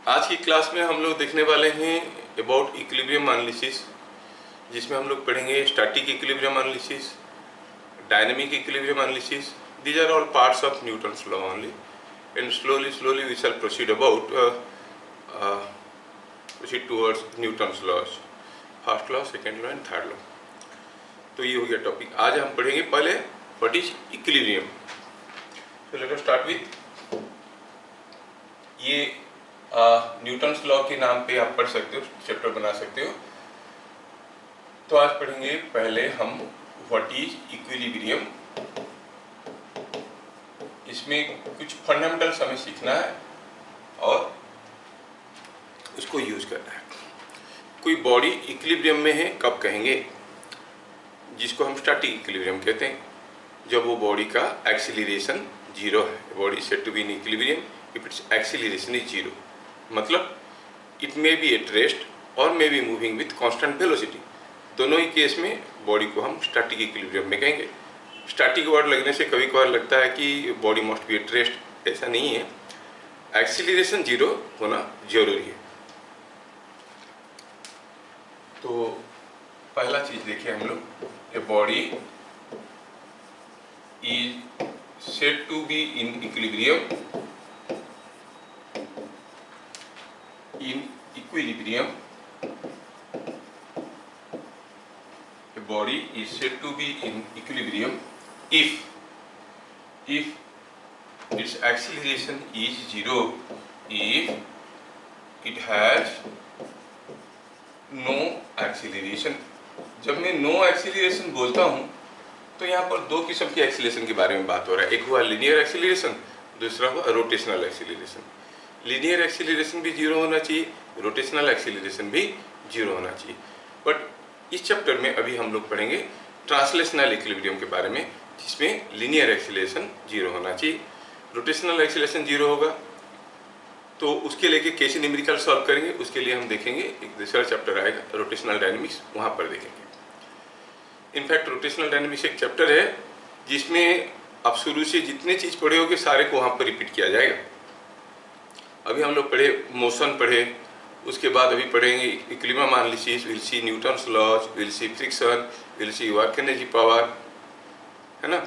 आज की क्लास में हम लोग देखने वाले हैं अबाउट इक्विलिब्रियम एनालिसिस, जिसमें हम लोग पढ़ेंगे static equilibrium analysis, dynamic equilibrium analysis. These are all parts of Newton's law only, and slowly we shall proceed towards Newton's laws, first law, second law and third law. तो ये हो गया topic. आज हम पढ़ेंगे पहले व्हाट इज इक्विलिब्रियम. तो let us start with ये न्यूटन्स लॉ के नाम पे आप पढ़ सकते हो, चैप्टर बना सकते हो. तो आज पढ़ेंगे पहले हम व्हाट इज इक्विलिब्रियम. इसमें कुछ फंडामेंटल्स हमें सीखना है और उसको यूज करना है. कोई बॉडी इक्विलिब्रियम में है कब कहेंगे, जिसको हम स्टैटिक इक्विलिब्रियम कहते हैं, जब वो बॉडी का एक्सीलरेशन जीरो है. Body said to be in equilibrium if its acceleration is zero. मतलब it may be at rest और may be moving with constant velocity. दोनों ही केस में बॉडी को हम स्टैटिक इक्विलिब्रियम में कहेंगे. स्टैटिक वर्ड लगने से कभी कभार लगता है कि body must be at rest. ऐसा नहीं है, एक्सीलरेशन जीरो होना जरूरी है. तो पहला चीज देखिए हम लोग, a body is said to be in equilibrium. A body is said to be in equilibrium if its acceleration is zero, if it has no acceleration. जब मैं नो एक्सीलरेशन बोलता हूँ तो यहाँ पर दो किस्म की एक्सीलरेशन के बारे में बात हो रहा है. एक हुआ लीनियर एक्सीलरेशन, दूसरा हुआ रोटेशनल एक्सीलरेशन. लीनियर एक्सीलरेशन भी जीरो होना चाहिए, रोटेशनल एक्सीलरेशन भी जीरो होना चाहिए. बट इस चैप्टर में अभी हम लोग पढ़ेंगे ट्रांसलेशनल इक्विलिब्रियम के बारे में, जिसमें लीनियर एक्सीलरेशन जीरो होना चाहिए, रोटेशनल एक्सीलरेशन जीरो होगा. तो उसके लिए कैसे न्यूमेरिकल सॉल्व करेंगे, उसके लिए हम देखेंगे. एक दूसरा चैप्टर आएगा रोटेशनल डायनेमिक्स, वहाँ पर देखेंगे. इनफैक्ट रोटेशनल डायनेमिक्स एक चैप्टर है जिसमें आप शुरू से जितने चीज़ पढ़े होगे सारे को वहाँ पर रिपीट किया जाएगा. अभी हम लोग पढ़े मोशन पढ़े, उसके बाद अभी पढ़ेंगे equilibrium analysis, will see Newton's laws, will see friction, will see work energy power, है ना.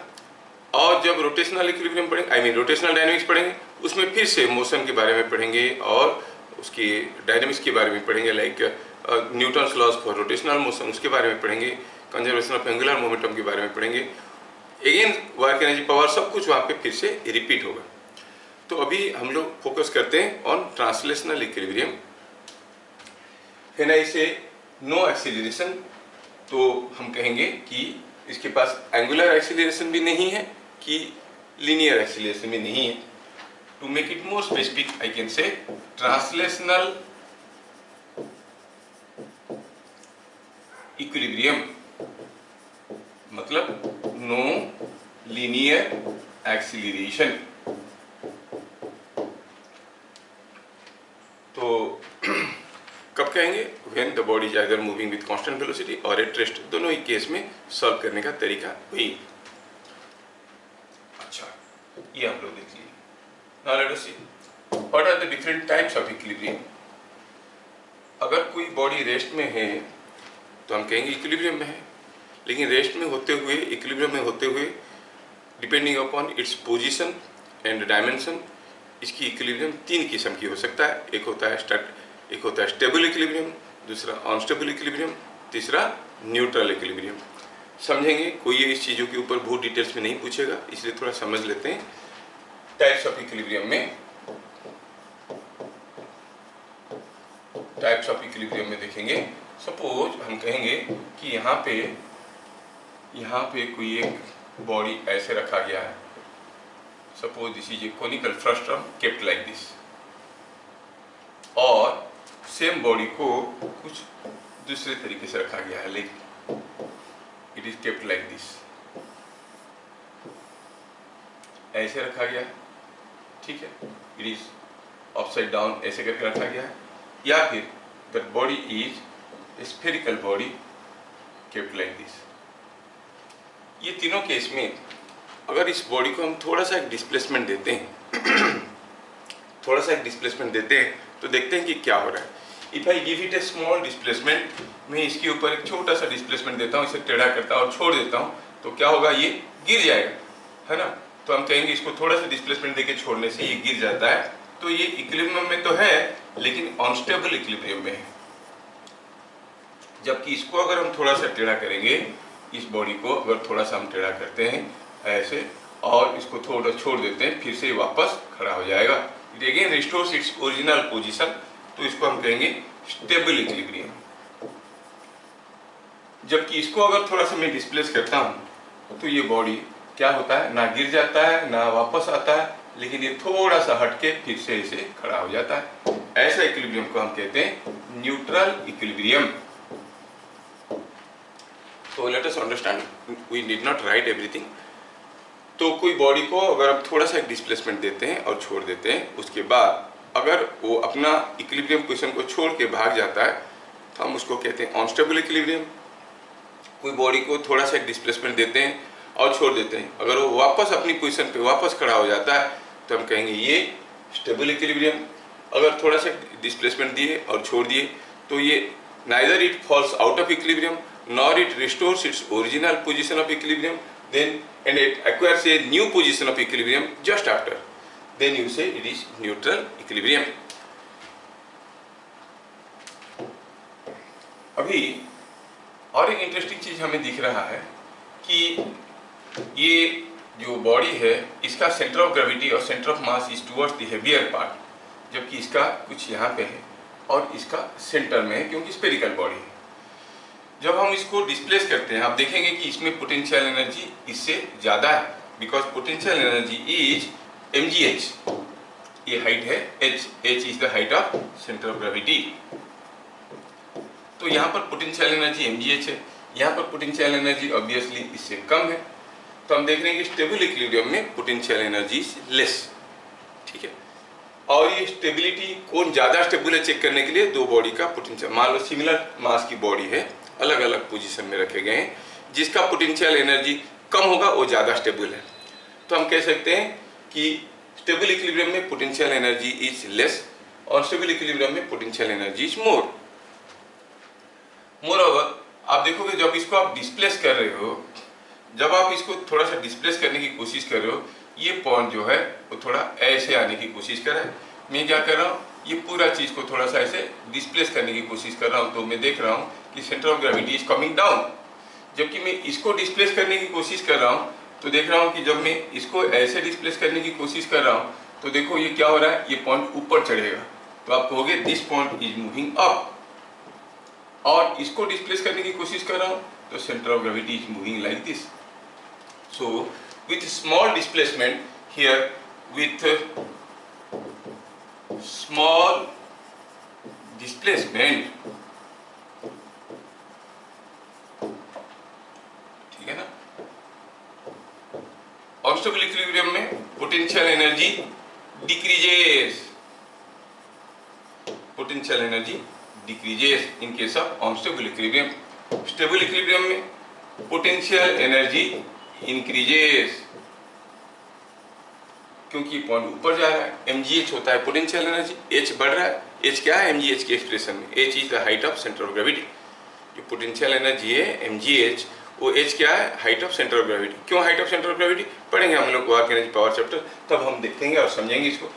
और जब रोटेशनल इक्विलिब्रियम पढ़ेंगे, रोटेशनल डायनेमिक्स पढ़ेंगे, उसमें फिर से मोशन के बारे में पढ़ेंगे और उसकी डायनेमिक्स के बारे में पढ़ेंगे. Like Newton's laws for rotational motion, उसके बारे में पढ़ेंगे. कंजर्वेशन ऑफ एंगुलर मोमेंटम के बारे में पढ़ेंगे. अगेन वर्क एनर्जी पावर, सब कुछ वहाँ पे फिर से रिपीट होगा. तो अभी हम लोग फोकस करते हैं ऑन ट्रांसलेशनल इक्विलिब्रियम. है ना, इसे नो एक्सीलरेशन, तो हम कहेंगे कि इसके पास एंगुलर एक्सीलरेशन भी नहीं है कि लीनियर एक्सीलरेशन भी नहीं है. To make it more specific I can say translational equilibrium मतलब नो लीनियर एक्सीलरेशन. तो कब कहेंगे, when the body is either moving with constant velocity और एट रेस्ट. दोनों ही केस में सॉल्व करने का तरीका वही. अच्छा, ये हम लोग देख लिए. Now let us see what are the different types of equilibrium. अगर कोई बॉडी रेस्ट में है तो हम कहेंगे इक्विलिब्रियम में है. लेकिन रेस्ट में होते हुए, इक्विलिब्रियम में होते हुए, depending upon its position and dimension, इसकी इक्विलिब्रियम तीन किस्म की हो सकता है. एक होता है स्टेबल इक्विलिब्रियम, दूसरा अनस्टेबल इक्विलिब्रियम, तीसरा न्यूट्रल इक्विलिब्रियम. समझेंगे, कोई इस चीज़ों के ऊपर बहुत डिटेल्स में नहीं पूछेगा, इसलिए थोड़ा समझ लेते हैं. टाइप्स ऑफ इक्विलिब्रियम में देखेंगे. सपोज हम कहेंगे कि यहाँ पे कोई एक बॉडी ऐसे रखा गया है. Suppose this is a conical frustum kept like this, और सेम बॉडी को कुछ दूसरे तरीके से रखा गया है. Like it is kept like this, ऐसे रखा गया है. ठीक है, इट इज अपसाइड डाउन, ऐसे करके रखा गया है. या फिर that body is spherical body kept like this. ये तीनों केस में अगर इस बॉडी को हम थोड़ा सा एक डिस्प्लेसमेंट देते हैं तो देखते हैं कि क्या हो रहा है। If I give it A small displacement, मैं इसके ऊपर एक छोटा सा डिस्प्लेसमेंट देता हूँ, इसे टेढ़ा करता हूँ और छोड़ देता हूँ, तो क्या होगा, ये गिर जाएगा, है ना। तो हम कहेंगे इसको थोड़ा सा डिस्प्लेसमेंट देके छोड़ने से ये गिर जाता है। तो ये इक्विलिब्रियम में तो है लेकिन अनस्टेबल इक्विलिब्रियम में है। जबकि इसको अगर हम थोड़ा सा टेढ़ा करेंगे, इस बॉडी को अगर थोड़ा सा हम टेढ़ा करते हैं ऐसे और इसको थोड़ा छोड़ देते हैं, फिर से वापस खड़ा हो जाएगा, it again restores its original position. तो इसको हम कहेंगे स्टेबल इक्विलिब्रियम। जबकि इसको अगर थोड़ा सा मैं डिस्प्लेस करता हूं तो ये बॉडी क्या होता है, ना गिर जाता है ना वापस आता है, लेकिन ये थोड़ा सा हटके फिर से इसे खड़ा हो जाता है। ऐसा इक्विलिब्रियम को हम कहते हैं neutral equilibrium. So let us understand, we need not write everything. तो कोई बॉडी को अगर आप थोड़ा सा डिस्प्लेसमेंट देते हैं और छोड़ देते हैं, उसके बाद अगर वो अपना इक्विलिब्रियम पोजीशन को छोड़ के भाग जाता है तो हम उसको कहते हैं अनस्टेबल इक्विलिब्रियम। कोई बॉडी को थोड़ा सा डिस्प्लेसमेंट देते हैं और छोड़ देते हैं, अगर वो वापस अपनी पोजीशन पे वापस खड़ा हो जाता है तो हम कहेंगे ये स्टेबल इक्विलिब्रियम। अगर थोड़ा सा डिस्प्लेसमेंट दिए और छोड़ दिए तो ये neither it falls out of equilibrium nor it restores its original position of equilibrium, then and it acquires a new position of equilibrium just after, then you say it is neutral equilibrium. अभी और एक interesting चीज हमें दिख रहा है कि ये जो बॉडी है इसका सेंटर ऑफ ग्रेविटी और centre of mass is towards the heavier part, जबकि इसका कुछ यहाँ पे है और इसका सेंटर में है क्योंकि स्फेरिकल बॉडी है। जब हम इसको डिस्प्लेस करते हैं आप देखेंगे कि इसमें पोटेंशियल एनर्जी इससे ज़्यादा है, because potential energy is mgh, ये हाइट है h, h is the height of centre of gravity. तो यहाँ पर पोटेंशियल एनर्जी mgh है, यहाँ पर पोटेंशियल एनर्जी ऑब्वियसली इससे कम है। तो हम देख रहे हैं कि स्टेबल इक्विलिब्रियम में पोटेंशियल एनर्जी इज लेस, ठीक है। और ये स्टेबिलिटी कौन ज़्यादा स्टेबल है चेक करने के लिए दो बॉडी का पोटेंशियल, मान लो सिमिलर मास की बॉडी है, अलग अलग पोजीशन में रखे गए हैं, जिसका पोटेंशियल एनर्जी कम होगा वो ज़्यादा स्टेबल है। तो हम कह सकते हैं कि स्टेबल इक्विलिब्रियम में पोटेंशियल एनर्जी इज लेस और स्टेबल इक्विलिब्रियम में potential energy is more. Moreover आप देखोगे जब इसको आप डिस्प्लेस कर रहे हो, जब आप इसको थोड़ा सा डिस्प्लेस करने की कोशिश कर रहे हो, ये पॉइंट जो है वो थोड़ा ऐसे आने की कोशिश कर रहा है। मैं क्या कर रहा हूँ, ये पूरा चीज़ को थोड़ा सा ऐसे डिस्प्लेस करने की कोशिश कर रहा हूँ, तो मैं देख रहा हूँ कि centre of gravity is coming down. जबकि मैं इसको डिस्प्लेस करने की कोशिश कर रहा हूँ तो देख रहा हूँ कि जब मैं इसको ऐसे डिस्प्लेस करने की कोशिश कर रहा हूँ तो देखो ये क्या हो रहा है, ये पॉइंट ऊपर चढ़ेगा, तो आप कहोगे this point is moving up. और इसको डिस्प्लेस करने की कोशिश कर रहा हूँ तो centre of gravity is moving like this. So with small displacement here, with small displacement, ठीक है ना, अनस्टेबल इक्विलिब्रियम में potential energy decreases, potential energy decreases in case of unstable equilibrium. Stable equilibrium में पोटेंशियल एनर्जी इंक्रीजेस, क्योंकि point ऊपर जा रहा है, mgh होता है पोटेंशियल एनर्जी, h बढ़ रहा है, h क्या है mgh के एक्सप्रेशन में, h is the height of centre of gravity. जो पोटेंशियल एनर्जी है mgh, वो h क्या है, height of centre of gravity. क्यों height of centre of gravity पढ़ेंगे हम लोग वर्क एनर्जी पावर चैप्टर, तब हम देखेंगे और समझेंगे इसको।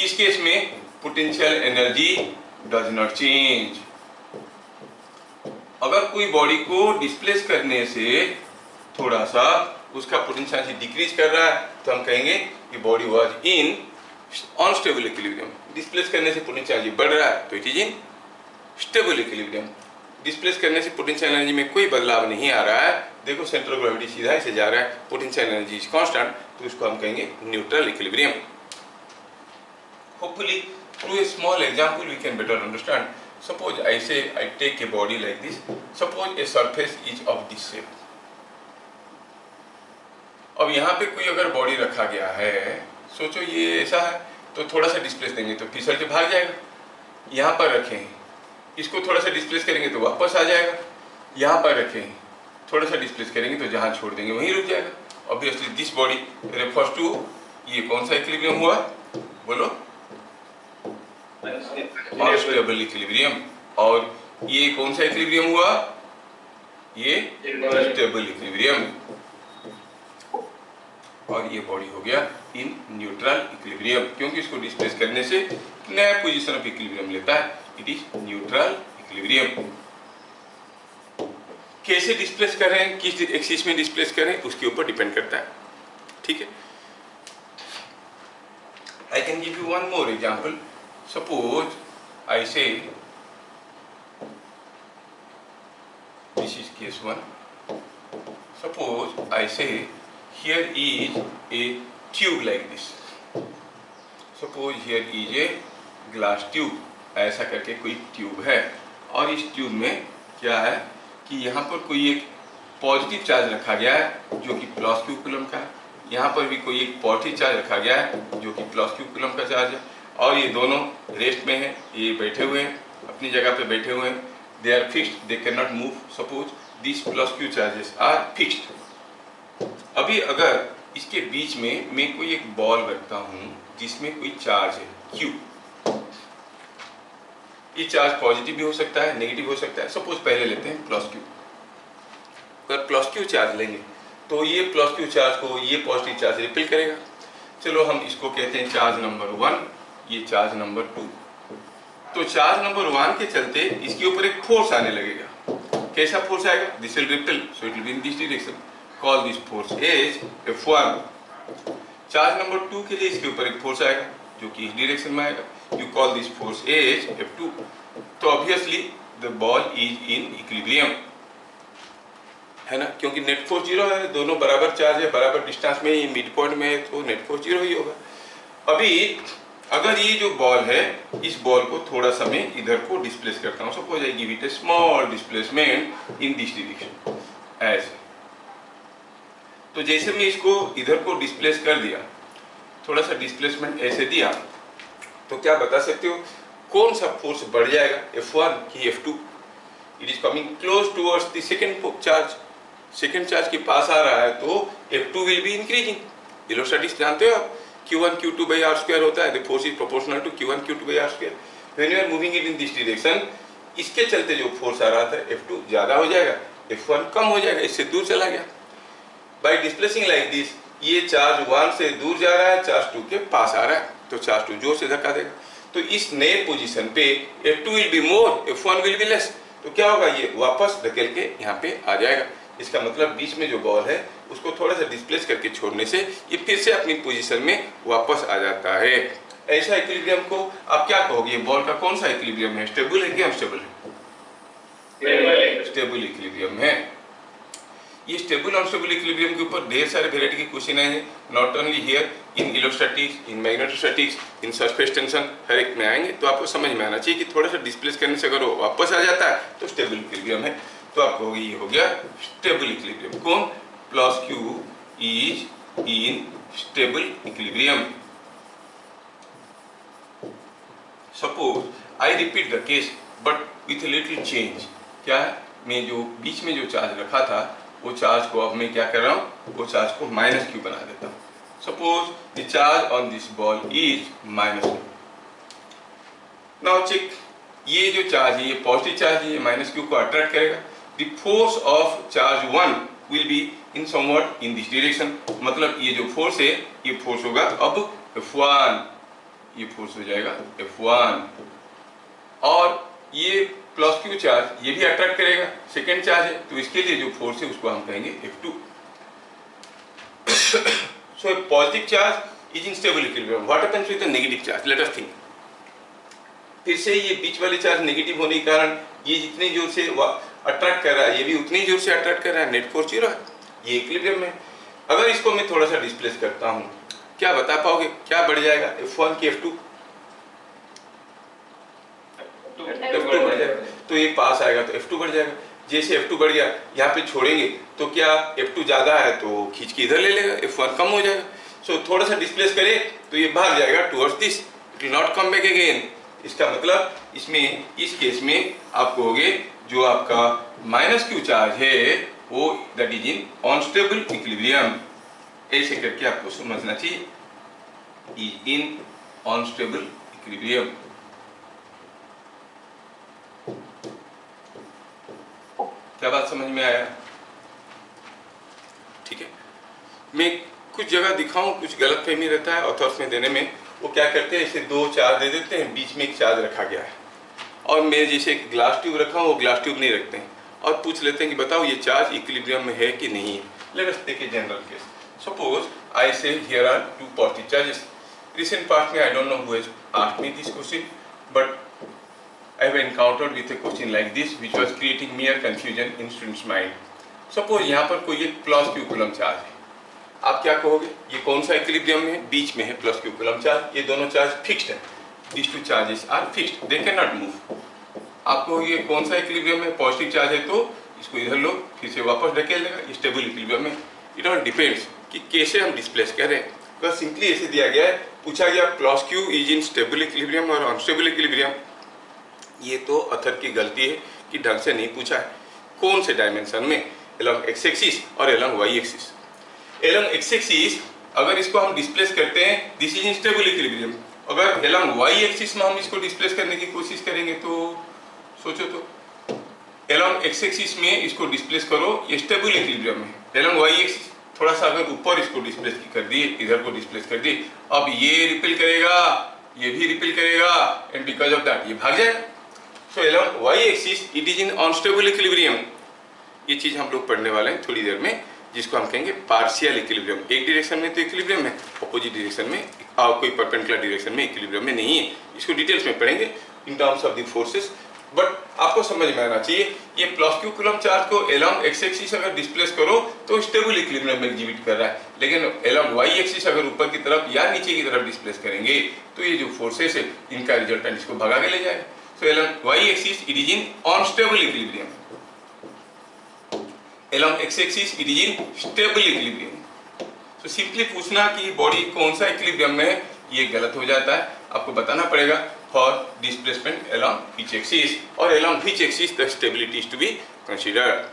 इस केस में potential energy does not change. अगर कोई बॉडी को डिस्प्लेस करने से थोड़ा सा उसका पोटेंशियल एनर्जी डिक्रीज कर रहा है तो हम कहेंगे कि body was in unstable equilibrium. Displace करने से पोटेंशियल एनर्जी बढ़ रहा है तो it is in stable equilibrium. Displace करने से पोटेंशियल एनर्जी में कोई बदलाव नहीं आ रहा है, देखो सेंटर ऑफ ग्रेविटी सीधा ऐसे जा रहा है, पोटेंशियल एनर्जी इज कांस्टेंट, तो उसको हम कहेंगे neutral equilibrium. Hopefully through a small example we can better understand. Suppose I say I take a body like this, suppose a surface is of this shape. अब यहाँ पे कोई अगर body रखा गया है, सोचो ये ऐसा है, तो थोड़ा सा डिस्प्लेस देंगे तो फिसल के भाग जाएगा। यहाँ पर रखें, इसको थोड़ा सा डिस्प्लेस करेंगे तो वापस आ जाएगा। यहाँ पर रखें, थोड़ा सा डिस्प्लेस करेंगे तो जहाँ छोड़ देंगे वहीं रुक जाएगा। Obviously this body refers to, ये कौन सा इक्विलिब्रियम हुआ बोलो, अनस्टेबल इक्विलिब्रियम। और ये कौन सा इक्विलिब्रियम हुआ? ये स्टेबल इक्विलिब्रियम। और ये बॉडी हो गया इन न्यूट्रल इक्विलिब्रियम, क्योंकि इसको डिस्प्लेस करने से नया पोजीशन ऑफ इक्विलिब्रियम लेता है। It is neutral equilibrium. कैसे डिस्प्लेस कर रहे हैं, किस एक्सिस में डिस्प्लेस कर रहे हैं, उसके ऊपर डिपेंड करता है। ठीक है, I can give you one more example. Suppose I say this is case 1. Suppose I say here is a tube like this. Suppose here is a glass tube. ऐसा करके कोई ट्यूब है, और इस ट्यूब में क्या है कि यहाँ पर कोई एक पॉजिटिव चार्ज रखा गया है जो कि प्लस क्यू कूलम का है। यहाँ पर भी कोई एक पॉजिटिव चार्ज रखा गया है जो कि प्लस क्यू कूलम का चार्ज है, और ये दोनों रेस्ट में हैं, ये बैठे हुए हैं, अपनी जगह पे बैठे हुए हैं। They are fixed, they can not move. Suppose this plus q charges are fixed. अभी अगर इसके बीच में मैं कोई एक बॉल रखता हूँ जिसमें कोई चार्ज है क्यू, ये चार्ज पॉजिटिव भी हो सकता है, नेगेटिव हो सकता है। सपोज पहले लेते हैं प्लस क्यू। अगर प्लस क्यू चार्ज लेंगे तो ये प्लस क्यू चार्ज को ये पॉजिटिव चार्ज रिपेल करेगा। चलो हम इसको कहते हैं चार्ज नंबर 1, ये चार्ज नंबर 2। तो चार्ज नंबर 1 के चलते इसके ऊपर एक फोर्स आने लगेगा। कैसा फोर्स आएगा? This will repel, so it will be in this direction. Call this force as F1। Charge number 2 के लिए इसके ऊपर एक फोर्स आएगा जो कि इस डायरेक्शन में आएगा। You call this force as F2। तो obviously the ball is in equilibrium, है ना, क्योंकि नेट फोर्स 0 है, दोनों बराबर चार्ज है, बराबर डिस्टेंस में, ये मिड पॉइंट में है, तो नेट फोर्स 0 ही होगा। अभी अगर ये जो बॉल है, इस बॉल को थोड़ा सा मैं इधर को डिस्प्लेस करता हूँ। Suppose I give it A small displacement in this direction, ऐसे। तो जैसे मैं इसको इधर को डिस्प्लेस कर दिया, थोड़ा सा डिस्प्लेसमेंट ऐसे दिया, तो क्या बता सकते हो कौन सा फोर्स बढ़ जाएगा, F1 कि F2? It is coming close towards the second charge, second charge के पास आ रहा है, तो F2 will be increasing. Electrostatics जानते हो आप, Q1 Q2 by R square होता है, the force is proportional to Q1 Q2 by R square. When you are moving it in this direction, इसके चलते जो फोर्स आ रहा था F2 ज्यादा हो जाएगा, F1 कम हो जाएगा, इससे दूर चला गया। By displacing like this, ये चार्ज 1 से दूर जा रहा है, चार्ज 2 के पास आ रहा है, तो चार्ज 2 जोर से धक्का देगा। तो इस नए पोजीशन पे F2 will be more, F1 will be less। तो क्या होगा, ये वापस धकेल के यहाँ पे आ जाएगा। इसका मतलब बीच में जो बॉल है उसको थोड़ा सा डिस्प्लेस करके छोड़ने से ये फिर से अपनी पोजीशन में वापस आ जाता है। ऐसा इक्विलिब्रियम को आप क्या कहोगे, बॉल का कौन सा इक्विलिब्रियम है? स्टेबल है कि अनस्टेबल है? स्टेबल इक्विलिब्रियम है। ये स्टेबल अनस्टेबल इक्विलिब्रियम के ऊपर ढेर सारे वेराइटी के क्वेश्चन आएंगे, not only here, in electrostatics, in magnetostatics, in surface tension, हर एक में आएंगे। तो आपको समझ में आना चाहिए कि थोड़ा सा डिस्प्लेस करने से अगर वो वापस आ जाता है तो स्टेबल इक्विलिब्रियम है। तो आप कहोगे ये हो गया स्टेबल इक्विलिब्रियम। कौन? Plus Q is in stable equilibrium. Suppose I repeat the case but with little change. क्या है, मैं जो बीच में जो चार्ज रखा था वो चार्ज को अब मैं क्या कर रहा हूँ, वो चार्ज को माइनस क्यू बना देता हूँ। Suppose the charge on this ball is minus q. Now check, ये जो चार्ज है, ये पॉजिटिव चार्ज है, ये माइनस क्यू को अट्रैक्ट करेगा। The force of charge 1 will be in somewhat in this direction। मतलब ये जो फोर्स है, ये फोर्स होगा अब F1, ये फोर्स हो जाएगा F1। और ये प्लस क्यू चार्ज ये भी अट्रैक्ट करेगा, सेकेंड चार्ज है, तो इसके लिए जो फोर्स है उसको हम कहेंगे F2। So a positive charge is in stable equilibrium. What happens with the negative charge? Let us think। फिर से ये बीच वाले चार्ज नेगेटिव होने के कारण ये जितने जोर से अट्रैक्ट कर रहा है, ये भी उतनी जोर से अट्रैक्ट कर रहा है, नेट फोर्स 0 है, ये इक्विलिब्रियम में। अगर इसको मैं थोड़ा सा डिस्प्लेस करता हूँ, क्या बता पाओगे क्या बढ़ जाएगा, F1 की F2? F2 बढ़ जाएगा, तो ये पास आएगा तो F2 बढ़ जाएगा। जैसे F2 बढ़ गया, यहाँ पे छोड़ेंगे तो क्या F2 ज्यादा है तो खींच के इधर ले लेगा, F1 कम हो जाएगा। सो थोड़ा सा डिस्प्लेस करे तो ये भाग जाएगा towards this, it will not come back again. इसका मतलब इसमें, इस केस में आप कहोगे जो आपका माइनस क्यू चार्ज है वो that is in unstable equilibrium. ऐसे करके आपको समझना चाहिए, इज इन अनस्टेबल इक्विलिब्रियम। क्या बात समझ में आया? ठीक है, मैं कुछ जगह दिखाऊं, कुछ गलत फहमी रहता है ऑथर्स में देने में। वो क्या करते हैं, ऐसे दो चार्ज दे देते हैं, बीच में एक चार्ज रखा गया है, और मैं जैसे एक ग्लास ट्यूब रखा हूँ, वो ग्लास ट्यूब नहीं रखते हैं और पूछ लेते हैं कि बताओ ये चार्ज इक्विलिब्रियम में है कि नहीं है। Let us take a general case. Suppose I say here are two positive charges. Recent past में I don't know who has asked me this question, but I have encountered with a question like this which was creating mere confusion in students' mind. Suppose यहाँ पर कोई एक plus Q coulomb charge है, आप क्या कहोगे, ये कौन सा इक्विलिब्रियम में है? बीच में है प्लस क्यू कूलम चार्ज, ये दोनों चार्ज फिक्स्ड है, these two charges are fixed, they cannot move. आप कहोगे ये कौन सा इक्विलिब्रियम है? पॉजिटिव चार्ज है तो इसको इधर लो, फिर से वापस ढकेल देगा, स्टेबल इक्विलिब्रियम में। इट ऑल डिपेंड्स कि कैसे हम डिस्प्लेस कर रहे हैं। तो सिंपली ऐसे दिया गया है, पूछा गया plus Q is in stable equilibrium और अनस्टेबल इक्विलिब्रियम। ये तो अथर की गलती है कि ढंग से नहीं पूछा है। कौन से डायमेंशन में? एलोंग एक्स एक्सिस और along y axis. Along x axis अगर इसको हम डिस्प्लेस करते हैं, this is in stable equilibrium. अगर एलोंग वाई एक्सिस में हम इसको डिस्प्लेस करने की कोशिश करेंगे तो सोचो तो, एलोंग एक्स एक्सिस में इसको डिस्प्लेस करो, ये स्टेबल इक्विलिब्रियम में। एलोंग वाई एक्सिस थोड़ा सा अगर ऊपर इसको डिस्प्लेस कर दिए, इधर को डिस्प्लेस कर दिए, अब ये रिपेल करेगा, ये भी रिपेल करेगा, एंड बिकॉज ऑफ दैट ये भाग जाएगा। So along y-axis it is in unstable equilibrium। ये चीज हम लोग पढ़ने वाले हैं थोड़ी देर में, जिसको हम कहेंगे पार्शियल इक्विलिब्रियम। एक डायरेक्शन में तो इक्विलिब्रियम है, अपोजिट डायरेक्शन में कोई परपेंडिकुलर डायरेक्शन में इक्विलिब्रियम में नहीं है। इसको डिटेल्स में पढ़ेंगे इन terms of the forces, but आपको समझ में आना चाहिए ये प्लस क्यू कूलम चार्ज को एलोंग एक्स एक्सिस अगर डिस्प्लेस करो तो स्टेबल इक्विलिब्रियम में एग्जिबिट कर रहा है, लेकिन एलोंग वाई एक्सिस अगर ऊपर की तरफ या नीचे की तरफ डिस्प्लेस करेंगे तो ये जो फोर्सेस है इनका रिजल्टेंट इसको भगा के ले जाएगा। So along y-axis it is in unstable equilibrium. Along x-axis it is in stable equilibrium. So simply पूछना कि बॉडी कौन सा इक्विलिब्रियम में है, ये गलत हो जाता है। आपको बताना पड़ेगा for displacement along which axis और along which axis the stability is to be considered.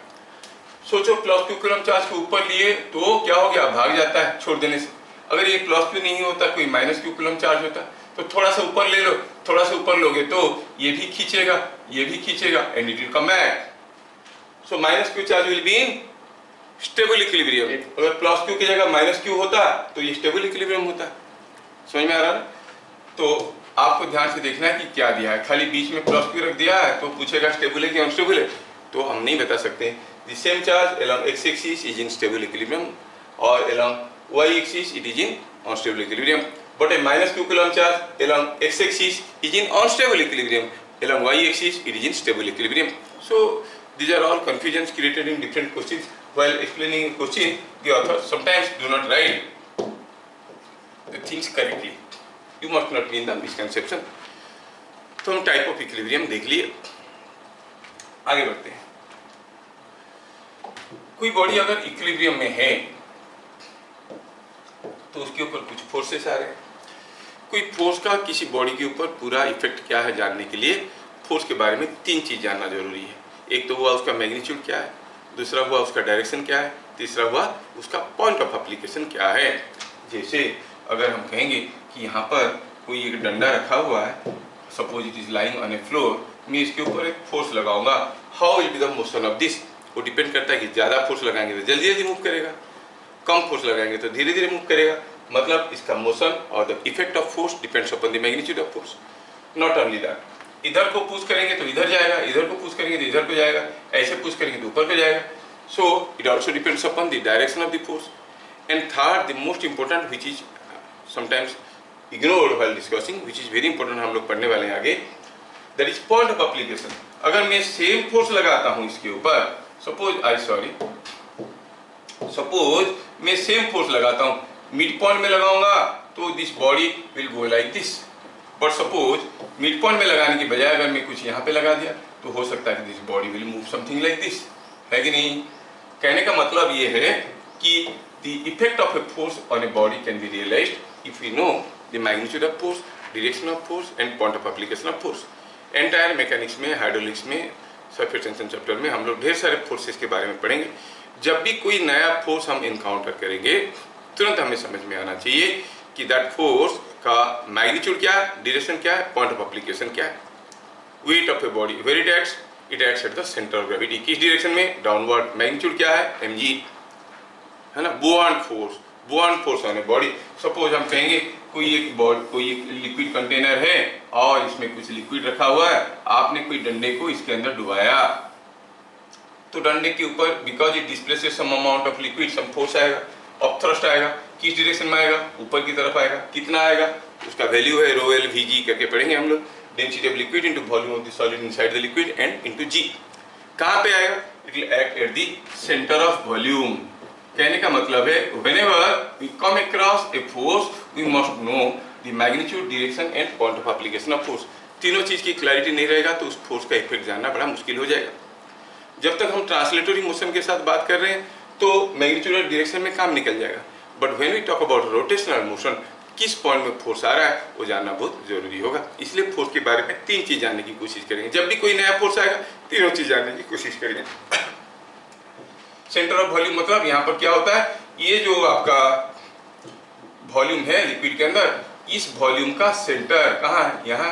सोचो प्लस क्यू कूलम चार्ज को ऊपर लिए तो क्या हो गया, भाग जाता है छोड़ देने से। अगर ये प्लस क्यू नहीं होता, कोई माइनस क्यू कूलम चार्ज होता तो थोड़ा सा ऊपर ले लो, थोड़ा सा ऊपर लोगे तो ये भी खींचेगा, ये भी खींचेगा, and it will come back. So minus Q charge will be in stable equilibrium. अगर प्लस क्यू की जगह माइनस क्यू होता तो ये स्टेबल इक्विलिब्रियम होता। समझ में आ रहा है? तो आपको ध्यान से देखना है कि क्या दिया है। खाली बीच में प्लस क्यू रख दिया है तो पूछेगा स्टेबल है कि अनस्टेबल है, तो हम नहीं बता सकते। The same charge along x axis is in stable equilibrium और along y axis it is in unstable equilibrium, but a minus q coulomb charge along x axis is in unstable equilibrium, along y axis it is in stable equilibrium. So these are all confusions created in different questions. While explaining a question, the author sometimes do not write the things correctly. You must not be in the misconception. तो हम type of equilibrium देख लिए, आगे बढ़ते हैं। कोई body अगर equilibrium में है तो उसके ऊपर कुछ फोर्सेस आ रहे हैं। कोई फोर्स का किसी बॉडी के ऊपर पूरा इफेक्ट क्या है जानने के लिए फोर्स के बारे में तीन चीज जानना जरूरी है। एक तो हुआ उसका मैग्नीट्यूड क्या है, दूसरा हुआ उसका डायरेक्शन क्या है, तीसरा हुआ उसका पॉइंट ऑफ एप्लीकेशन क्या है। जैसे अगर हम कहेंगे कि यहाँ पर कोई एक डंडा रखा हुआ है, suppose it is lying on A floor, मैं इसके ऊपर एक फोर्स लगाऊंगा, how will be the motion of this. वो डिपेंड करता है कि ज़्यादा फोर्स लगाएंगे तो जल्दी जल्दी मूव करेगा, कम फोर्स लगाएंगे तो धीरे धीरे मूव करेगा। मतलब इसका मोशन और the effect of force depends upon the magnitude of force. Not only that, इधर को पुश करेंगे तो इधर जाएगा, इधर को पुश करेंगे तो इधर को जाएगा, ऐसे पुश करेंगे तो ऊपर को जाएगा। So it also depends upon the direction of the force. And third, the most important which is sometimes ignored while discussing, which is very important, हम लोग पढ़ने वाले हैं आगे, that is point of application. अगर मैं सेम फोर्स लगाता हूँ इसके ऊपर, सपोज मैं सेम फोर्स लगाता हूँ, मिड पॉइंट में लगाऊंगा तो this body will go like this, but suppose mid point में लगाने की बजाय अगर मैं कुछ यहाँ पे लगा दिया तो हो सकता है कि this body will move something like this, है कि नहीं। कहने का मतलब ये है कि the effect of a force on a body can be realised if we know the magnitude of force, direction of force and point of application of force. Entire mechanics में, हाइड्रोलिक्स में, सरफेस टेंशन चैप्टर में हम लोग ढेर सारे forces के बारे में पढ़ेंगे। जब भी कोई नया फोर्स हम इनकाउंटर करेंगे तुरंत हमें समझ में आना चाहिए कि दैट फोर्स का मैग्नीट्यूड क्या है, डायरेक्शन क्या है, पॉइंट ऑफ एप्लीकेशन क्या है। Weight of a body, where it acts, it acts at the centre of gravity. किस डायरेक्शन में? डाउनवर्ड। मैग्नीट्यूड क्या है? mg, है ना। Buoyant force on a body. Suppose हम कहेंगे कोई एक लिक्विड कंटेनर है और इसमें कुछ लिक्विड रखा हुआ है, आपने कोई डंडे को इसके अंदर डुबाया, तो डंडे के ऊपर because it displaces some amount of liquid, some force आएगा, ऑफ थ्रस्ट आएगा। किस डायरेक्शन में आएगा? ऊपर की तरफ आएगा। कितना आएगा? उसका वैल्यू है रो एल वी जी करके पढ़ेंगे हम लोग। Density of liquid into volume of the solid inside the liquid and into g. कहाँ पे आएगा? It will act at the centre of volume. कहने का मतलब है whenever we come across a force we must know the magnitude, direction and point of application of force। तीनों चीज की क्लैरिटी नहीं रहेगा तो उस फोर्स का इफेक्ट जानना बड़ा मुश्किल हो जाएगा। जब तक हम ट्रांसलेटरी मोशन के साथ बात कर रहे हैं तो मैग्नीट्यूड और डायरेक्शन में काम निकल जाएगा, but when we talk about rotational motion, किस पॉइंट में फोर्स आ रहा है वो जानना बहुत जरूरी होगा। इसलिए फोर्स के बारे में तीन चीज जानने की कोशिश करेंगे। जब भी कोई नया फोर्स आएगा तीनों चीज जानने की कोशिश करेंगे। सेंटर ऑफ वॉल्यूम मतलब यहाँ पर क्या होता है, ये जो आपका वॉल्यूम है लिक्विड के अंदर, इस वॉल्यूम का सेंटर कहाँ है? यहाँ।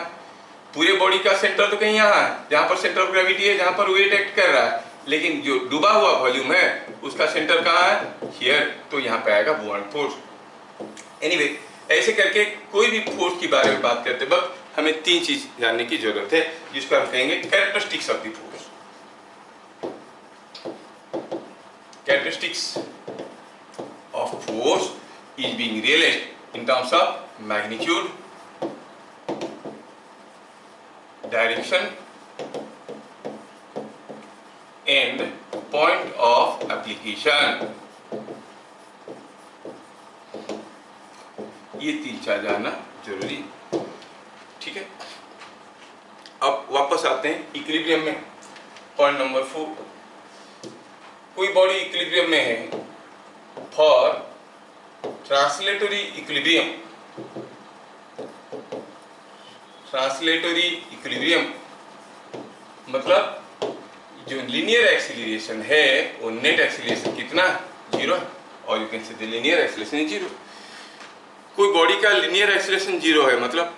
पूरे बॉडी का सेंटर तो कहीं यहाँ है जहाँ पर सेंटर ऑफ ग्रेविटी है, जहाँ पर वेट एक्ट कर रहा है, लेकिन जो डूबा हुआ वॉल्यूम है उसका सेंटर कहाँ है? हियर। तो यहाँ पे आएगा बुआंट फोर्स। एनीवे, ऐसे करके कोई भी फोर्स के बारे में बात करते वक्त हमें तीन चीज जानने की जरूरत है, जिसको हम कहेंगे characteristics of the force. Characteristics of force is being realized in terms of magnitude, direction and point of application। ये तीन चार जानना जरूरी, ठीक है। अब वापस आते हैं इक्विलिब्रियम में। पॉइंट नंबर 4, कोई बॉडी इक्विलिब्रियम में है। फॉर ट्रांसलेटरी इक्विलिब्रियम, मतलब जो लीनियर एक्सीलरेशन है वो नेट एक्सीलरेशन कितना? 0, और you can say the linear acceleration is 0। कोई बॉडी का लीनियर एक्सीलरेशन 0 है, मतलब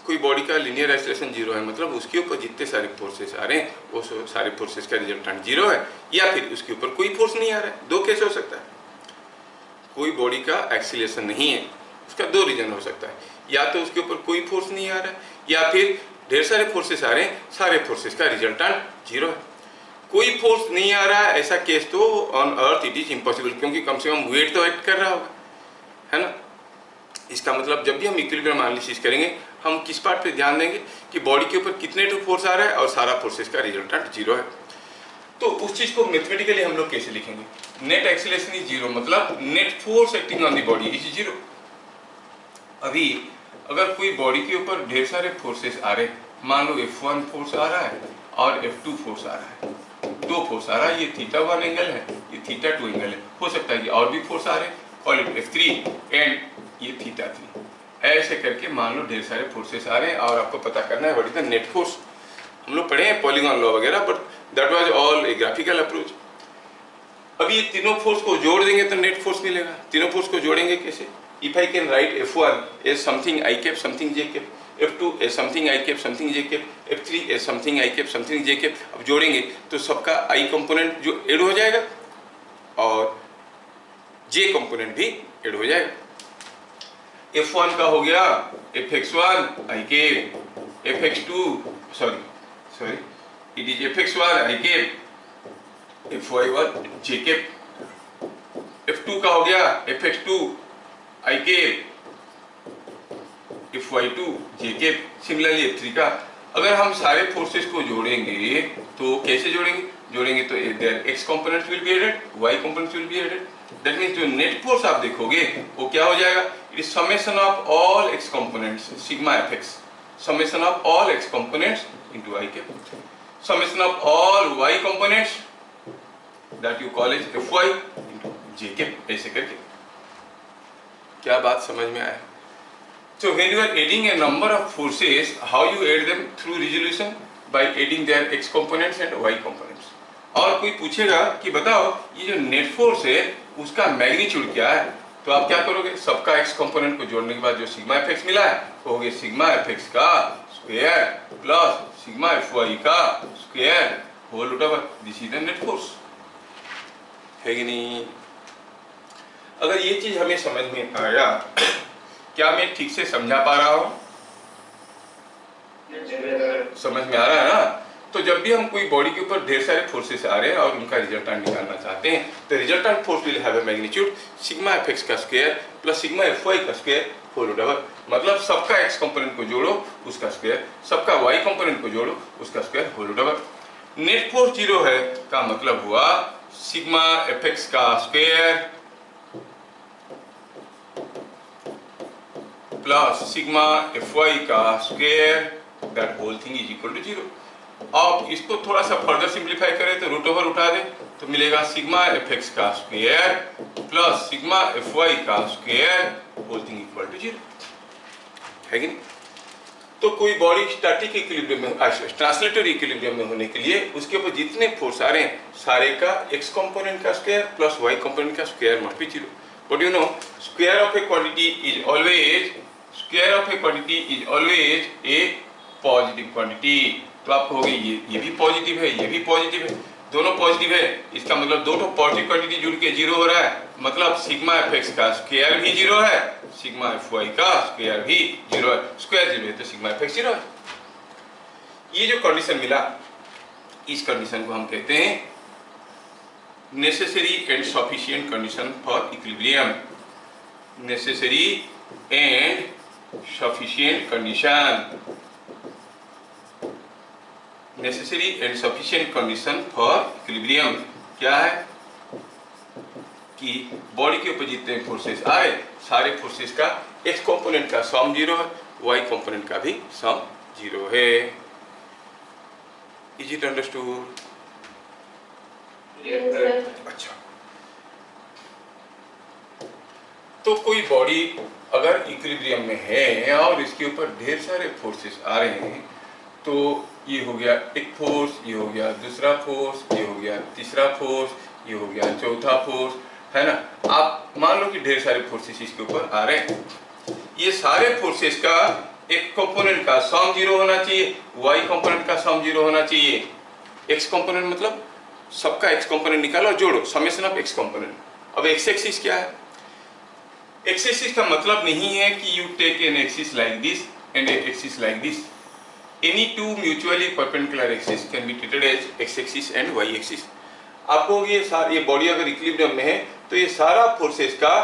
कोई बॉडी का लीनियर एक्सीलरेशन 0 है, मतलब उसके ऊपर जितने सारे फोर्सेस आ रहे हैं वो सारे फोर्सेस का रिजल्टेंट 0 है, या फिर उसके ऊपर कोई फोर्स नहीं आ रहा है। दो केस हो सकता है। कोई बॉडी का एक्सीलरेशन नहीं है, उसका दो रीजन हो सकता है, या तो उसके ऊपर कोई फोर्स नहीं आ रहा है, या फिर ढेर सारे फोर्सेस आ रहे हैं, सारे फोर्सेस का रिजल्टेंट 0 है। कोई फोर्स नहीं आ रहा है, ऐसा केस तो on earth it is impossible, क्योंकि कम से कम वेट तो एक्ट कर रहा होगा, है ना। इसका मतलब जब भी हम इक्विलिब्रियम एनालिसिस करेंगे हम किस पार्ट पे ध्यान देंगे कि बॉडी के ऊपर कितने टू फोर्स आ रहा है और सारा फोर्सेस का रिजल्टेंट 0 है। तो उस चीज को मैथमेटिकली हम लोग कैसे लिखेंगे? नेट एक्सीलरेशन इज 0, मतलब net force acting on the body is 0। अभी अगर कोई बॉडी के ऊपर ढेर सारे फोर्सेस आ रहे, मान लो F1 फोर्स आ रहा है और F2 फोर्स आ रहा है, दो फोर्स आ रहा है, ये θ1 एंगल है, ये θ2 एंगल है, हो सकता है कि और भी फोर्स आ रहे हैं, कॉल इट F3 एंड ये θ3। ऐसे करके मान लो ढेर सारे फोर्सेस आ रहे हैं और आपको पता करना है what is the net force. हम लोग पढ़े हैं पॉलीगॉन लॉ वगैरह, but that was all A graphical approach. अभी ये तीनों फोर्स को जोड़ देंगे तो नेट फोर्स मिलेगा। तीनों फोर्स को जोड़ेंगे कैसे? If I can write F1 as something I cap something J cap, F2 as something I cap something J cap, F3 as something I cap something J cap. अब जोड़ेंगे तो सबका I component जो add हो जाएगा और J component भी add हो जाएगा। F1 का हो गया Fx1 I cap, Fx2 sorry it is Fx1 I cap, Fy1 J cap. F2 का हो गया Fx2 I cap, Fy2 J cap. Similarly F3 का अगर हम सारे फोर्सेस को जोड़ेंगे तो कैसे जोड़ेंगे तो there x components will be added, y components will be added. That means जो नेट फोर्स आप देखोगे वो क्या हो जाएगा? It is summation of all x components sigma fx, summation of all x components into y cap, summation of all y components that you call as fy into j cap. ऐसे करके क्या बात समझ में आया? So when you are adding a number of forces, how you add them through resolution? By adding their x components and y components. और कोई पूछेगा कि बताओ ये जो नेट फोर्स है उसका मैग्नीट्यूड क्या है, तो आप क्या करोगे? सबका x कंपोनेंट को जोड़ने के बाद जो सिग्मा fx मिला है वो हो गया सिग्मा fx का स्क्वायर प्लस सिग्मा fy का square whole root over this is the net force, है कि नहीं? अगर ये चीज हमें समझ में आया, क्या मैं ठीक से समझा पा रहा हूं? समझ में आ रहा है ना? तो जब भी हम कोई बॉडी के ऊपर ढेर सारे फोर्सेस आ रहे हैं और उनका रिजल्टेंट निकालना चाहते हैं, तो resultant force will have a magnitude sigma F x का square plus sigma F y का स्क्वायर होल रूट ओवर, मतलब सबका एक्स कंपोनेंट को जोड़ो उसका स्क्वायर, सबका वाई कंपोनेंट को जोड़ो उसका square whole root over. Net force zero है का मतलब हुआ सिग्मा एफ एक्स का square plus sigma F y का square, that whole thing is equal to zero. अब इसको थोड़ा सा फर्दर सिंप्लीफाई करें तो रूट ओवर उठा दें तो मिलेगा सिग्मा एफ एक्स का square plus sigma F y का square whole thing equal to zero, है कि नहीं? तो कोई बॉडी स्टैटिक इक्विलिब्रियम में, ट्रांसलेटरी इक्विलिब्रियम में होने के लिए उसके ऊपर जितने फोर्स आ रहे हैं सारे का एक्स कंपोनेंट का स्क्वायर प्लस वाई कंपोनेंट का square must be zero. But you know square of A quantity is always a positive quantity. तो आप कहोगे ये भी पॉजिटिव है, ये भी पॉजिटिव है, दोनों पॉजिटिव है, इसका मतलब दोनों पॉजिटिव क्वांटिटी जुड़ के जीरो हो रहा है, मतलब सिग्मा एफ एक्स का स्क्वायर भी जीरो है, सिग्मा एफ वाई का स्क्वायर भी जीरो है, स्क्वायर जीरो है तो सिग्मा एफ एक्स जीरो है। ये जो कंडीशन मिला, इस कंडीशन को हम कहते हैं necessary and sufficient condition for equilibrium. Necessary and sufficient condition, necessary and sufficient condition for equilibrium क्या है कि बॉडी के ऊपर जितने फोर्सेस आए सारे फोर्सेस का एक्स कंपोनेंट का सम जीरो है, वाई कंपोनेंट का भी सम जीरो है। Is it understood? अच्छा, तो कोई बॉडी अगर इक्विलिब्रियम में है और इसके ऊपर ढेर सारे फोर्सेस आ रहे हैं, तो ये हो गया एक फोर्स, ये हो गया दूसरा फोर्स, ये हो गया तीसरा फोर्स, ये हो गया चौथा फोर्स, है ना? आप मान लो कि ढेर सारे फोर्सेस इसके ऊपर आ रहे हैं, ये सारे फोर्सेस का एक कंपोनेंट का सम जीरो होना चाहिए, वाई कंपोनेंट का सम जीरो होना चाहिए। एक्स कंपोनेंट मतलब सबका एक्स कंपोनेंट निकालो और जोड़ो, समेशन ऑफ एक्स कंपोनेंट। अब एक्स एक्सिस क्या है? एक्स एक्सिस का मतलब नहीं है कि you take an axis like this and an axis like this. Any two mutually perpendicular axis can be treated as x axis and y axis। आपको ये बॉडी अगर इक्विलिब्रियम में है तो ये सारा फोर्सेस का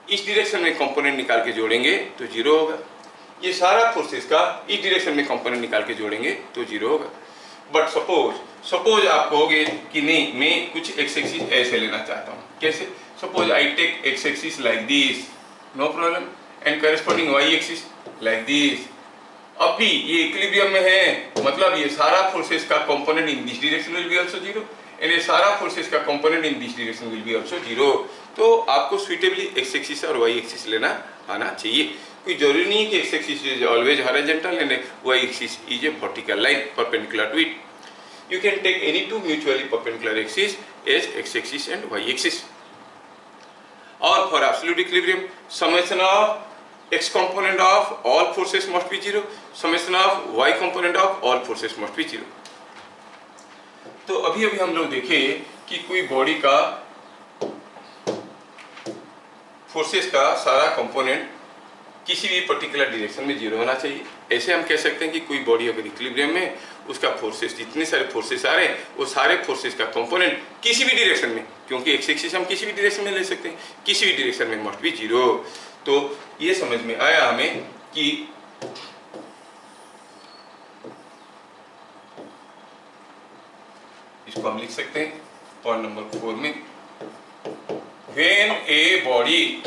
इस डायरेक्शन में कंपोनेंट निकाल के जोड़ेंगे तो जीरो होगा, ये सारा फोर्सेस का इस डायरेक्शन में कंपोनेंट निकाल के जोड़ेंगे तो जीरो होगा। बट सपोज आप कहोगे कि नहीं मैं कुछ एक्स एक्सिस ऐसे लेना चाहता हूँ, कैसे? Suppose I take x axis like this, no problem, and corresponding y axis like this. अब भी ये इक्विलिब्रियम में है, मतलब ये सारा फोर्सेस का component in this direction will be also zero एंड ये सारा फोर्सेस का component in this direction will be also zero. तो आपको सुइटेबली एक्स एक्सिस और वाई एक्सिस लेना आना चाहिए। कोई जरूरी नहीं है कि x axis is always horizontal and Y axis is a vertical line perpendicular to it. You can take any two mutually perpendicular axis as x axis and Y axis. और for absolute equilibrium summation of x component of all forces must be zero, summation of y component of all forces must be zero। तो अभी हम लोग देखें कि कोई body का forces का सारा कंपोनेंट किसी भी पर्टिकुलर डायरेक्शन में जीरो होना चाहिए। ऐसे हम कह सकते हैं कि कोई बॉडी अगर इक्विलिब्रियम में, उसका फोर्सेस जितने सारे फोर्सेस आ रहे हैं वो सारे फोर्सेस का कंपोनेंट किसी भी डायरेक्शन में, क्योंकि एक्स एक्सिस हम किसी भी डायरेक्शन में ले सकते हैं, किसी भी डायरेक्शन में मस्ट बी जीरो। तो ये समझ में आया हमें कि इसको हम लिख सकते हैं पॉइंट नंबर 4 में, when a body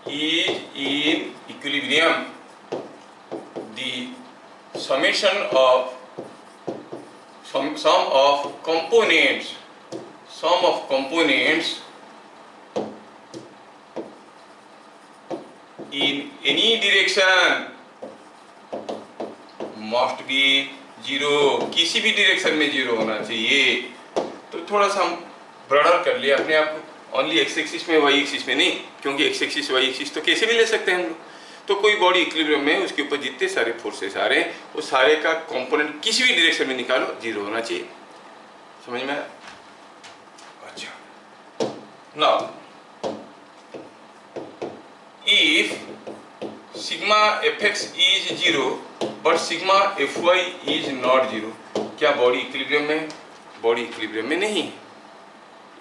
is in equilibrium, the summation of sum of components in any direction must be zero, किसी भी डायरेक्शन में जीरो होना चाहिए। तो थोड़ा सा हम ब्रॉडर कर लिया अपने आप को, ओनली एक्स एक्सिस में वाई एक्सिस में नहीं, क्योंकि एक्स एक्सिस वाई एक्सिस तो कैसे भी ले सकते हैं हम लोग। तो कोई बॉडी इक्विलिब्रियम में उसके ऊपर जितने सारे फोर्सेस आ रहे हैं वो सारे का कंपोनेंट किसी भी डायरेक्शन में निकालो जीरो होना चाहिए। समझ में आया? अच्छा, now if sigma fx is zero but sigma fy is not zero, क्या बॉडी इक्विलिब्रियम में? बॉडी इक्विलिब्रियम में नहीं है।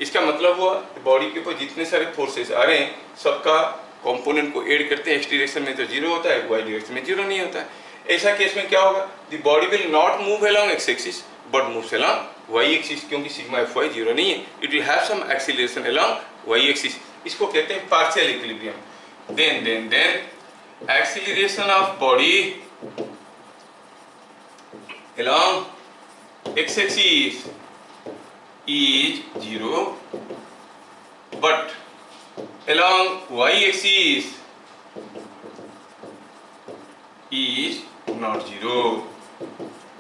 इसका मतलब हुआ बॉडी के ऊपर जितने सारे फोर्सेस आ रहे हैं सबका कंपोनेंट को ऐड करते हैं, एक्स डायरेक्शन में तो जीरो होता है, वाई डायरेक्शन में जीरो नहीं होता है। ऐसा केस में क्या होगा? The body will not move along x axis but moves along y axis, क्योंकि सिग्मा एफ वाई जीरो नहीं है। It will have some acceleration along y axis, इसको कहते हैं partial equilibrium. Then acceleration of body along x axis is 0 but along y axis is not 0।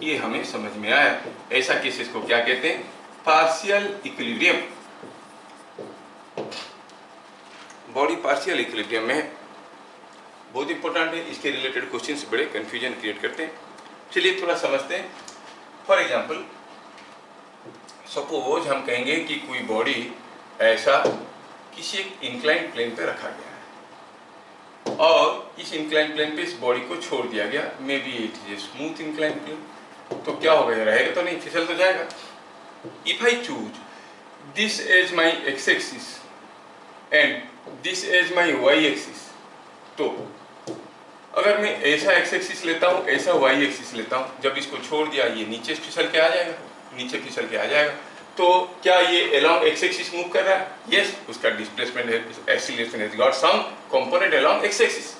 ये हमें समझ में आया। ऐसा केसेस को क्या कहते हैं? Partial equilibrium. Body partial equilibrium में बहुत इंपॉर्टेंट है, इसके रिलेटेड क्वेश्चंस बड़े कंफ्यूजन क्रिएट करते हैं। चलिए थोड़ा समझते हैं। फॉर एग्जांपल सपोज हम कहेंगे कि कोई बॉडी ऐसा किसी एक इंक्लाइन प्लेन पे रखा गया है और इस इंक्लाइन प्लेन पे इस बॉडी को छोड़ दिया गया, maybe it is smooth incline plane, तो क्या होगा? रहेगा तो नहीं, फिसल तो जाएगा। If I choose this as my x axis and this as my y axis, तो अगर मैं ऐसा एक्स एक्सिस लेता हूँ, ऐसा वाई एक्सिस लेता हूँ, जब इसको छोड़ दिया ये नीचे फिसल के आ जाएगा, नीचे फिसल के आ जाएगा। तो क्या ये अलोंग एक्स एक्सिस मूव कर रहा है? यस, उसका डिस्प्लेसमेंट है, acceleration has got some component along x axis.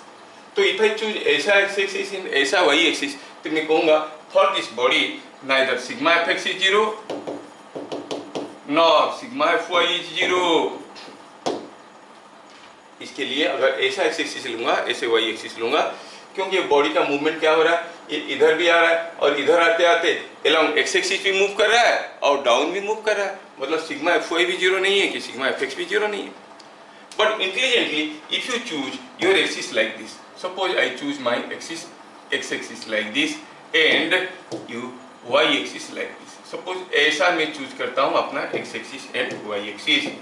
तो इफ आई चूज ऐसा एक्स एक्सिस एंड ऐसा वाई एक्सिस, तो मैं कहूंगा for this body neither sigma F x is zero nor sigma F Y is zero. इसके लिए अगर ऐसा एक्स एक्सिस लूंगा, ऐसे वाई एक्सिस लूंगा, क्योंकि बॉडी का मूवमेंट क्या हो रहा है? ये इधर भी आ रहा है और इधर आते आते अलोंग एक्स एक्सिस भी मूव कर रहा है और डाउन भी मूव कर रहा है, मतलब सिग्मा एफ वाई भी जीरो नहीं है कि सिग्मा एफ एक्स भी जीरो नहीं है। But intelligently if you choose your axis like this, suppose I choose my axis x axis like this and you y axis like this, suppose ऐसा मैं choose करता हूँ अपना x axis and Y axis.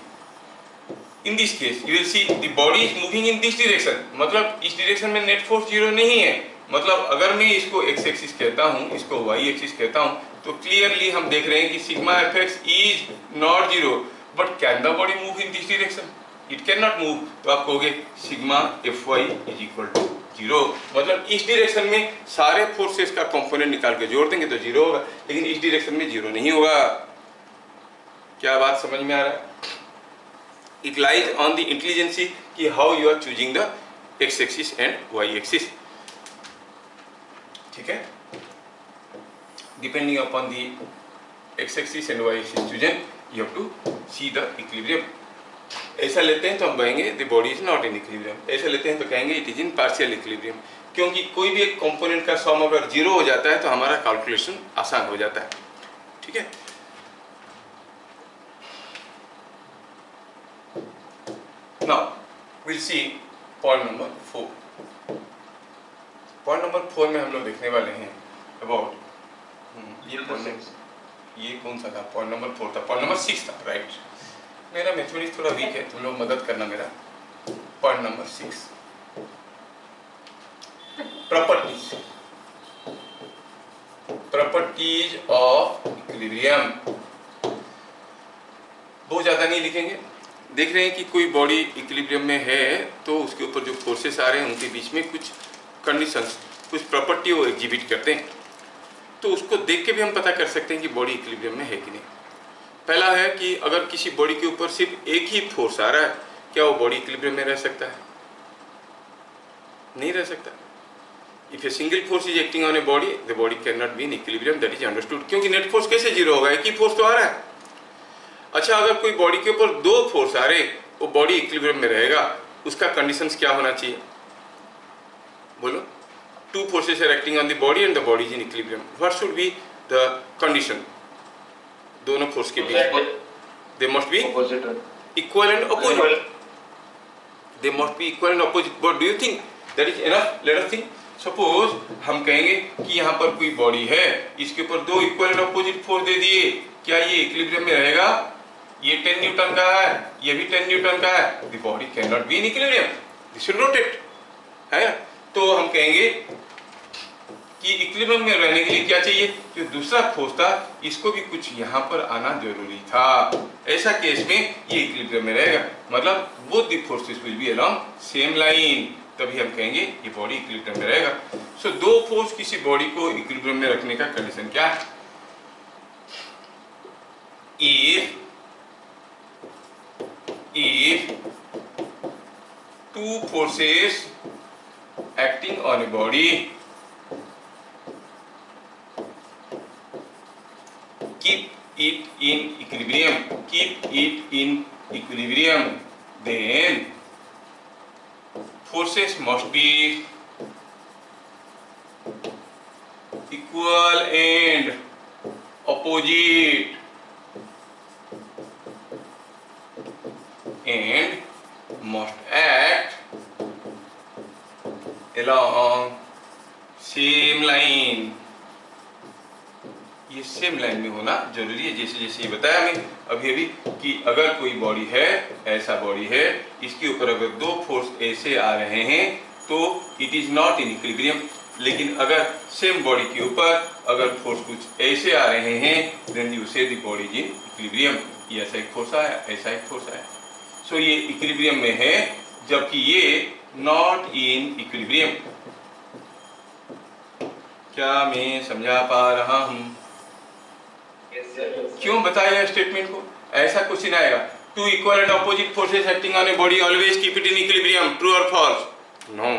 In this case, you will see the body is moving in this direction, मतलब इस direction में net force zero नहीं है। मतलब अगर मैं इसको एक्स एक्सिस कहता हूँ, इसको वाई एक्सिस कहता हूँ, तो क्लियरली हम देख रहे हैं कि sigma F x is not zero but can the body move in this direction? It can not move. तो आप कहोगे sigma F Y is equal to zero, मतलब इस डायरेक्शन में सारे फोर्सेस का कंपोनेंट निकाल के जोड़ देंगे तो जीरो होगा, लेकिन इस डायरेक्शन में जीरो नहीं होगा। क्या बात समझ में आ रहा है? It lies on the intelligence कि how you are choosing the x axis and y axis, ठीक है? Depending upon the x axis and y axis chosen, you have to see the equilibrium. ऐसा लेते हैं तो हम कहेंगे the body is not in equilibrium, ऐसा लेते हैं तो कहेंगे it is in partial equilibrium, क्योंकि कोई भी एक कंपोनेंट का सम अगर जीरो हो जाता है तो हमारा कैलकुलेशन आसान हो जाता है, ठीक है? Now we'll see point number 4. Point number 4 में हम लोग देखने वाले हैं about ये कौन सा था? Point number 4 था, point number 6 था, right? मेरा मैथमेटिक्स थोड़ा वीक है, तुम लोग मदद करना मेरा। Point number 6 properties of equilibrium। बहुत ज़्यादा नहीं लिखेंगे। देख रहे हैं कि कोई बॉडी इक्विलिब्रियम में है तो उसके ऊपर जो फोर्सेस आ रहे हैं उनके बीच में कुछ कंडीशंस, कुछ प्रॉपर्टी वो एग्जिबिट करते हैं, तो उसको देख के भी हम पता कर सकते हैं कि बॉडी इक्विलिब्रियम में है कि नहीं। पहला है कि अगर किसी बॉडी के ऊपर सिर्फ एक ही फोर्स आ रहा है, क्या वो बॉडी इक्विलिब्रियम में रह सकता है? नहीं रह सकता। If a single force is acting on a body, the body can not be in equilibrium, that is understood, क्योंकि नेट फोर्स कैसे जीरो होगा? एक ही फोर्स तो आ रहा है। अच्छा, अगर कोई बॉडी के ऊपर दो फोर्स आ रहे, वो बॉडी इक्विलिब्रियम में रहेगा, उसका कंडीशंस क्या होना चाहिए? बोलो। Two forces are acting on the body and the body is in equilibrium, what should be the condition? दोनों फोर्स के बीच they must be equal and opposite, they must be equal and opposite. But do you think that is enough. Let us think, suppose हम कहेंगे कि यहाँ पर कोई body है, इसके ऊपर दो इक्वल एंड अपोजिट फोर्स दे दिए, क्या ये इक्विलिब्रियम में रहेगा? ये 10 न्यूटन का है, ये भी 10 न्यूटन का है, the body can not be in equilibrium, this will rotate, है ना? तो हम कहेंगे कि इक्विलिब्रियम में रहने के लिए क्या चाहिए? जो दूसरा फोर्स था इसको भी कुछ यहाँ पर आना जरूरी था, ऐसा केस में ये इक्विलिब्रियम में रहेगा, मतलब both the forces will be along same line, तभी हम कहेंगे ये बॉडी इक्विलिब्रियम में रहेगा। सो दो फोर्स किसी बॉडी को इक्विलिब्रियम में रखने का कंडीशन क्या है? if two forces acting on a body keep it in equilibrium, then forces must be equal and opposite and must act along same line। ये सेम लाइन में होना जरूरी है, जैसे जैसे ये बताया हमें अभी कि अगर कोई बॉडी है, ऐसा बॉडी है, इसके ऊपर अगर दो फोर्स ऐसे आ रहे हैं तो it is not in equilibrium, लेकिन अगर सेम बॉडी के ऊपर अगर फोर्स कुछ ऐसे आ रहे हैं देन यू से the body is in equilibrium. ये ऐसा एक फोर्स आया, ऐसा एक फोर्स आया, सो ये इक्विलिब्रियम में है, जबकि ये नॉट इन इक्विलिब्रियम। क्या मैं समझा पा रहा हूं? क्यों बताया स्टेटमेंट को? ऐसा क्वेश्चन आएगा, two equal and opposite forces acting on a body always keep it in equilibrium, true और false? No,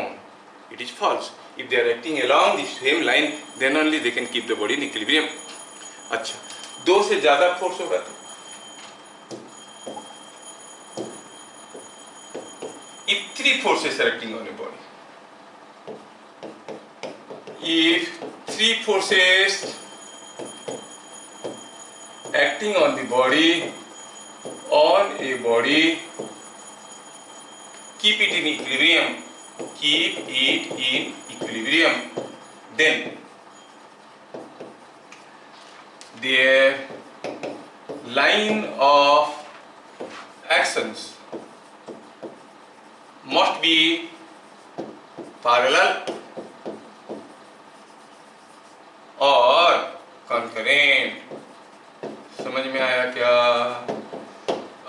it is false. If they are acting along the same line then only they can keep the body in equilibrium. अच्छा, दो से ज्यादा force होगा तो if three forces are acting on a body, if three forces acting on the body keep it in equilibrium, then their line of actions must be parallel और concurrent। समझ में आया क्या?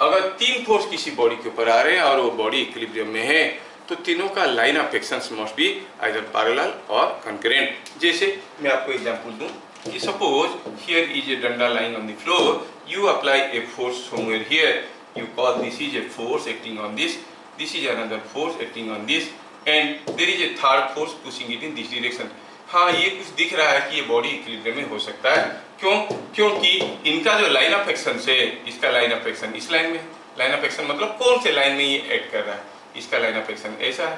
अगर तीन फोर्स किसी बॉडी के ऊपर आ रहे हैं और वो बॉडी इक्विलिब्रियम में है तो तीनों का line of actions must be either parallel और कंकरेंट। जैसे मैं आपको एग्जांपल दूं कि सपोज हियर इज ए डंडा lying on the floor, you apply a force somewhere here, you call this is a force acting on this, this is another force acting on this and there is a third force pushing it in this direction। हाँ, ये कुछ दिख रहा है कि ये body equilibrium में हो सकता है। क्यों? क्योंकि इनका जो लाइन ऑफ एक्शन है, इसका लाइन ऑफ एक्शन इस लाइन में है। लाइन ऑफ एक्शन मतलब कौन से लाइन में ये एक्ट कर रहा है, इसका लाइन ऑफ एक्शन ऐसा है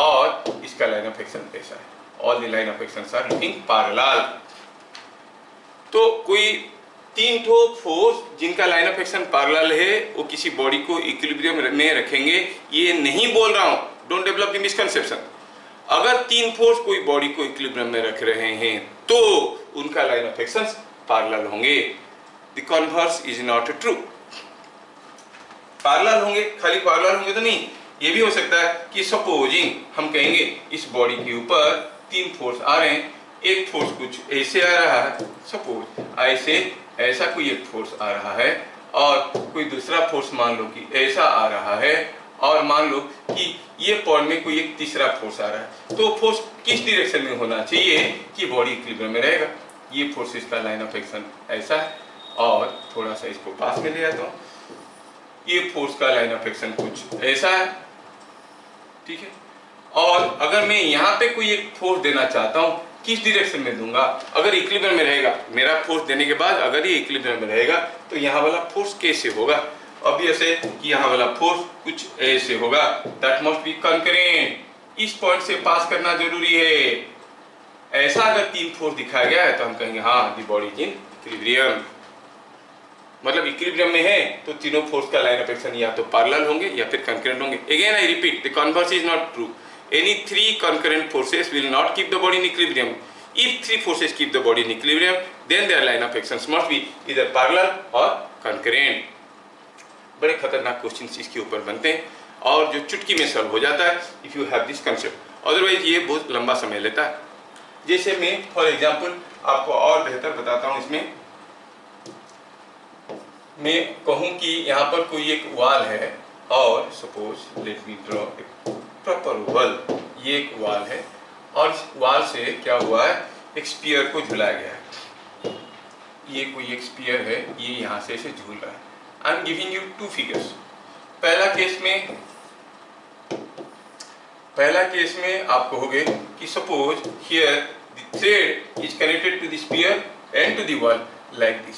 और इसका लाइन ऑफ एक्शन ऐसा है। All the line of actions are looking parallel. तो कोई तीन ठो फोर्स जिनका लाइन ऑफ एक्शन पैरेलल है वो किसी बॉडी को इक्विलिब्रियम में रखेंगे, ये नहीं बोल रहा हूं, डोंट डेवलप द मिसकंसेप्शन। अगर तीन फोर्स कोई बॉडी को इक्विलिब्रियम में रख रहे हैं तो उनका लाइन ऑफ एक्शन पैरेलल होंगे। The converse is not true. Parallel होंगे, खाली पैरेलल होंगे तो नहीं, ये भी हो सकता है कि सपोजिंग हम कहेंगे इस बॉडी के ऊपर तीन फोर्स आ रहे हैं, एक फोर्स कुछ ऐसे आ रहा है, सपोज ऐसे ऐसा कोई एक फोर्स आ रहा है और कोई दूसरा फोर्स मान लो कि ऐसा आ रहा है और मान लो कि ये पॉइंट में कोई एक तीसरा फोर्स आ रहा है, तो फोर्स किस डायरेक्शन में होना चाहिए कि बॉडी इक्विलिब्रियम में रहेगा। ये फोर्स इसका लाइन ऑफ एक्शन ऐसा है और थोड़ा सा इसको पास में ले आता हूँ, ये फोर्स का लाइन ऑफ एक्शन कुछ ऐसा है, ठीक है। और अगर मैं यहाँ पे कोई एक फोर्स देना चाहता हूँ, किस डायरेक्शन में दूंगा? अगर इक्विलिब्रियम में रहेगा, मेरा फोर्स देने के बाद अगर ये इक्विलिब्रियम में रहेगा तो यहाँ वाला फोर्स कैसे होगा? ऑब्वियसली कि यहाँ वाला फोर्स कुछ ऐसे होगा, दैट मस्ट बी कंकरेंट। इस पॉइंट से पास करना जरूरी है। ऐसा अगर तीन फोर्स दिखाया गया है तो हम कहेंगे हाँ the body is in equilibrium, मतलब इक्विलिब्रियम में है तो तीनों फोर्स का लाइन ऑफ एक्शन या तो पैरेलल होंगे या फिर कंकरेंट होंगे। Again I repeat, the converse is not true. any three concurrent forces will not keep the body in equilibrium. If three forces keep the body in equilibrium, then their line of actions must be either parallel or concurrent. बड़े खतरनाक questions इसके ऊपर बनते हैं और जो चुटकी में सॉल्व हो जाता है if you have this concept, otherwise ये बहुत लंबा समय लेता है। जैसे मैं फॉर एग्जांपल आपको और बेहतर बताता हूँ, इसमें मैं कहूँ कि यहाँ पर कोई एक वॉल है और suppose let me draw proper wall, ये एक वॉल है और इस वॉल से क्या हुआ है, एक स्पीयर को झुलाया गया है। ये कोई एक स्पीयर है, ये यहाँ से ऐसे झूल रहा है। I am giving you two figures. पहला केस में आप कहोगे कि suppose here the thread is connected to the sphere and to the wall like this,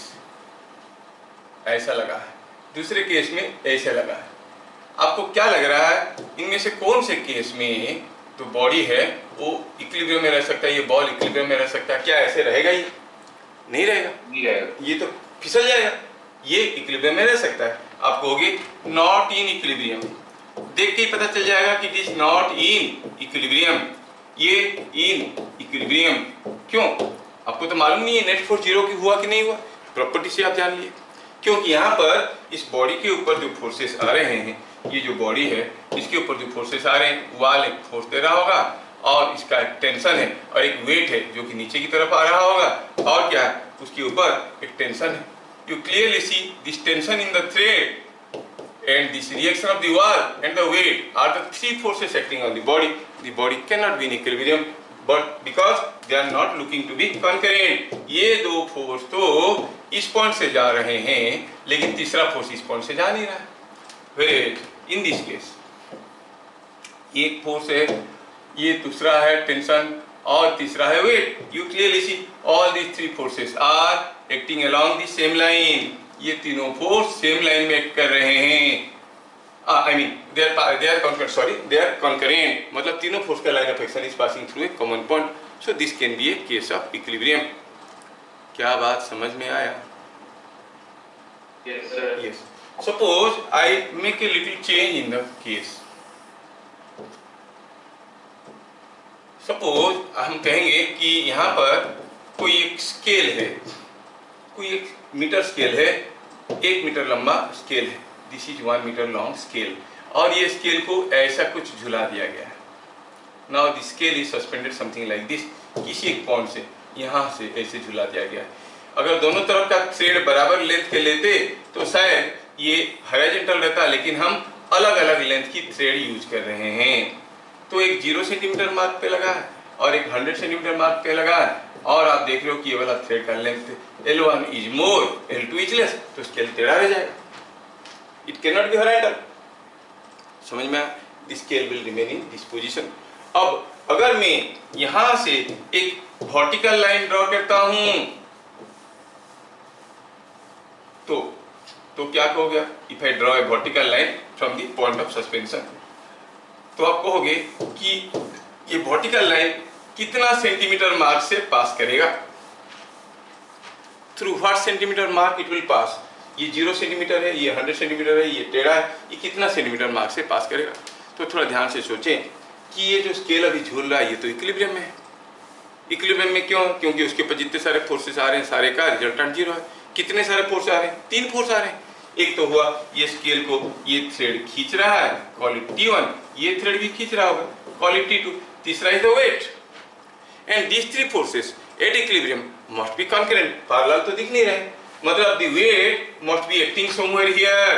ऐसा लगा है। दूसरे केस में ऐसे लगा है। आपको क्या लग रहा है इनमें से कौन से केस में तो बॉडी है वो इक्विलिब्रियम में रह सकता है, ये बॉल इक्विलिब्रियम में रह सकता है? क्या ऐसे रहेगा? ये नहीं रहेगा, ये तो फिसल जाएगा। ये इक्विलिब्रियम में रह सकता है। आप कहोगे नॉट इन इक्विलिब्रियम, देख के ही पता चल जाएगा कि it is not in equilibrium, ये इन इक्विलिब्रियम। क्यों? आपको तो मालूम नहीं है नेट फोर्स जीरो की हुआ कि नहीं हुआ, प्रॉपर्टी से आप जान लिए। क्योंकि यहाँ पर इस बॉडी के ऊपर जो फोर्सेस आ रहे हैं, ये जो बॉडी है इसके ऊपर जो फोर्सेस आ रहे हैं, वॉल एक फोर्स दे रहा होगा और इसका एक टेंशन है और एक वेट है जो कि नीचे की तरफ आ रहा होगा, और क्या है उसके ऊपर एक टेंशन है। You clearly see this tension in the thread and this reaction of the wall and the weight are the three forces acting on the body. The body cannot be in equilibrium, but because they are not looking to be concurrent. ये दो force तो इस point से जा रहे हैं लेकिन तीसरा फोर्स इस पॉइंट से जा नहीं रहा है। Whereas in this case एक फोर्स है, ये दूसरा है टेंशन और तीसरा है wait. You clearly see all these three forces are acting along the same line. ये तीनों फोर्स सेम लाइन में एक्ट कर रहे हैं। I mean they are concurrent, मतलब तीनों फोर्स का line of action is passing through a common point. So this can be A case of equilibrium. क्या बात समझ में आया? Yes, sir. Yes. Suppose I make a little change in the case. Suppose हम कहेंगे कि यहाँ पर कोई एक स्केल है, कोई एक मीटर स्केल है, 1 मीटर लंबा स्केल है, this is 1 metre long scale, और ये स्केल को ऐसा कुछ झुला दिया गया है। Now the scale is suspended something like this, किसी एक पॉइंट से यहाँ से ऐसे झुला दिया गया है। अगर दोनों तरफ का थ्रेड बराबर लेंथ के लेते तो शायद ये हॉरिजॉन्टल रहता, लेकिन हम अलग अलग लेंथ की थ्रेड यूज कर रहे हैं। तो एक 0 सेंटीमीटर मार्क पे लगा है और एक 100 सेंटीमीटर मार्क पे लगा है, और आप देख रहे हो कि ये वाला थ्रेड का length L1 is more, L2 is less, तो स्केल टेढ़ा रह जाएगा। It can not be horizontal. समझ में आया? This scale will remain in this position. अब अगर मैं यहां से एक वर्टिकल लाइन ड्रॉ करता हूं तो क्या कहोगे? If I draw a vertical line from the point of suspension, तो आप कहोगे कि ये वर्टिकल लाइन कितना सेंटीमीटर मार्क से पास करेगा? Through what centimetre mark it will pass? ये 0 सेंटीमीटर है, ये 100 सेंटीमीटर है, ये टेढ़ा है, ये कितना सेंटीमीटर मार्क से पास करेगा? तो थोड़ा ध्यान से सोचें कि ये जो स्केल अभी झूल रहा है ये तो इक्विलिब्रियम में है। इक्विलिब्रियम में क्यों? क्योंकि उसके ऊपर जितने सारे फोर्सेस आ रहे हैं सारे का रिजल्टेंट 0 है। कितने सारे फोर्स आ रहे हैं? 3 फोर्स आ रहे हैं। एक तो हुआ ये स्केल को ये थ्रेड खींच रहा है, कॉल इट T1, ये थ्रेड भी खींच रहा होगा, कॉल इट T2, तीसरा is the weight. And these 3 forces at equilibrium must be concurrent, parallel तो दिख नहीं रहे, मतलब the weight must be acting somewhere here,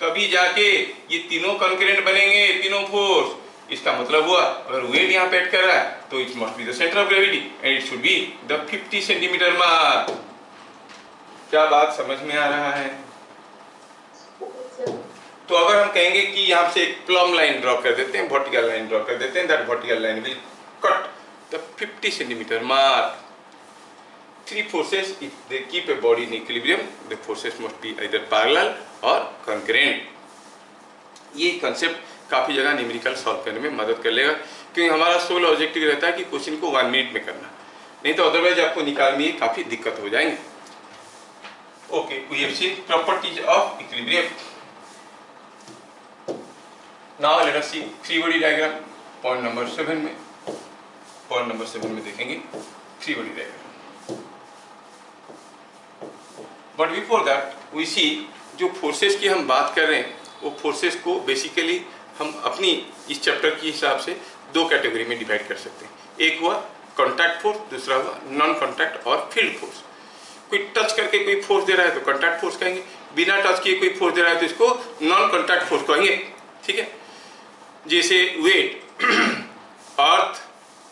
तभी जाके ये तीनों concurrent बनेंगे, तीनों फोर्स। इसका मतलब हुआ अगर वेट यहाँ पे एक्ट कर रहा है तो it must be the centre of gravity and it should be the 50 centimetre mark. क्या बात समझ में आ रहा है? तो अगर हम कहेंगे कि यहाँ से एक प्लम लाइन ड्रॉ कर देते हैं, वर्टिकल लाइन ड्रॉ कर देते हैं, that vertical line will cut the 50 centimetre mark. 3 forces, if they keep a body in equilibrium, the forces must be either parallel or concurrent. ये कंसेप्ट काफ़ी जगह numerical solve करने में मदद कर लेगा, क्योंकि हमारा सोल ऑब्जेक्टिव रहता है कि क्वेश्चन को 1 मिनट में करना, नहीं तो अदरवाइज आपको निकालने में काफ़ी दिक्कत हो जाएंगे। Okay, we have seen properties of equilibrium. Now let us see free body diagram. Point number 7 में देखेंगे free body diagram. But before that we see जो फोर्सेस की हम बात कर रहे हैं वो फोर्सेस को बेसिकली हम अपनी इस चैप्टर के हिसाब से दो कैटेगरी में डिवाइड कर सकते हैं। एक हुआ कॉन्टैक्ट फोर्स, दूसरा हुआ नॉन कॉन्टैक्ट और फील्ड फोर्स। कोई टच करके कोई फोर्स दे रहा है तो कॉन्टैक्ट फोर्स कहेंगे, बिना टच किए कोई फोर्स दे रहा है तो इसको नॉन कॉन्टैक्ट फोर्स कहेंगे। ठीक है, जैसे वेट अर्थ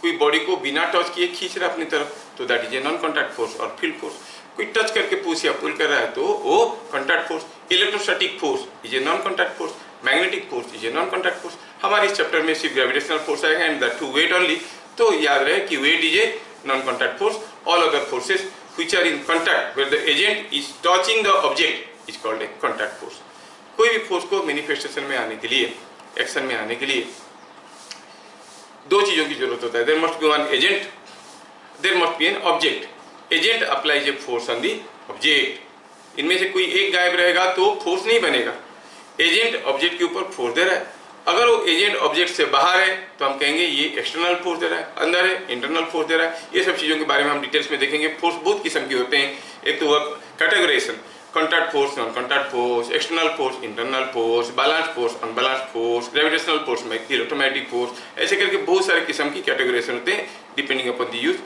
कोई बॉडी को बिना टच किए खींच रहा है अपनी तरफ तो that is a non contact force. और फील्ड फोर्स कोई टच करके पुश या पुल कर रहा है तो वो contact force. Electrostatic force is a non contact force, magnetic force is a non contact force. हमारे इस चैप्टर में सिर्फ ग्रेविटेशनल फोर्स आएगा and that too weight only. तो याद रहे कि weight is a non contact force. All other forces which are in contact where the agent is touching the object is called a contact force। कोई भी force को manifestation में आने के लिए, एक्शन में आने के लिए दो चीजों की जरूरत होता है। There must be one agent, there must be an object. Agent applies a force on the object. इनमें से कोई एक गायब रहेगा तो फोर्स नहीं बनेगा। एजेंट ऑब्जेक्ट के ऊपर फोर्स दे रहा है, अगर वो एजेंट ऑब्जेक्ट से बाहर है तो हम कहेंगे ये एक्सटर्नल फोर्स दे रहा है, अंदर है इंटरनल फोर्स दे रहा है। ये सब चीज़ों के बारे में हम डिटेल्स में देखेंगे। फोर्स बहुत किस्म के होते हैं। एक तो work categorisation, contact force, non contact force, external force, internal force, balance force, unbalance force, gravitational force, electromagnetic force, ऐसे करके बहुत सारे किस्म की कैटेगराइजेशन होते हैं डिपेंडिंग अपॉन द यूज।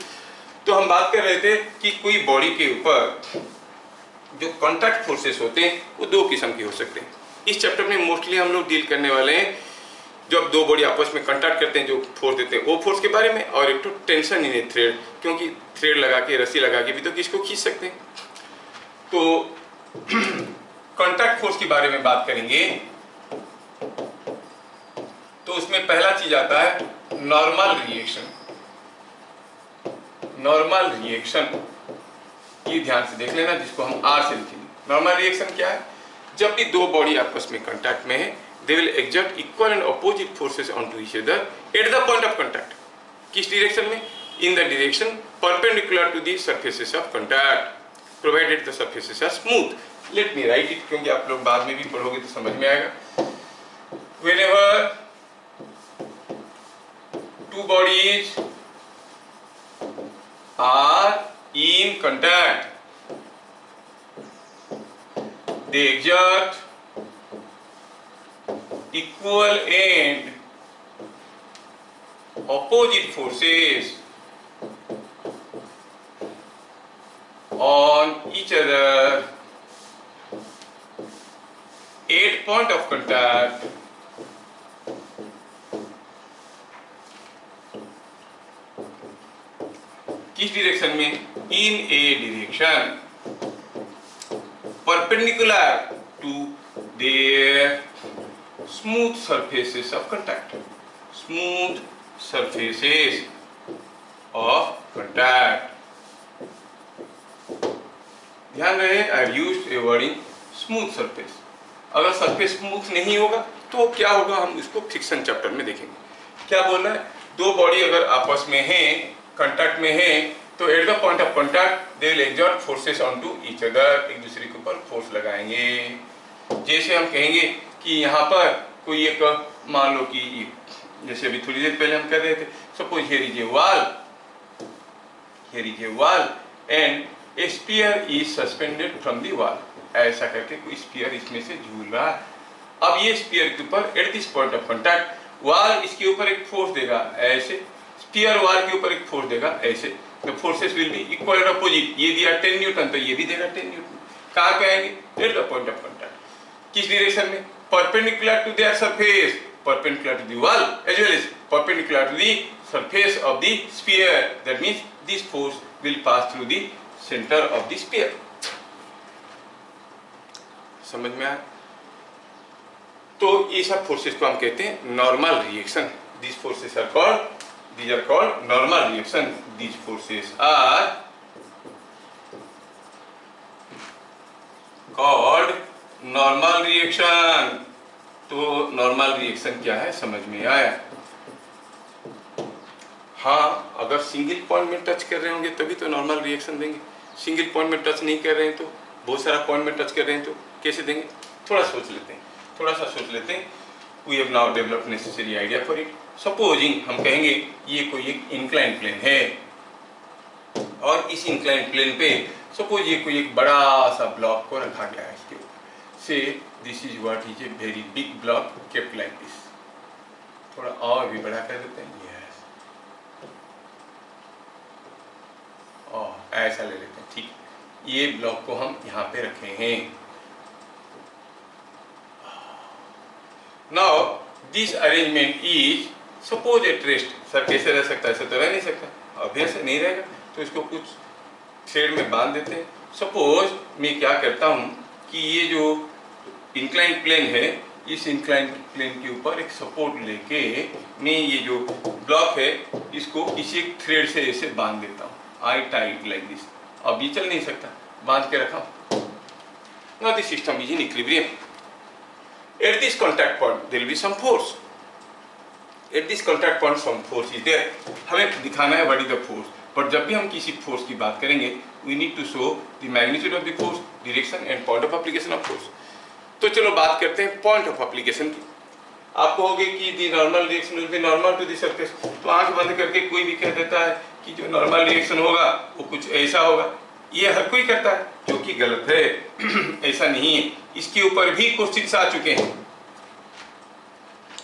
तो हम बात कर रहे थे कि कोई बॉडी के ऊपर जो कॉन्टैक्ट फोर्सेस होते हैं वो दो किस्म के हो सकते हैं। इस चैप्टर में मोस्टली हम लोग डील करने वाले हैं जब दो बॉडी आपस में कांटेक्ट करते हैं जो फोर्स देते हैं वो फोर्स के बारे में, और एक तो टेंशन इन ए थ्रेड, क्योंकि थ्रेड लगा के, रस्सी लगा के भी तो किसको खींच सकते हैं। तो कांटेक्ट फोर्स के बारे में बात करेंगे तो उसमें पहला चीज आता है नॉर्मल रिएक्शन। नॉर्मल रिएक्शन ये ध्यान से देख लेना, जिसको हम आर से लिखेंगे। नॉर्मल रिएक्शन क्या है? जब भी दो बॉडी आपस में कांटेक्ट में है they will exert equal and opposite forces onto each other at the point of contact। किस डायरेक्शन में? in the direction perpendicular to the surfaces of contact provided the surfaces are smooth। let me write it क्योंकि आप लोग बाद में भी पढ़ोगे तो समझ में आएगा। whenever two bodies are in contact they exert equal and opposite forces on each other at point of contact किस डायरेक्शन में? in a direction perpendicular to their smooth surfaces of contact। smooth surfaces of contact। ध्यान रहे I have used a wording smooth surface। अगर surface smooth नहीं होगा तो क्या होगा हम इसको फ्रिक्शन चैप्टर में देखेंगे। क्या बोल रहा है? दो बॉडी अगर आपस में है, कांटेक्ट में है तो at the point of contact they will exert forces onto each other. एक दूसरे के ऊपर फोर्स लगाएंगे। जैसे हम कहेंगे कि यहाँ पर कोई एक, मान लो कि जैसे अभी थोड़ी देर पहले हम कर रहे थे, suppose here is a wall, here is a wall and A sphere is suspended from the wall. ऐसा करके कोई स्फीयर इसमें से झूल रहा है। अब ये स्फीयर के ऊपर at this point of contact wall इसके ऊपर एक फोर्स देगा ऐसे, स्फीयर वॉल के ऊपर एक फोर्स देगा ऐसे। तो forces will be equal and opposite. ये दिया 10 न्यूटन तो ये भी देगा 10 न्यूटन। कहाँ पे आएंगे? At the point of contact. किस डायरेक्शन में? perpendicular to their surface, perpendicular to the wall as well as perpendicular to the surface of the sphere। that means this force will pass through the center of the sphere। समझ में आया? तो ये सब forces को हम कहते हैं normal reaction. these forces are called normal reaction। these forces are called normal reaction. तो नॉर्मल रिएक्शन क्या है समझ में आया? हाँ, अगर सिंगल पॉइंट में टच कर रहे होंगे तभी तो नॉर्मल रिएक्शन देंगे। सिंगल पॉइंट में टच नहीं कर रहे हैं तो, बहुत सारा पॉइंट में टच कर रहे हैं तो कैसे देंगे? थोड़ा सा सोच लेते हैं। We have now developed necessary idea for it. Supposing हम कहेंगे ये कोई एक इंक्लाइन प्लेन है और इस इंक्लाइन प्लेन पे सपोज ये कोई एक बड़ा सा ब्लॉक को रखा गया है इसके ऊपर। से this is what is a very big block kept like this. थोड़ा और भी बड़ा कर देते हैं, यस, और ऐसा ले लेते हैं, ठीक। ये ब्लॉक को हम यहाँ पे रखे हैं। Now this arrangement is suppose at rest. Sir कैसे रह सकता है? ऐसे तो रह नहीं सकता, ऑब्वियस नहीं रहेगा, तो इसको कुछ थ्रेड में बांध देते हैं। सपोज मैं क्या करता हूँ कि ये जो इंक्लाइन प्लेन है, इस इंक्लाइन प्लेन के ऊपर एक सपोर्ट लेके मैं ये जो ब्लॉक है इसको इसी एक थ्रेड से ऐसे बांध देता हूँ। आई टाई इट लाइक दिस। अब ये चल नहीं सकता, बांध के रखा। Now this system is in equilibrium. At this contact point there will be some force. At this contact point some force is there. हमें दिखाना है what is the force. पर जब भी हम किसी फोर्स की बात करेंगे we need to show the magnitude of the force, direction and point of application of force. तो चलो बात करते हैं point of application की। आप कहोगे कि the normal reaction will be normal to the surface। तो आंख बंद करके कोई भी कह देता है कि जो नॉर्मल रिएक्शन होगा वो कुछ ऐसा होगा। ये हर कोई करता है, जो कि गलत है। ऐसा नहीं है। इसके ऊपर भी क्वेश्चंस आ चुके हैं,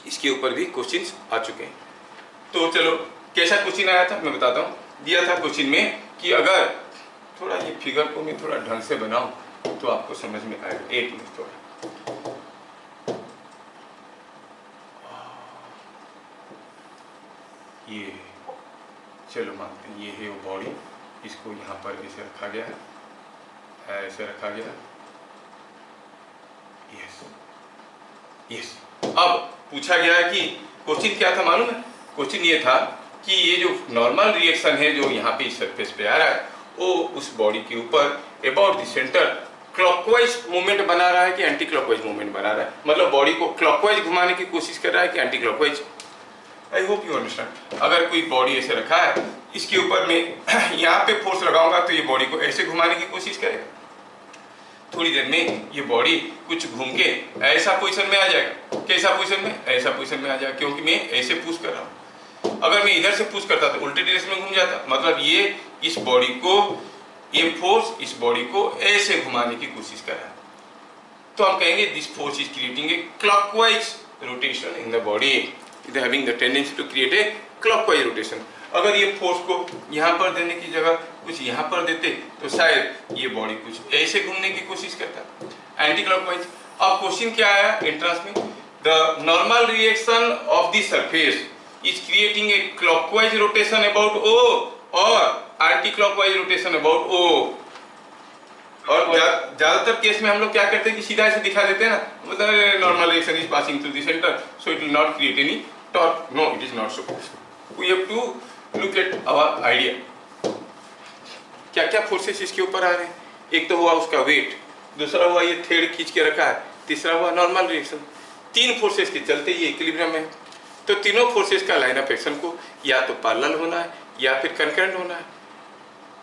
इसके ऊपर भी क्वेश्चंस आ चुके हैं। तो चलो कैसा क्वेश्चन आया था मैं बताता हूँ। दिया था क्वेश्चन में कि अगर थोड़ा ये फिगर को मैं थोड़ा ढंग से बनाऊं तो आपको समझ में आएगा। एक मिनट थोड़ा, ये चलो मानते हैं ये है वो बॉडी, इसको यहाँ पर ऐसे रखा गया है, ऐसे रखा गया है। Yes yes. अब पूछा गया है कि क्वेश्चन क्या था मालूम है? क्वेश्चन ये था कि ये जो नॉर्मल रिएक्शन है जो यहाँ पे इस सरफेस पे आ रहा है वो उस बॉडी के ऊपर about the centre clockwise movement बना रहा है कि एंटी क्लॉकवाइज मूवमेंट बना रहा है। मतलब बॉडी को क्लॉकवाइज घुमाने की कोशिश कर रहा है कि anti clockwise. I hope you understand. अगर कोई बॉडी ऐसे रखा है, इसके ऊपर मैं यहाँ पे फोर्स लगाऊंगा तो ये बॉडी को ऐसे घुमाने की कोशिश करेगा। थोड़ी देर में ये बॉडी कुछ घूम के ऐसा पोजीशन में आ जाएगा। कैसा पोजीशन में? ऐसा पोजीशन में आ जाएगा, क्योंकि मैं ऐसे पुश कर रहा हूँ। अगर मैं इधर से पुश करता तो उल्टे डायरेक्शन में घूम जाता। मतलब ये इस बॉडी को, ये फोर्स इस बॉडी को ऐसे घुमाने की कोशिश कर रहा है। तो हम कहेंगे this force is creating a clockwise rotation in the body, having the tendency to create a clockwise rotation। अगर ये फोर्स को यहाँ पर देने की जगह कुछ यहाँ पर देते तो शायद ये बॉडी कुछ ऐसे घूमने की कोशिश करता, एंटी क्लॉकवाइज। अब क्वेश्चन क्या आया एंट्रेंस में? The normal reaction of the surface is creating a clockwise rotation about O और anti clockwise rotation about O. और ज्यादातर केस में हम लोग क्या करते हैं कि सीधा ऐसे दिखा देते हैं ना, मतलब normal reaction is passing through the centre so it will not create any torque. No, it is not so. We have to look at our idea. क्या क्या फोर्सेस इसके ऊपर आ रहे हैं? एक तो हुआ उसका वेट, दूसरा हुआ ये थ्रेड खींच के रखा है, तीसरा हुआ नॉर्मल रिएक्शन। तीन फोर्सेस के चलते ये इक्विलिब्रियम है। तो तीनों फोर्सेस का लाइन ऑफ एक्शन को या तो पैरेलल होना है या फिर कंकरेंट होना है।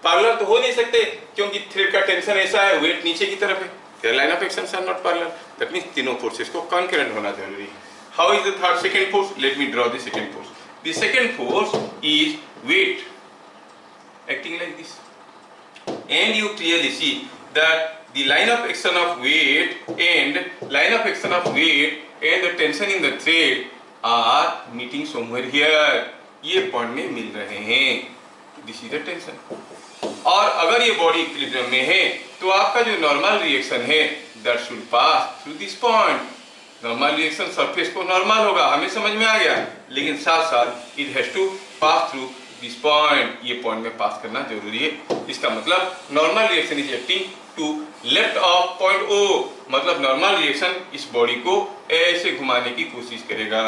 पैरेलल तो हो नहीं सकते क्योंकि थ्रेड का टेंशन ऐसा है, वेट नीचे की तरफ है, फिर line of action are not parallel. That means तीनों फोर्सेस को कंकरेंट होना जरूरी है। How is the third second force? Let me draw the second force. The second force is weight acting like this, and you clearly see that the line of action of weight and the tension in the thread are meeting somewhere here। ये point में मिल रहे हैं। This is the tension. और अगर ये body equilibrium में है तो आपका जो नॉर्मल रिएक्शन है that should pass through this point. Normal reaction surface को नॉर्मल होगा, हमें समझ में आ गया, लेकिन साथ साथ it has to pass through this point. ये पॉइंट में पास करना जरूरी है। इसका मतलब normal reaction is acting to left of point O. मतलब नॉर्मल रिएक्शन इस बॉडी को ऐसे घुमाने की कोशिश करेगा।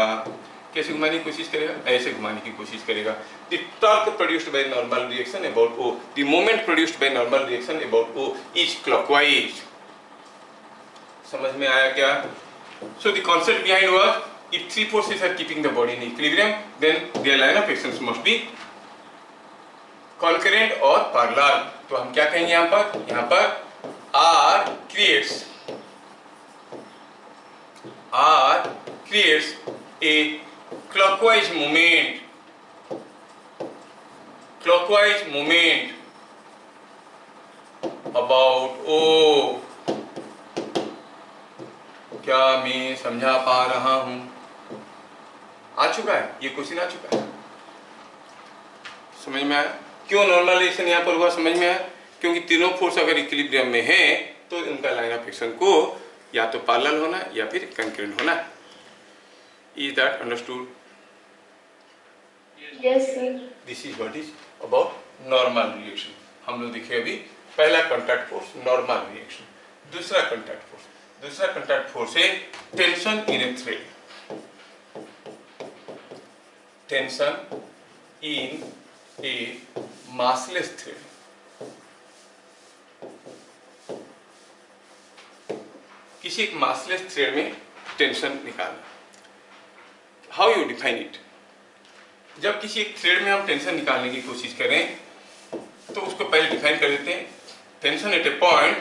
कैसे घुमाने की कोशिश करेगा? ऐसे घुमाने की कोशिश करेगा। The torque produced by normal reaction about O, the moment produced by normal reaction about O is clockwise। समझ में आया क्या? So the concept behind was if three forces are keeping the body in equilibrium, then their line of actions must be concurrent or parallel। तो हम क्या कहेंगे यहाँ पर? यहाँ पर R creates a clockwise movement about O। क्या मैं समझा पा रहा हूं? आ चुका है, ये क्वेश्चन आ चुका है, समझ में आया? क्यों नॉर्मलाइजेशन यहाँ पर हुआ, समझ में आया? क्योंकि तीनों फोर्स अगर इक्विलिब्रियम में है तो उनका लाइन ऑफ एक्शन को या तो पैरेलल होना या फिर कंकरेंट होना। Is that understood? Yes sir. This is what is about normal reaction. हम लोग देखे अभी पहला कॉन्टैक्ट फोर्स नॉर्मल रिएक्शन, दूसरा कॉन्टैक्ट फोर्स है tension in A thread. Tension in A massless thread। किसी एक massless thread में टेंशन निकालना। How you define it? जब किसी एक थ्रेड में हम टेंशन निकालने की कोशिश करें तो उसको पहले डिफाइन कर देते हैं। Tension at A point,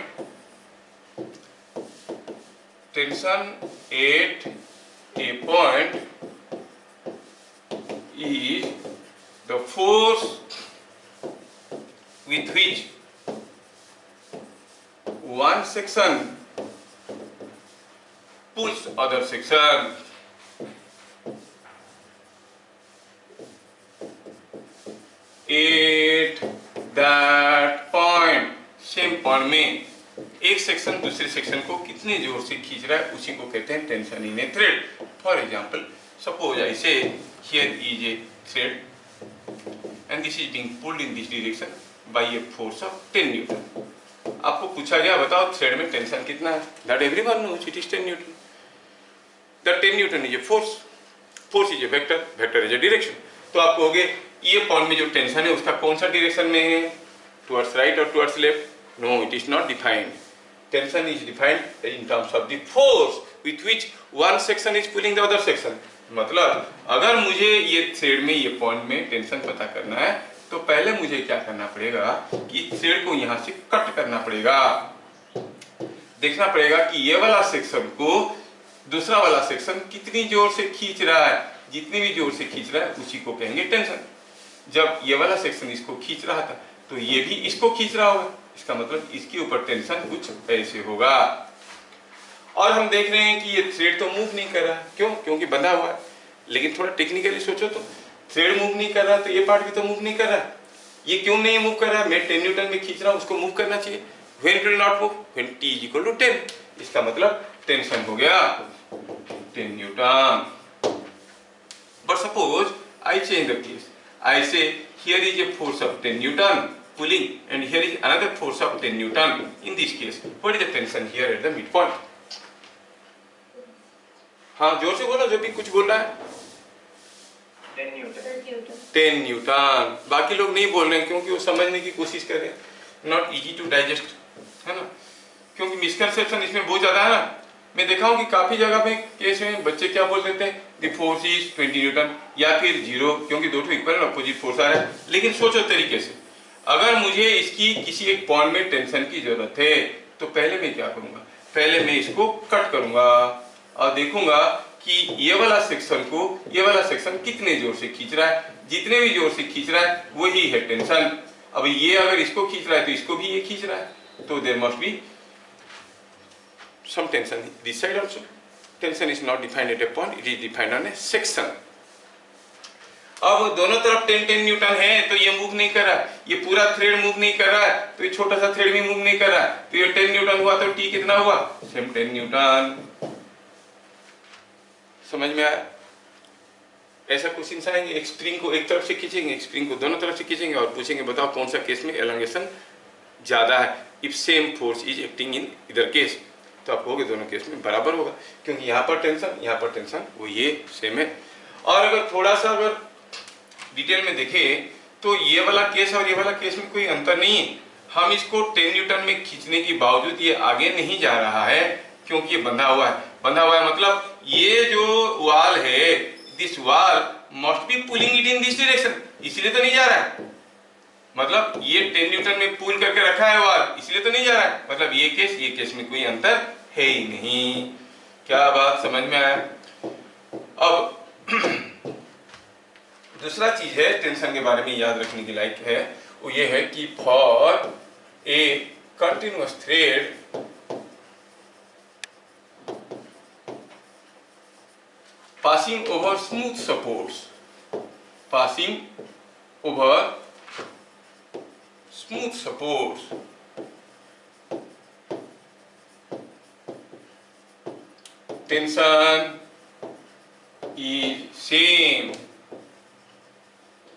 is the force with which one section pulls other section। At that point, same point में एक सेक्शन दूसरे सेक्शन को कितने जोर से खींच रहा है उसी को कहते हैं tension in A thread. For example, suppose I से here is a thread and this is being pulled in this direction by a force of 10 Newton। आपको पूछा गया बताओ थ्रेड में टेंशन कितना है? That everyone knows it is 10 Newton। That 10 Newton is a force, force is a vector, vector is a direction। तो आप कहोगे ये पॉइंट में जो टेंशन है उसका कौन सा डायरेक्शन में है, टुवर्ड्स राइट और towards left? No, it is not defined. Tension is defined in terms of the force with which one section is pulling the other section. मतलब अगर मुझे ये थ्रेड में ये पॉइंट में टेंशन पता करना है तो पहले मुझे क्या करना पड़ेगा कि थ्रेड को यहाँ से कट करना पड़ेगा। देखना पड़ेगा कि ये वाला सेक्शन को दूसरा वाला सेक्शन कितनी जोर से खींच रहा है। जितनी भी जोर से खींच रहा है उसी को कहेंगे टेंशन। जब ये वाला सेक्शन इसको खींच रहा था तो ये भी इसको खींच रहा होगा, इसका मतलब इसके ऊपर टेंशन कुछ ऐसे होगा। और हम देख रहे हैं कि ये थ्रेड तो मूव नहीं कर रहा है, क्यों? क्योंकि बंधा हुआ है। लेकिन थोड़ा टेक्निकली सोचो तो थ्रेड मूव नहीं कर रहा तो ये पार्ट भी तो मूव नहीं कर रहा है। ये क्यों नहीं मूव कर रहा है? मैं 10 न्यूटन में खींच रहा हूँ, उसको मूव करना चाहिए। When it will not move? When T is equal to 10। इसका मतलब टेंशन हो गया 10 newton. But suppose I change the case, I say here is a force of 10 Newton pulling and here is another force of 10 Newton। In this case, what is the tension here at the midpoint? हाँ, जोर से बोलो जो भी कुछ बोल रहा है। 10 न्यूटन। 10 न्यूटन। बाकी लोग नहीं बोल रहे हैं क्योंकि वो समझने की कोशिश कर रहे हैं। नॉट इजी टू डाइजेस्ट, है ना? क्योंकि मिसकंसेप्शन इसमें बहुत ज्यादा है ना। मैं देखा हूँ कि काफी जगह पे केस में बच्चे क्या बोल देते हैं, द फोर्स इज 20 न्यूटन या फिर 0, क्योंकि दो इक्वल अपोजिट फोर्स आ रहा है। लेकिन सोचो तरीके से, अगर मुझे इसकी किसी एक पॉइंट में टेंशन की जरूरत है तो पहले मैं क्या करूंगा? पहले मैं इसको कट करूंगा और देखूंगा कि ये वाला सेक्शन कितने जोर से खींच रहा है। जितने भी जोर से खींच रहा है वही है टेंशन। अब ये अगर इसको खींच रहा है तो इसको भी ये खींच रहा है, तो there must be some tension this side also। tension is not defined at a point, it is defined on a section। अब दोनों तरफ 10 न्यूटन है तो ये मूव नहीं कर रहा है, ये पूरा थ्रेड मूव नहीं कर रहा है, तो ये छोटा सा थ्रेड भी मूव नहीं कर रहा है, तो ये 10 न्यूटन हुआ तो T कितना हुआ? Same 10 Newton. समझ में आया? ऐसा क्वेश्चन आएंगे, एक स्प्रिंग को एक तरफ से खींचेंगे, एक स्प्रिंग को दोनों तरफ से खींचेंगे और पूछेंगे बताओ कौन सा केस में एलोंगेशन ज्यादा है। If same force is acting in इधर केस, तो आप कहोगे दोनों केस में बराबर होगा, क्योंकि यहाँ पर टेंशन वो ये सेम है। और अगर थोड़ा सा अगर डिटेल में देखें तो ये वाला केस और ये वाला केस में कोई अंतर नहीं है। हम इसको 10 न्यूटन में खींचने के बावजूद ये आगे नहीं जा रहा है क्योंकि ये बंधा हुआ है। मतलब ये जो वाल है, दिस वाल must be pulling it in this direction, इसलिए तो नहीं जा रहा है। मतलब ये 10 न्यूटन में पुल करके रखा है वाल, इसलिए तो नहीं जा रहा है। मतलब ये केस में कोई अंतर है ही नहीं। क्या बात समझ में आया? अब दूसरा चीज है टेंशन के बारे में याद रखने के लायक है, वो ये है कि for a continuous thread passing over smooth supports, passing over smooth supports, tension is same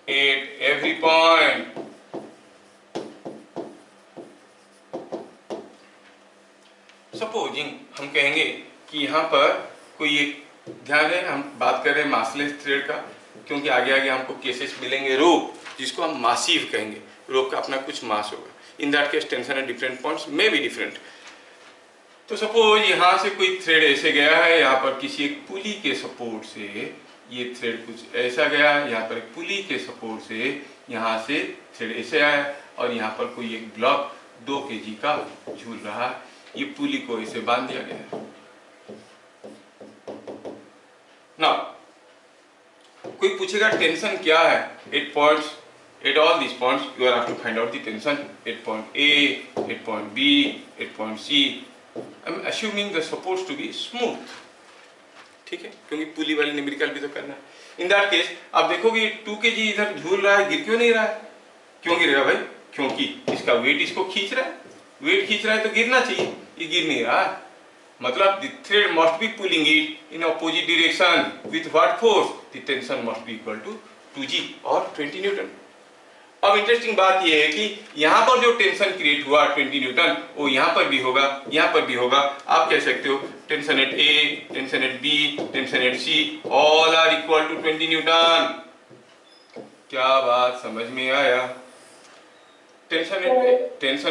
at every point. Supposing हम कहेंगे कि यहाँ पर कोई एक, ध्यान है हम बात कर रहे हैं मासलेस थ्रेड का, क्योंकि आगे आगे हमको केसेस मिलेंगे रोप, जिसको हम मासिव कहेंगे, रोप का अपना कुछ मास होगा। In that case tension at different points may be different. तो सपोज यहाँ से कोई थ्रेड ऐसे गया है, यहाँ पर किसी एक पुली के सपोर्ट से ये थ्रेड कुछ ऐसा गया, यहाँ पर एक पुली के सपोर्ट से यहाँ से थ्रेड ऐसे आया, और यहाँ पर कोई एक ब्लॉक 2 kg का झूल रहा है, ये पुली को ऐसे बांध दिया गया है। Now, कोई पूछेगा टेंशन क्या है at points, at all this points you are have to find out the tension at point A, at point B, at point C. I am assuming the supports to be smooth, ठीक है, क्योंकि पुली वाली numerical भी तो करना है। In that case आप देखोगे 2 kg इधर झूल रहा है, गिर क्यों नहीं रहा है? क्यों गिरेगा भाई? क्योंकि इसका वेट इसको खींच रहा है, वेट खींच रहा है तो गिरना चाहिए, ये गिर नहीं रहा है। मतलब the thread must be pulling it in opposite direction with what force? The tension must be equal to 2G और 20 न्यूटन। अब इंटरेस्टिंग बात यह है कि यहाँ पर जो टेंशन क्रिएट हुआ 20 न्यूटन, वो यहाँ पर भी होगा, यहाँ पर भी होगा। आप कह सकते हो tension at A, tension at B, tension at C, all are equal to 20 newton. क्या बात समझ में आया? Tension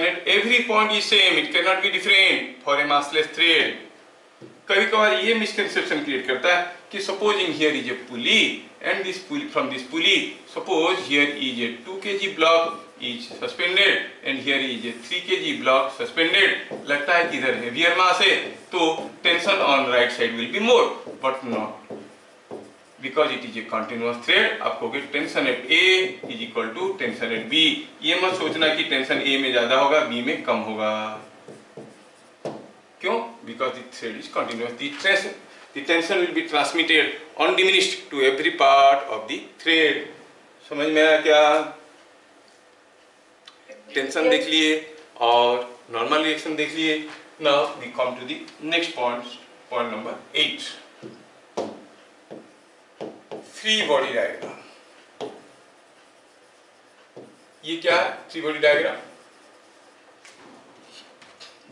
at every point is same, it cannot be different for a massless thread. कभी कभार ये मिसकंसेप्शन क्रिएट करता है कि supposing here is a pulley and this pulley, from this pulley suppose here is a 2 kg block is suspended and here is a 3 kg block suspended, लगता है कि इधर heavier mass है तो tension on right side will be more, but not, because it is a continuous thread। आपको कि tension at A is equal to tension at B. ये मत सोचना कि टेंशन ए में ज्यादा होगा बी में कम होगा, क्यों? Because the thread is continuous, the tension will be transmitted undiminished to every part of the thread. समझ में आया क्या? टेंशन देख लिए और नॉर्मल रिएक्शन देख लिए। Now we come to the next point number 8, free body diagram. ये क्या है free body diagram?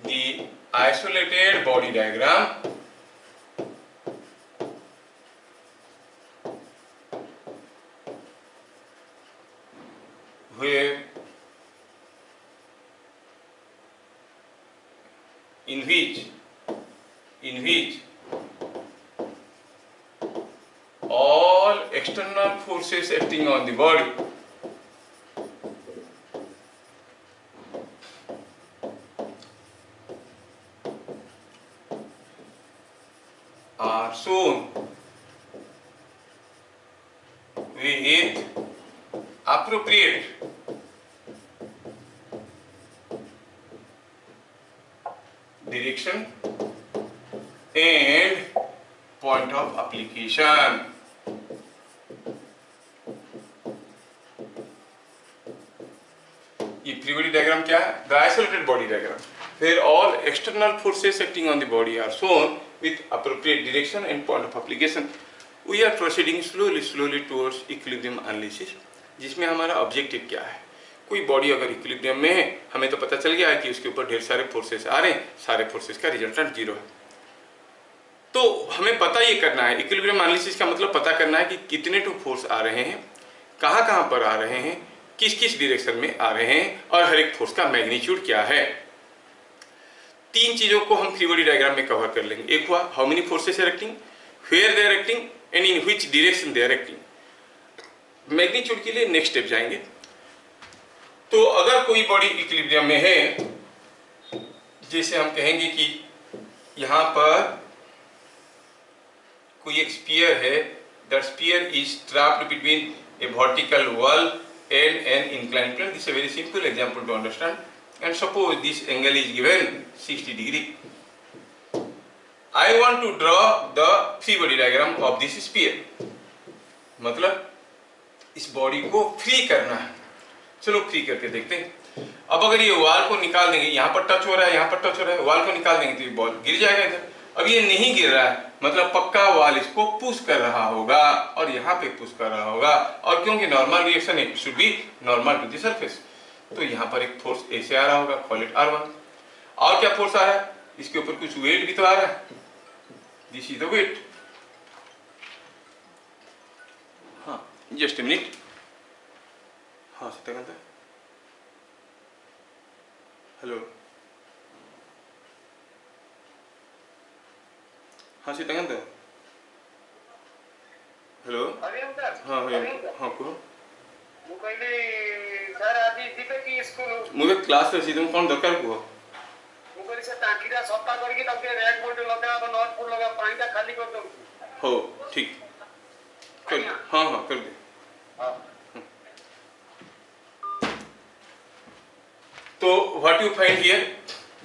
The isolated body diagram where in which all external forces acting on the body are shown with appropriate direction and point of application। ये free body diagram क्या है? The isolated body diagram where all external forces acting on the body are shown with appropriate direction and point of application। We are proceeding slowly towards equilibrium analysis, जिसमें हमारा objective क्या है? कोई body अगर equilibrium में है, हमें तो पता चल गया है कि उसके ऊपर ढेर सारे फोर्सेस आ रहे हैं, सारे फोर्सेस का रिजल्टेंट 0 है। तो हमें पता ये करना है, इक्विलिब्रियम एनालिसिस का मतलब पता करना है कि कितने टू फोर्स आ रहे हैं, कहाँ पर आ रहे हैं, किस किस डायरेक्शन में आ रहे हैं, और हर एक फोर्स का मैग्नीट्यूड क्या है। 3 चीजों को हम फ्री बॉडी डायग्राम में कवर कर लेंगे। एक हुआ how many forces are acting, where they are acting and in which direction they are acting. Magnitude के लिए नेक्स्ट स्टेप जाएंगे। तो अगर कोई बॉडी इक्विलिब्रियम में है, जैसे हम कहेंगे कि यहाँ पर कोई एक स्फीयर है, that sphere is trapped between a vertical wall and an inclined plane. This is a very simple example to understand. And suppose this angle is given 60 degree. I want to draw the free body diagram of this sphere. मतलब इस body को free करना है. चलो free करके देखते हैं. अब अगर ये वॉल को निकाल देंगे, यहाँ पर टच हो रहा है, यहाँ पर टच हो रहा है, वॉल को निकाल देंगे तो ये बॉल गिर जाएगा इधर. अब ये नहीं गिर रहा है, मतलब पक्का वॉल इसको पुश कर रहा होगा और यहाँ पे पुश कर रहा होगा. और क्योंकि नॉर्मल रिएक्शन है, it should be normal to the surface. तो यहाँ पर एक फोर्स ऐसे आ रहा होगा, कॉल इट R1. और क्या फोर्स आ रहा है? इसके ऊपर कुछ वेट भी तो आ रहा है. This is the weight. हाँ, जस्ट ए मिनट. हाँ सीताकांत, हेलो. हाँ सीताकांत, हेलो. हाँ हाँ कहो. मुझे क्लास रे सीधे कौन दरकार को हो. ठीक कर. हाँ हाँ कर दे. तो what you find here,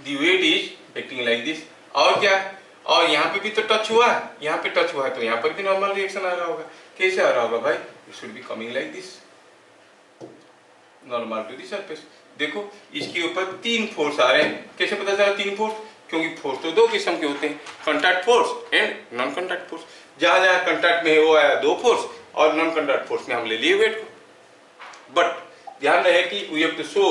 the weight is acting like this. और क्या है? और यहाँ पे भी तो टच हुआ है, यहाँ पे टच हुआ है, तो यहाँ पर भी नॉर्मल रिएक्शन आ रहा होगा. कैसे आ रहा होगा भाई? It should be coming like this, normal to the surface. देखो इसके ऊपर 3 फोर्स आ रहे हैं. कैसे पता चला 3 फोर्स? क्योंकि फोर्स तो 2 किस्म के होते हैं, contact force and non contact force. जहां जहां कॉन्टैक्ट में है वो आया 2 फोर्स, और नॉन कॉन्टैक्ट फोर्स में हम ले लिए वेट को. बट ध्यान रहे कि we have to show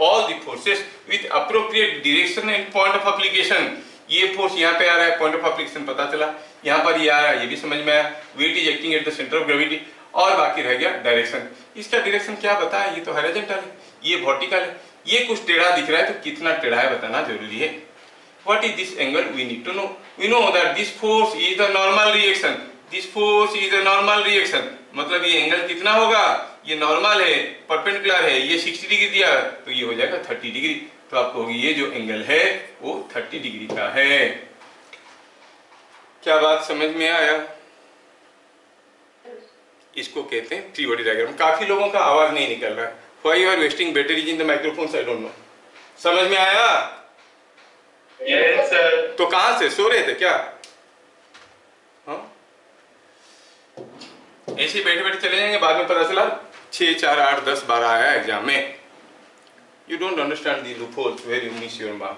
all the forces with appropriate direction and point of application. ये फोर्स यहाँ पे आ रहा है, पॉइंट ऑफ एप्लीकेशन पता चला. यहाँ पर ये आ रहा है, ये भी समझ में आया. Weight is acting at the centre of gravity. और बाकी रह गया डायरेक्शन. इसका डायरेक्शन क्या बताया? ये तो हॉरिजॉन्टल है, ये वर्टिकल है. ये कुछ टेढ़ा दिख रहा है, तो कितना टेढ़ा है बताना जरूरी है. What is this angle? We need to know. We know that this force is the normal reaction. This force is the normal reaction. मतलब ये एंगल कितना होगा? ये नॉर्मल है, परपेंडिकुलर है, ये 60 डिग्री दिया तो ये हो जाएगा 30 डिग्री. तो आपको होगी ये जो एंगल है वो 30 डिग्री का है. क्या बात समझ में आया? इसको कहते हैं फ्री बॉडी डायग्राम. काफी लोगों का आवाज नहीं निकल रहा है. Why you are wasting batteries in the microphones? I don't know. समझ में आया? Yes sir. तो कहां से सो रहे थे क्या? हाँ, ऐसे बैठे बैठे चले जाएंगे, बाद में पता चला 6, 4, 8, 10, 12 आया एग्जाम में. You don't understand the loopholes where you miss your mark.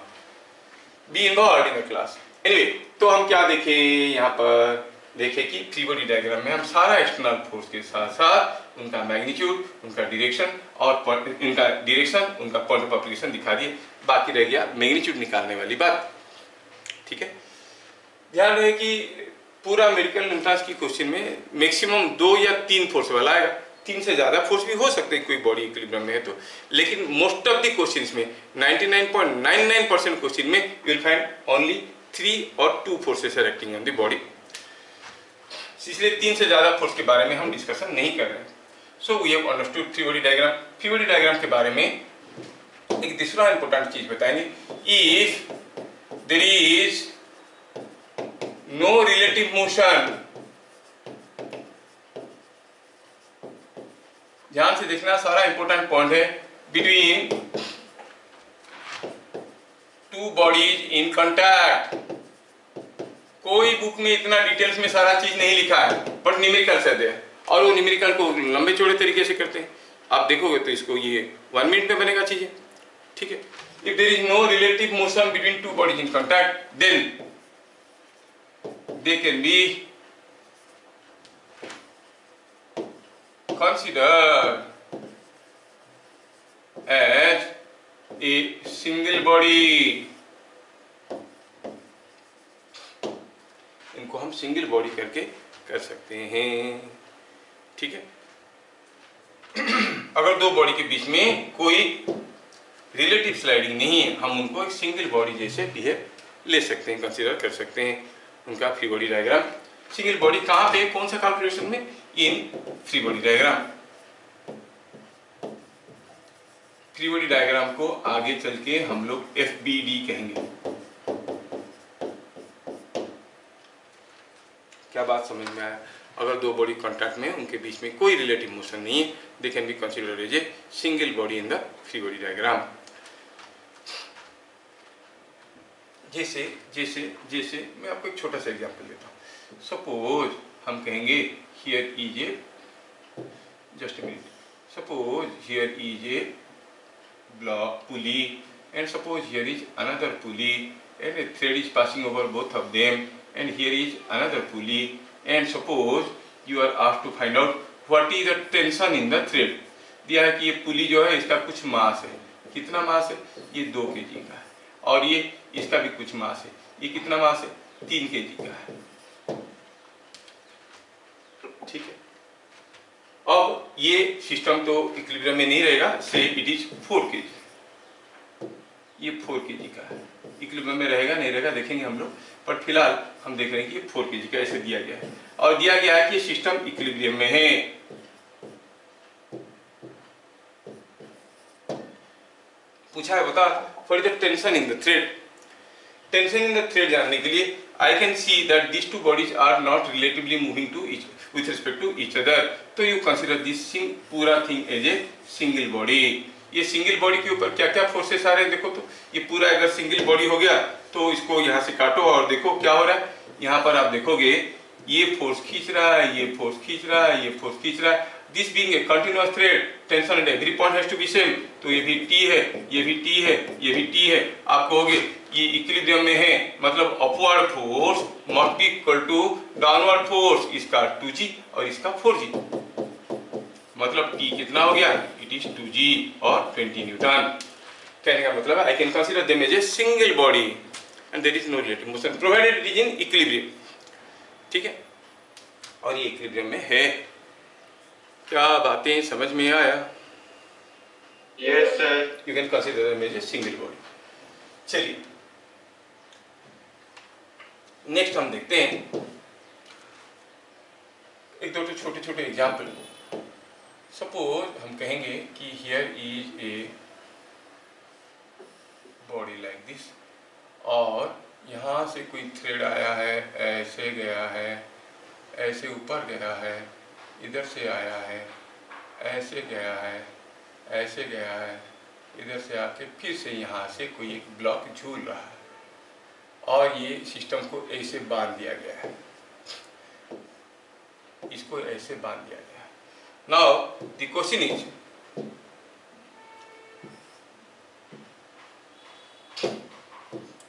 Be involved in the class. Anyway, तो हम क्या देखे यहाँ पर? देखे कि फ्री बॉडी डायग्राम में हम सारा एक्सटर्नल फोर्स के साथ साथ उनका मैग्नीट्यूड, उनका डायरेक्शन और उनका डायरेक्शन, उनका पॉइंट ऑफ एप्लीकेशन दिखा दिए. बाकी रह गया मैग्नीट्यूड निकालने वाली बात. ठीक है, ध्यान रहे कि पूरा मेडिकल एंट्रेंस की क्वेश्चन में मैक्सिमम 2 या 3 फोर्स वाला आएगा. 3 से ज्यादा फोर्स भी हो सकते हैं कोई बॉडी इक्विलिब्रियम में है तो. लेकिन मोस्ट ऑफ द क्वेश्चंस में 99.99% क्वेश्चन में यू विल फाइंड ओनली 3 और 2 forces are acting on the body. इसलिए 3 से ज्यादा फोर्स के बारे में हम डिस्कशन नहीं कर रहे हैं. So we have understood free body diagram. Free body diagram के बारे में एक दूसरा इंपॉर्टेंट चीज बताएंगे. If there is no relative motion, ध्यान से देखना, सारा इंपॉर्टेंट पॉइंट है. Between 2 bodies in contact. कोई बुक में इतना डिटेल्स में सारा चीज नहीं लिखा है, बट न्यूमेरिकल से दे, और वो न्यूमेरिकल को लंबे चौड़े तरीके से करते हैं. आप देखोगे तो इसको ये 1 मिनट में बनेगा चीजें. ठीक है. If there is no relative motion between 2 bodies in contact, then they can be considered as a single body. इनको हम सिंगल बॉडी करके कर सकते हैं. ठीक है. अगर 2 बॉडी के बीच में कोई रिलेटिव स्लाइडिंग नहीं है, हम उनको एक सिंगल बॉडी जैसे बिहेव ले सकते हैं, कंसीडर कर सकते हैं. उनका free body diagram. Single body कहाँ पे, कौन सा कैलकुलेशन में? इन free body diagram. Free body diagram को आगे चल के हम लोग FBD कहेंगे. क्या बात समझ में आया? अगर दो बॉडी कॉन्टैक्ट में उनके बीच में कोई रिलेटिव मोशन नहीं है, they can be considered as a single body in the free body diagram. जैसे जैसे जैसे मैं आपको एक छोटा सा एग्जांपल देता हूँ। सपोज हम कहेंगे here is a, just minute, suppose here is a block pulley and suppose here is another pulley and a thread is passing over both of them, and here is another pulley, and suppose you are asked to find out what is the tension in the thread। दिया है कि ये पुली जो है इसका कुछ मास है, कितना मास है, ये 2 kg का है, और ये इसका भी कुछ मास है, ये कितना मास है, 3 kg का है। ठीक है, अब ये सिस्टम तो इक्विलिब्रियम में नहीं रहेगा, से इट इज 4 kg, ये 4 kg का है, इक्विलिब्रियम में रहेगा नहीं रहेगा देखेंगे हम लोग, पर फिलहाल हम देख रहे हैं कि ये 4 kg का ऐसे दिया गया है, और दिया गया है कि ये सिस्टम इक्विलिब्रियम में है। पूछा है बता for the tension in the thread, tension in the thread जानने के लिए I can see that this two bodies are not relatively moving to each with respect to each other, तो यू कंसिडर दिस पूरा thing as a single body. ये single body के ऊपर क्या क्या फोर्सेस आ रहे हैं देखो, तो ये पूरा अगर सिंगल बॉडी हो गया तो इसको यहाँ से काटो और देखो क्या हो रहा है, यहाँ पर आप देखोगे ये फोर्स खींच रहा है, ये फोर्स खींच रहा है, ये फोर्स खींच रहा है। This being a continuous thread, tension at every point has to be same, तो ये भी टी है, ये भी टी है, ये भी टी है। आप कहोगे ये इक्विलिब्रियम में है, मतलब upward force must be equal to downward force, इसका 2g और इसका 4g, मतलब T कितना हो गया, इट इज 2g और 20 न्यूटन। कहने का मतलब है I can consider them as a single body and there is no relative motion provided it is in equilibrium. ठीक है, और ये इक्विलिब्रियम में है। क्या बातें समझ में आया? Yes sir. You can consider them as a single body. चलिए नेक्स्ट हम देखते हैं एक दो छोटे छोटे एग्जाम्पल। सपोज हम कहेंगे कि here is a body like this, और यहाँ से कोई थ्रेड आया है, ऐसे गया है, ऐसे ऊपर गया है, इधर से आया है, ऐसे गया है, ऐसे गया है, इधर से आके फिर से यहाँ से कोई एक ब्लॉक झूल रहा है, और ये सिस्टम को ऐसे बांध दिया गया है, इसको ऐसे बांध दिया गया है। Now the question is,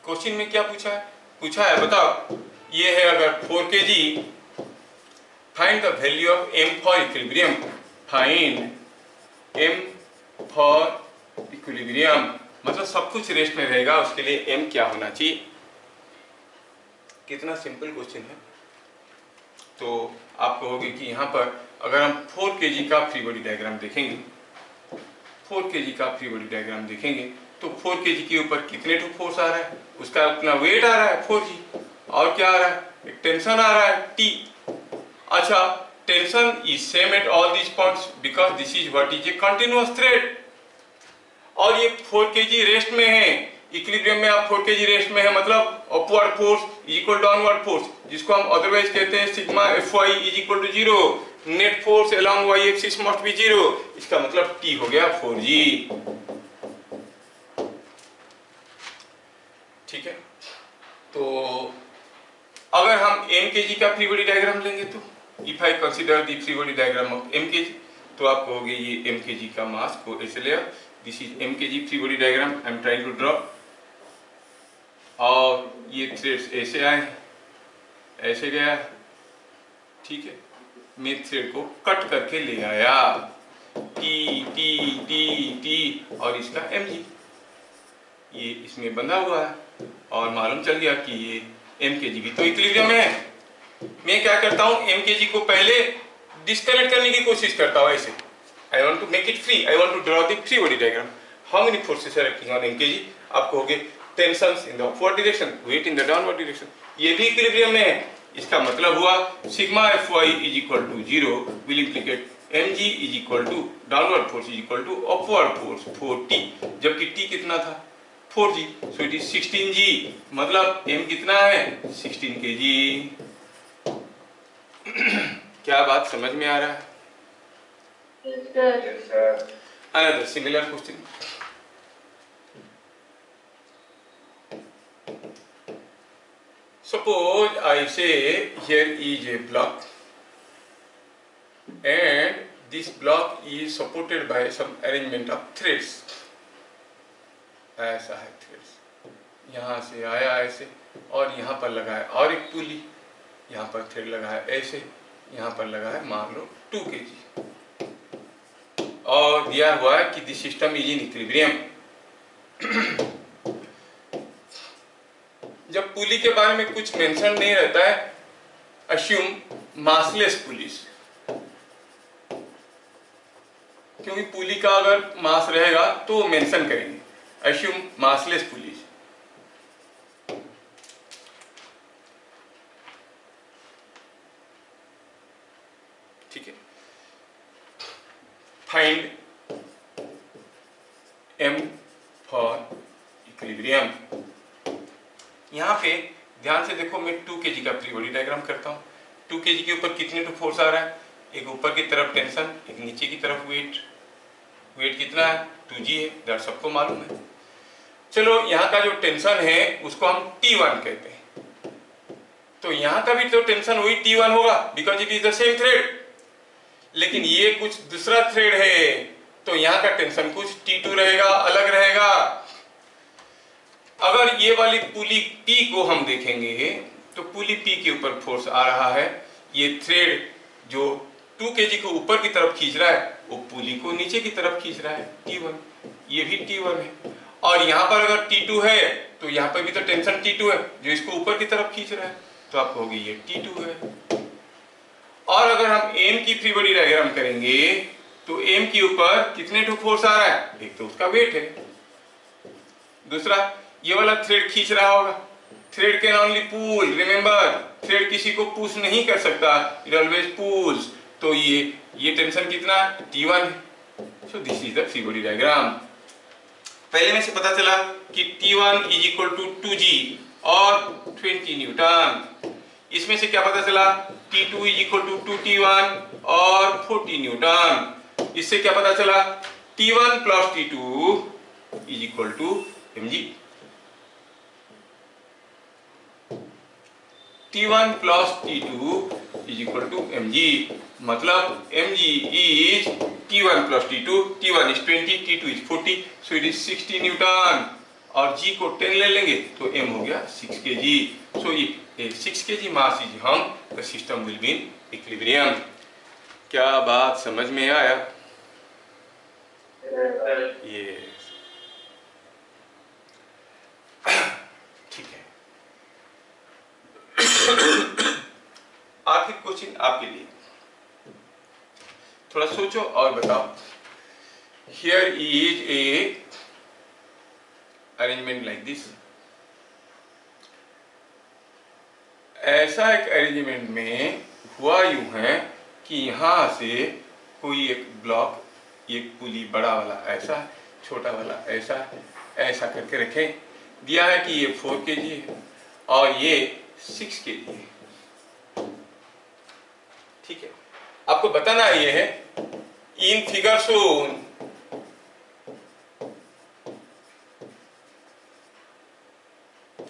question में क्या पूछा है? पूछा है बताओ ये है अगर 4 kg, find the value of m for equilibrium, find m for equilibrium, मतलब सब कुछ रेस्ट में रहेगा, उसके लिए m क्या होना चाहिए। कितना सिंपल क्वेश्चन है। तो आप कहोगे कि यहाँ पर अगर हम 4 kg का फ्री बॉडी डायग्राम देखेंगे, 4 kg का फ्री बॉडी डायग्राम देखेंगे तो 4 kg के ऊपर कितने टू फोर्स आ रहा है, उसका अपना वेट आ रहा है 4g, और क्या आ रहा है, एक टेंशन आ रहा है T। अच्छा, tension is same at all these points because this is what is a continuous thread, और ये 4 kg रेस्ट में है। इक्विलिब्रियम में आप 4 kg रेस्ट में है, मतलब upward force is equal downward force, जिसको हम अदरवाइज कहते हैं sigma Fy is equal to 0, net force along y axis must be 0, इसका मतलब T हो गया 4g। ठीक है, तो अगर हम m kg का फ्री बॉडी डायग्राम लेंगे तो if I consider the free body diagram of m kg, तो आप कहोगे ये m kg का मास को ऐसे ले, this is m kg free body diagram I am trying to draw, और ये थ्रेड्स ऐसे आए, ऐसे गया, ठीक है, मैं थ्रेड को कट करके ले आया, टी टी टी टी और इसका mg, ये इसमें बंधा हुआ है, और मालूम चल गया कि ये m kg भी तो इक्विलिब्रियम में है। मैं क्या करता हूँ, m kg को पहले डिस्कनेक्ट करने की कोशिश करता हूँ ऐसे, I want to make it free, I want to draw the free body diagram. How many forces are acting on m kg? आप कहोगे tensions in the upward direction, weight in the downward direction, ये भी equilibrium में है। इसका मतलब हुआ sigma Fy is equal to 0 will implicate mg is equal to downward force is equal to upward force 4t, जबकि t कितना था 4g, so it is 16g, मतलब m कितना है 16 kg। क्या बात समझ में आ रहा है? Yes, sir. Yes, sir. Another similar question. Suppose I say here is a block and this block is supported by some arrangement of threads. ऐसा है threads, यहाँ से आया ऐसे और यहाँ पर लगा है और एक पुली, यहाँ पर थ्रेड लगा है ऐसे, यहाँ पर लगा है मान लो 2 kg और दिया हुआ है कि this system is in equilibrium. जब पुली के बारे में कुछ मेंशन नहीं रहता है, अस्यूम मासलेस पुलिस, क्योंकि पुली का अगर मास रहेगा तो मेंशन करेंगे, अस्यूम मासलेस पुलिस। ठीक है, फाइंड m फॉर इक्विलिब्रियम। यहाँ पे ध्यान से देखो, मैं 2 kg का फ्री बॉडी डायग्राम करता हूँ। 2 kg के ऊपर कितने टू फोर्स आ रहा है, एक ऊपर की तरफ टेंशन, एक नीचे की तरफ वेट। वेट कितना है, 2g है, दैट सबको मालूम है। चलो यहाँ का जो टेंशन है उसको हम T1 कहते हैं, तो यहाँ का भी तो टेंशन वही T1 होगा because it is the same thread. लेकिन ये कुछ दूसरा थ्रेड है तो यहाँ का टेंशन कुछ T2 रहेगा, अलग रहेगा। अगर ये वाली पुली P को हम देखेंगे तो पुली P के ऊपर फोर्स आ रहा है, ये थ्रेड जो 2 kg को ऊपर की तरफ खींच रहा है वो पुली को नीचे की तरफ खींच रहा है, T1, ये भी T1 है। और यहाँ पर अगर T2 है तो यहाँ पर भी तो टेंशन T2 है जो इसको ऊपर की तरफ खींच रहा है, तो आपको होगी ये T2 है। और अगर हम M की फ्री बॉडी डायग्राम करेंगे तो M के ऊपर कितने टू फोर्स आ रहा है, एक तो उसका वेट है, दूसरा ये वाला थ्रेड खींच रहा होगा। Thread can only pull, remember thread किसी को पुश नहीं कर सकता, इट ऑलवेज पुल्स। तो ये टेंशन कितना T1 है। So this is the free body diagram. पहले में से पता चला कि T1 is equal to 2G और 20 न्यूटन। इसमें से क्या पता चला, T2 is equal to 2T1 और 40 न्यूटन। इससे क्या पता चला, T1 plus T2 is equal to mg। T1 plus T2 is equal to mg, मतलब mg is T1 plus T2, T1 is 20, T2 is 40, so it is 60 newton. और g को 10 ले लेंगे तो m हो गया 6 kg। सो ये 6 kg मास इज हम, the system will be in equilibrium. क्या बात समझ में आया? ये ठीक है। आखिर क्वेश्चन आपके लिए, थोड़ा सोचो और बताओ। Here is a arrangement like this. ऐसा एक अरेंजमेंट में हुआ यूं है कि यहां से कोई एक ब्लॉक, एक पुली बड़ा वाला ऐसा, छोटा वाला ऐसा, ऐसा करके रखे, दिया है कि ये 4 kg है और ये 6 kg है। ठीक है, आपको बताना ये है, in figure shown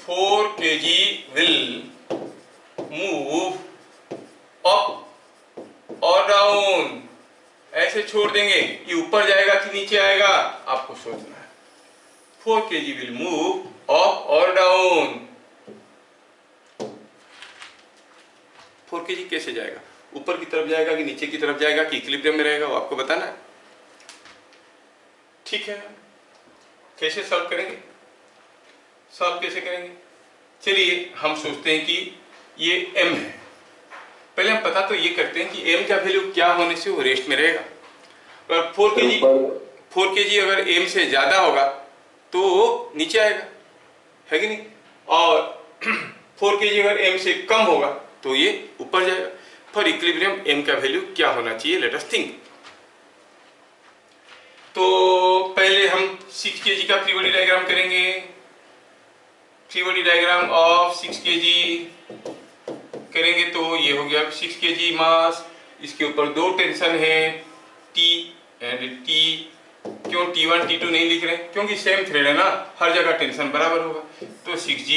four kg will move up और डाउन। ऐसे छोड़ देंगे, ये ऊपर जाएगा कि नीचे आएगा, आपको सोचना है। 4 kg will move up और डाउन। 4 kg कैसे जाएगा, ऊपर की तरफ जाएगा कि नीचे की तरफ जाएगा कि इक्विलिब्रियम में रहेगा, वो आपको बताना है। ठीक है, कैसे सॉल्व करेंगे, सॉल्व कैसे करेंगे? चलिए हम सोचते हैं कि ये m है। पहले हम पता तो ये करते हैं कि m का वैल्यू क्या होने से वो रेस्ट में रहेगा। अगर 4 kg अगर m से ज्यादा होगा तो नीचे आएगा, है कि नहीं? और 4 kg अगर m से कम होगा तो ये ऊपर जाएगा। फॉर इक्विलिब्रियम m का वैल्यू क्या होना चाहिए, लेट अस थिंक। तो पहले हम 6 kg का फ्री बॉडी डायग्राम करेंगे। Free body diagram of 6 kg करेंगे तो ये हो गया 6 kg मास, इसके ऊपर दो टेंशन है टी एंड टी। क्यों T1 T2 नहीं लिख रहे? क्योंकि सेम थ्रेड है ना, हर जगह टेंशन बराबर होगा। तो 6G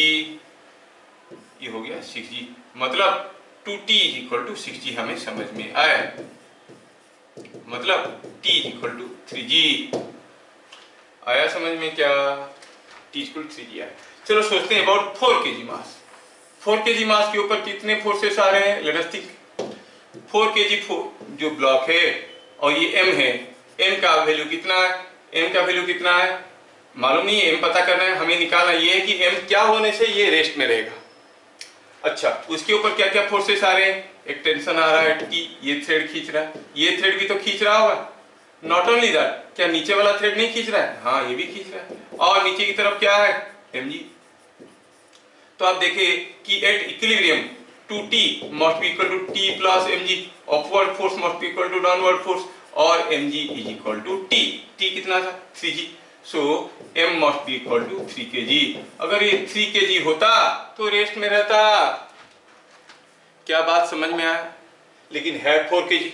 ये हो गया 6G, मतलब 2T is equal to 6G हमें समझ में आया, मतलब T is equal to 3G आया समझ में क्या? T इक्वल 3G आया। चलो सोचते हैं अबाउट 4 kg मास। 4 kg मास के ऊपर कितने फोर्सेस आ रहे हैं? Late us think. 4 kg जो ब्लॉक है और ये m है, m का वैल्यू कितना है? m का वैल्यू कितना है मालूम नहीं है, m पता करना है, हमें निकालना ये है कि m क्या होने से ये रेस्ट में रहेगा। अच्छा, उसके ऊपर क्या क्या फोर्सेस आ रहे हैं? एक टेंशन आ रहा है T, ये थ्रेड खींच रहा है, ये थ्रेड भी तो खींच रहा होगा। नॉट ओनली दैट, क्या नीचे वाला थ्रेड नहीं खींच रहा है? हाँ, ये भी खींच रहा है। और नीचे की तरफ क्या है? mg। तो आप देखिए कि at equilibrium 2T must be equal to T plus mg, upward force must be equal to downward force, और mg is equal to T। T कितना था? 3G। So m must be equal to 3 kg। अगर ये 3 kg होता तो rest में रहता। क्या बात समझ में आया? लेकिन है 4 kg,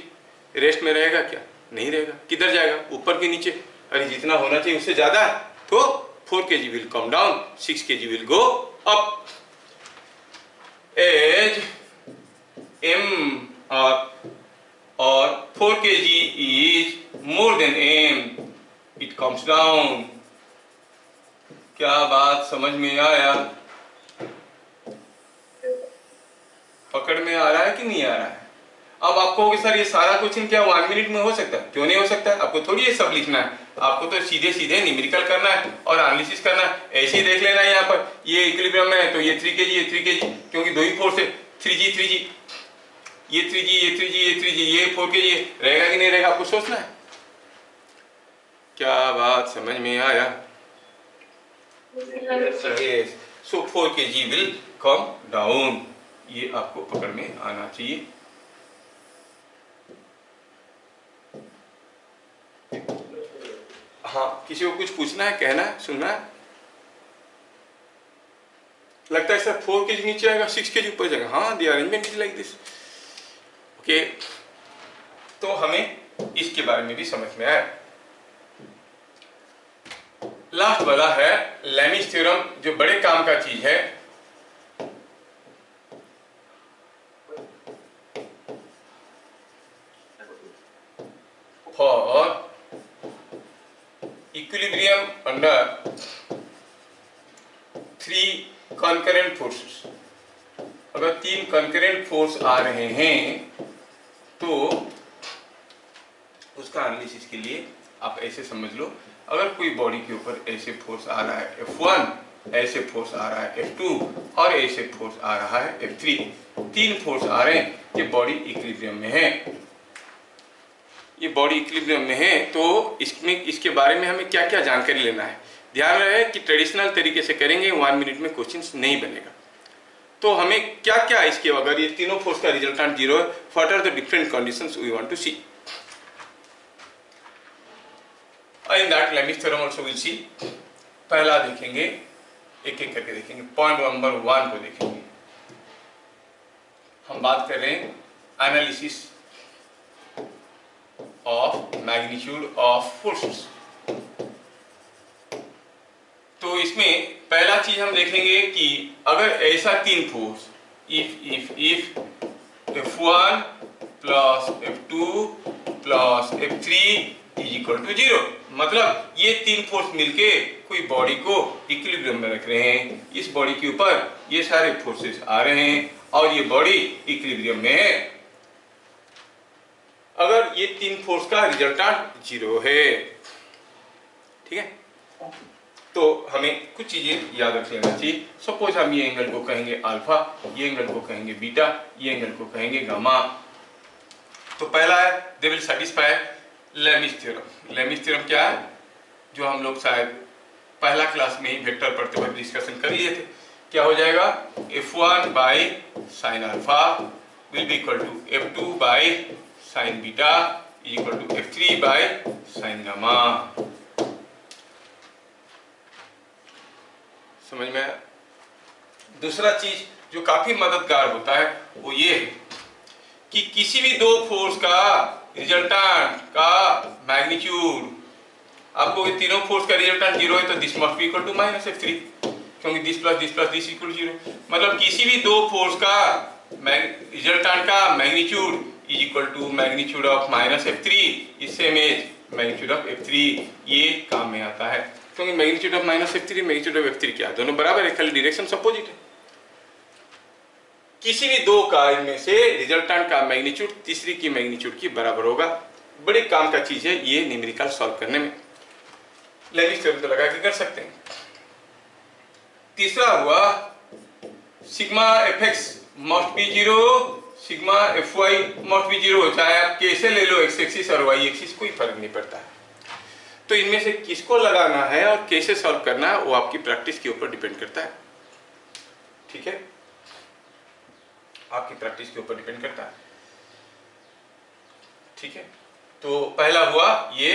रेस्ट में रहेगा क्या? नहीं रहेगा। किधर जाएगा? ऊपर के नीचे। अरे जितना होना चाहिए उससे ज्यादा है, तो 4 kg will come down, 6 kg will go up। As m or 4 kg is more than m, it comes down। क्या बात समझ में आया? पकड़ में आ रहा है कि नहीं आ रहा है? अब आप कहोगे सर ये सारा क्वेश्चन क्या 1 मिनट में हो सकता है? क्यों नहीं हो सकता है? आपको थोड़ी ये सब लिखना है, आपको तो सीधे सीधे न्यूमेरिकल करना है और एनालिसिस करना है। ऐसे ही देख लेना है, यहाँ पर ये इक्विलिब्रियम में है तो ये 3 kg, ये 3 kg, क्योंकि दो ही फोर्स है, 3G 3G, ये 3G, ये 3G, ये 3G, ये 4 kg रहेगा कि नहीं रहेगा, आपको सोचना है। क्या बात समझ में आया? Yes, so 4 kg will come down। ये आपको पकड़ में आना चाहिए। हाँ, किसी को कुछ पूछना है, कहना है, सुनना है? लगता है सर 4 kg नीचे आएगा, 6 kg ऊपर जाएगा। हाँ, the arrangement is like this. Okay, तो हमें इसके बारे में भी समझ में आया। लास्ट वाला है लेमिस थ्योरम, जो बड़े काम का चीज है। For equilibrium under 3 concurrent forces. अगर 3 कॉन्करेंट फोर्स आ रहे हैं तो उसका एनालिसिस के लिए आप ऐसे समझ लो, अगर कोई बॉडी के ऊपर ऐसे फोर्स आ रहा है F1, ऐसे फोर्स आ रहा है F2 और ऐसे फोर्स आ रहा है F3, 3 फोर्स आ रहे हैं, ये बॉडी इक्विलिब्रियम में है। ये बॉडी इक्विलिब्रियम में है तो इसमें इसके बारे में हमें क्या क्या जानकारी लेना है। ध्यान रहे कि ट्रेडिशनल तरीके से करेंगे 1 मिनट में क्वेश्चन नहीं बनेगा। तो हमें क्या क्या इसके, अगर ये तीनों फोर्स का रिजल्टेंट 0 है, what are the different conditions we want to see. In that Lami's theorem also will see. पहला देखेंगे, एक एक करके देखेंगे। पॉइंट नंबर 1 को देखेंगे। हम बात कर रहे हैं analysis of magnitude of forces. तो इसमें पहला चीज हम देखेंगे कि अगर ऐसा 3 force if F1 plus F2 plus F3 is equal to 0, मतलब ये 3 फोर्स मिलके कोई बॉडी को इक्विलिब्रियम में रख रहे हैं। इस बॉडी के ऊपर ये सारे फोर्सेस आ रहे हैं और ये बॉडी इक्विलिब्रियम में है। अगर ये 3 फोर्स का रिजल्टेंट 0 है, ठीक है, तो हमें कुछ चीजें याद रख लेना चाहिए। सपोज हम ये एंगल को कहेंगे अल्फा, ये एंगल को कहेंगे बीटा, ये एंगल को कहेंगे गामा। तो पहला है they will satisfy Lami's theorem. Lami's theorem क्या है? जो हम लोग शायद पहला क्लास में ही वेक्टर पढ़ते वक्त डिस्कशन कर लिए थे। क्या हो जाएगा? F1 by sine alpha will be equal to F2 by sine beta is equal to F3 by sine gamma. समझ में आया? दूसरा चीज जो काफी मददगार होता है वो ये है कि किसी भी दो फोर्स का रिजल्टेंट का मैग्नीट्यूड, आपको ये तीनों फोर्स का रिजल्टेंट 0 है तो this must be equal to -f3, क्योंकि दिस प्लस दिस इक्वल 0। मतलब किसी भी दो फोर्स का रिजल्टेंट का magnitude is equal to magnitude of -f3 is same as magnitude of f3। ये काम में आता है क्योंकि magnitude of -f3 magnitude of f3 क्या, दोनों बराबर है, खाली डायरेक्शन अपोजिट है। किसी भी दो का इनमें से रिजल्टेंट का मैग्नीट्यूड तीसरी की मैग्नीट्यूड की बराबर होगा। बड़े काम का चीज है ये न्यूमेरिकल सॉल्व करने में। लेविस थ्योरम तो लगा के कर सकते हैं। तीसरा हुआ sigma fx must be 0, sigma fy must be 0, चाहे आप कैसे ले लो, x एक्सिस और y एक्सिस, कोई फर्क नहीं पड़ता है। तो इनमें से किसको लगाना है और कैसे सॉल्व करना है वो आपकी प्रैक्टिस के ऊपर डिपेंड करता है। ठीक है, आपकी प्रैक्टिस के ऊपर डिपेंड करता है। ठीक है, तो पहला हुआ ये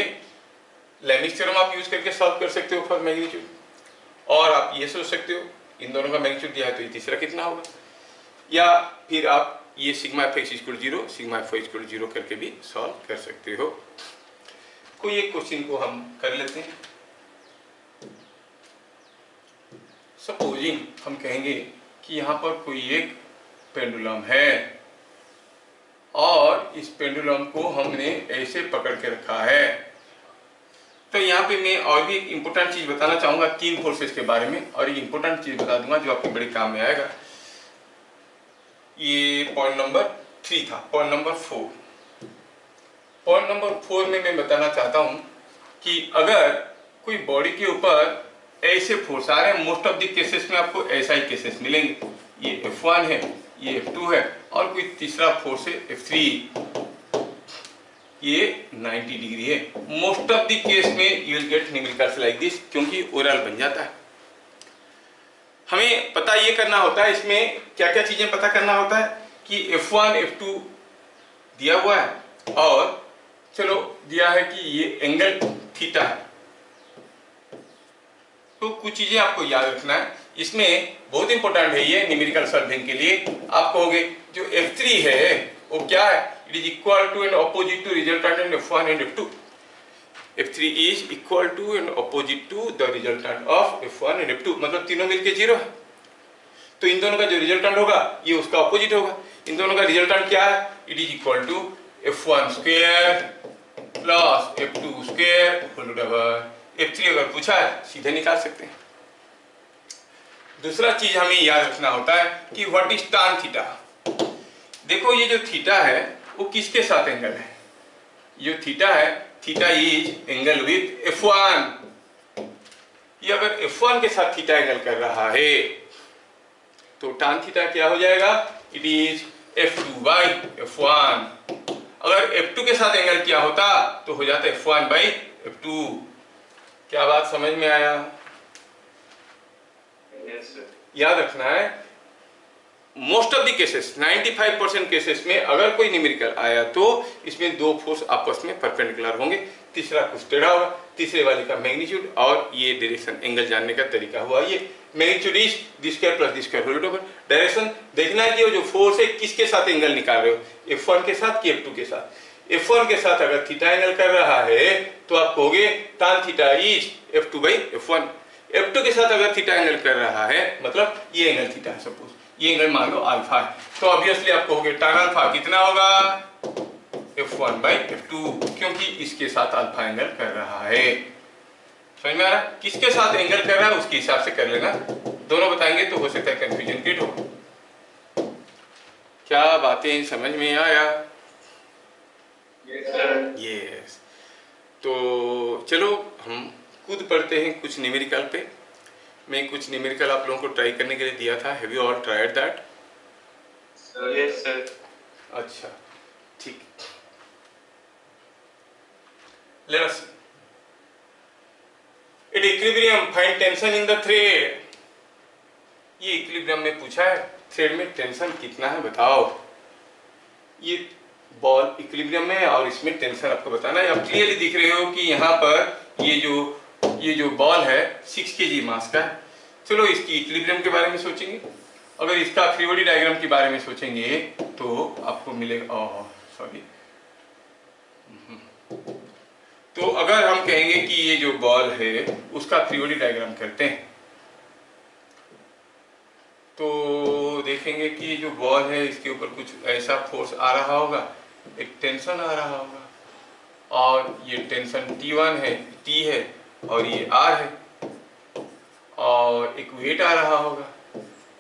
लेविस थ्योरम आप यूज करके सॉल्व कर सकते हो फॉर मैग्नीट्यूड, और आप ये सोच सकते हो इन दोनों का मैग्नीट्यूड दिया है तो ये तीसरा कितना होगा, या फिर आप ये sigma fx equal 0 sigma fy equal 0 करके भी सॉल्व कर सकते हो। कोई एक क्वेश्चन को हम कर लेते हैं। सपोजिंग हम कहेंगे कि यहाँ पर कोई एक पेंडुलम है और इस पेंडुलम को हमने ऐसे पकड़ के रखा है। तो यहाँ पे मैं और भी एक इम्पोर्टेंट चीज बताना चाहूंगा तीन फोर्सेस के बारे में, और ये इम्पोर्टेंट चीज बता दूंगा जो आपके बड़े काम में आएगा। ये पॉइंट नंबर 3 था। पॉइंट नंबर 4, पॉइंट नंबर 4 में मैं बताना चाहता हूं कि अगर कोई बॉडी के ऊपर ऐसे फोर्स आ रहे हैं, मोस्ट ऑफ द केसेस में आपको ऐसा ही केसेस मिलेंगे। ये F1 है, ये F2 है, और कोई तीसरा फोर्स है F3, ये 90 डिग्री है। मोस्ट ऑफ द केस में you will get numericals like this, क्योंकि ओरल बन जाता है। हमें पता ये करना होता है, इसमें क्या क्या चीजें पता करना होता है कि F1 F2 दिया हुआ है, और चलो दिया है कि ये एंगल थीटा है। तो कुछ चीजें आपको याद रखना है, इसमें बहुत इंपॉर्टेंट है ये न्यूमेरिकल सॉल्विंग के लिए। आप कहोगे जो F3 है वो क्या है, it is equal to and opposite to resultant and F1 and F2। F3 is equal to and opposite to the resultant of F1 and F2, मतलब तीनों मिलके 0 है। तो इन दोनों का जो रिजल्टेंट होगा ये उसका ऑपोजिट होगा। इन दोनों का रिजल्टेंट क्या है, it is equal to F1 square plus F2 square whole over F3। अगर पूछा है सीधे निकाल सकते हैं। दूसरा चीज हमें याद रखना होता है कि व्हाट इज tan थीटा। देखो ये जो थीटा है वो किसके साथ एंगल है, ये थीटा है, theta is angle with F1। ये अगर F1 के साथ थीटा एंगल कर रहा है तो tan थीटा क्या हो जाएगा, it is F2 by F1। अगर F2 के साथ एंगल क्या होता तो हो जाता F1 बाई F2। क्या बात समझ में आया? Yes, sir. याद रखना है most of the cases 95% cases में अगर कोई न्यूमेरिकल आया तो इसमें दो फोर्स आपस में परपेंडिकुलर होंगे, तीसरा कुछ टेढ़ा होगा, तीसरे वाले का मैग्नीट्यूड और ये डायरेक्शन एंगल जानने का तरीका हुआ ये magnitude is the square plus the square whole over. Direction देखना है कि वो जो फोर्स है किसके साथ एंगल निकाल रहे हो, F1 के साथ कि F2 के साथ। F1 के साथ अगर थीटा एंगल कर रहा है तो आप कहोगे tan theta is F2 by F1। F2 के साथ अगर थीटा एंगल कर रहा है मतलब ये एंगल थीटा है, सपोज ये एंगल मान लो अल्फा है, तो ऑब्वियसली आप कहोगे tan अल्फा कितना होगा, F1 बाई F2, क्योंकि इसके साथ अल्फा एंगल कर रहा है। समझ में आ रहा है? किसके साथ एंगल कर रहा है उसके हिसाब से कर लेना, दोनों बताएंगे तो हो सकता है कंफ्यूजन क्रिएट हो। क्या बातें समझ में आया? यस। तो चलो हम खुद पढ़ते हैं कुछ न्यूमेरिकल पे। मैं कुछ न्यूमेरिकल आप लोगों को ट्राई करने के लिए दिया था। Have you all tried that? Yes, sir. अच्छा ठीक। Let us at equilibrium find tension in the thread. ये इक्विलिब्रियम में पूछा है थ्रेड में टेंशन कितना है बताओ। ये बॉल इक्विलिब्रियम में और इसमें टेंशन आपको बताना है। आप क्लियरली दिख रहे हो कि यहाँ पर ये जो बॉल है 6 kg मास का है। चलो इसकी इक्विलिब्रियम के बारे में सोचेंगे अगर इसका फ्री बॉडी डायग्राम के बारे में सोचेंगे तो आपको मिलेगा, सॉरी, तो अगर हम कहेंगे कि ये जो बॉल है उसका फ्री बॉडी डायग्राम करते हैं तो देखेंगे कि ये जो बॉल है इसके ऊपर कुछ ऐसा फोर्स आ रहा होगा, एक टेंशन आ रहा होगा, और ये टेंशन T1 है, T है, और ये R है, और एक वेट आ रहा होगा,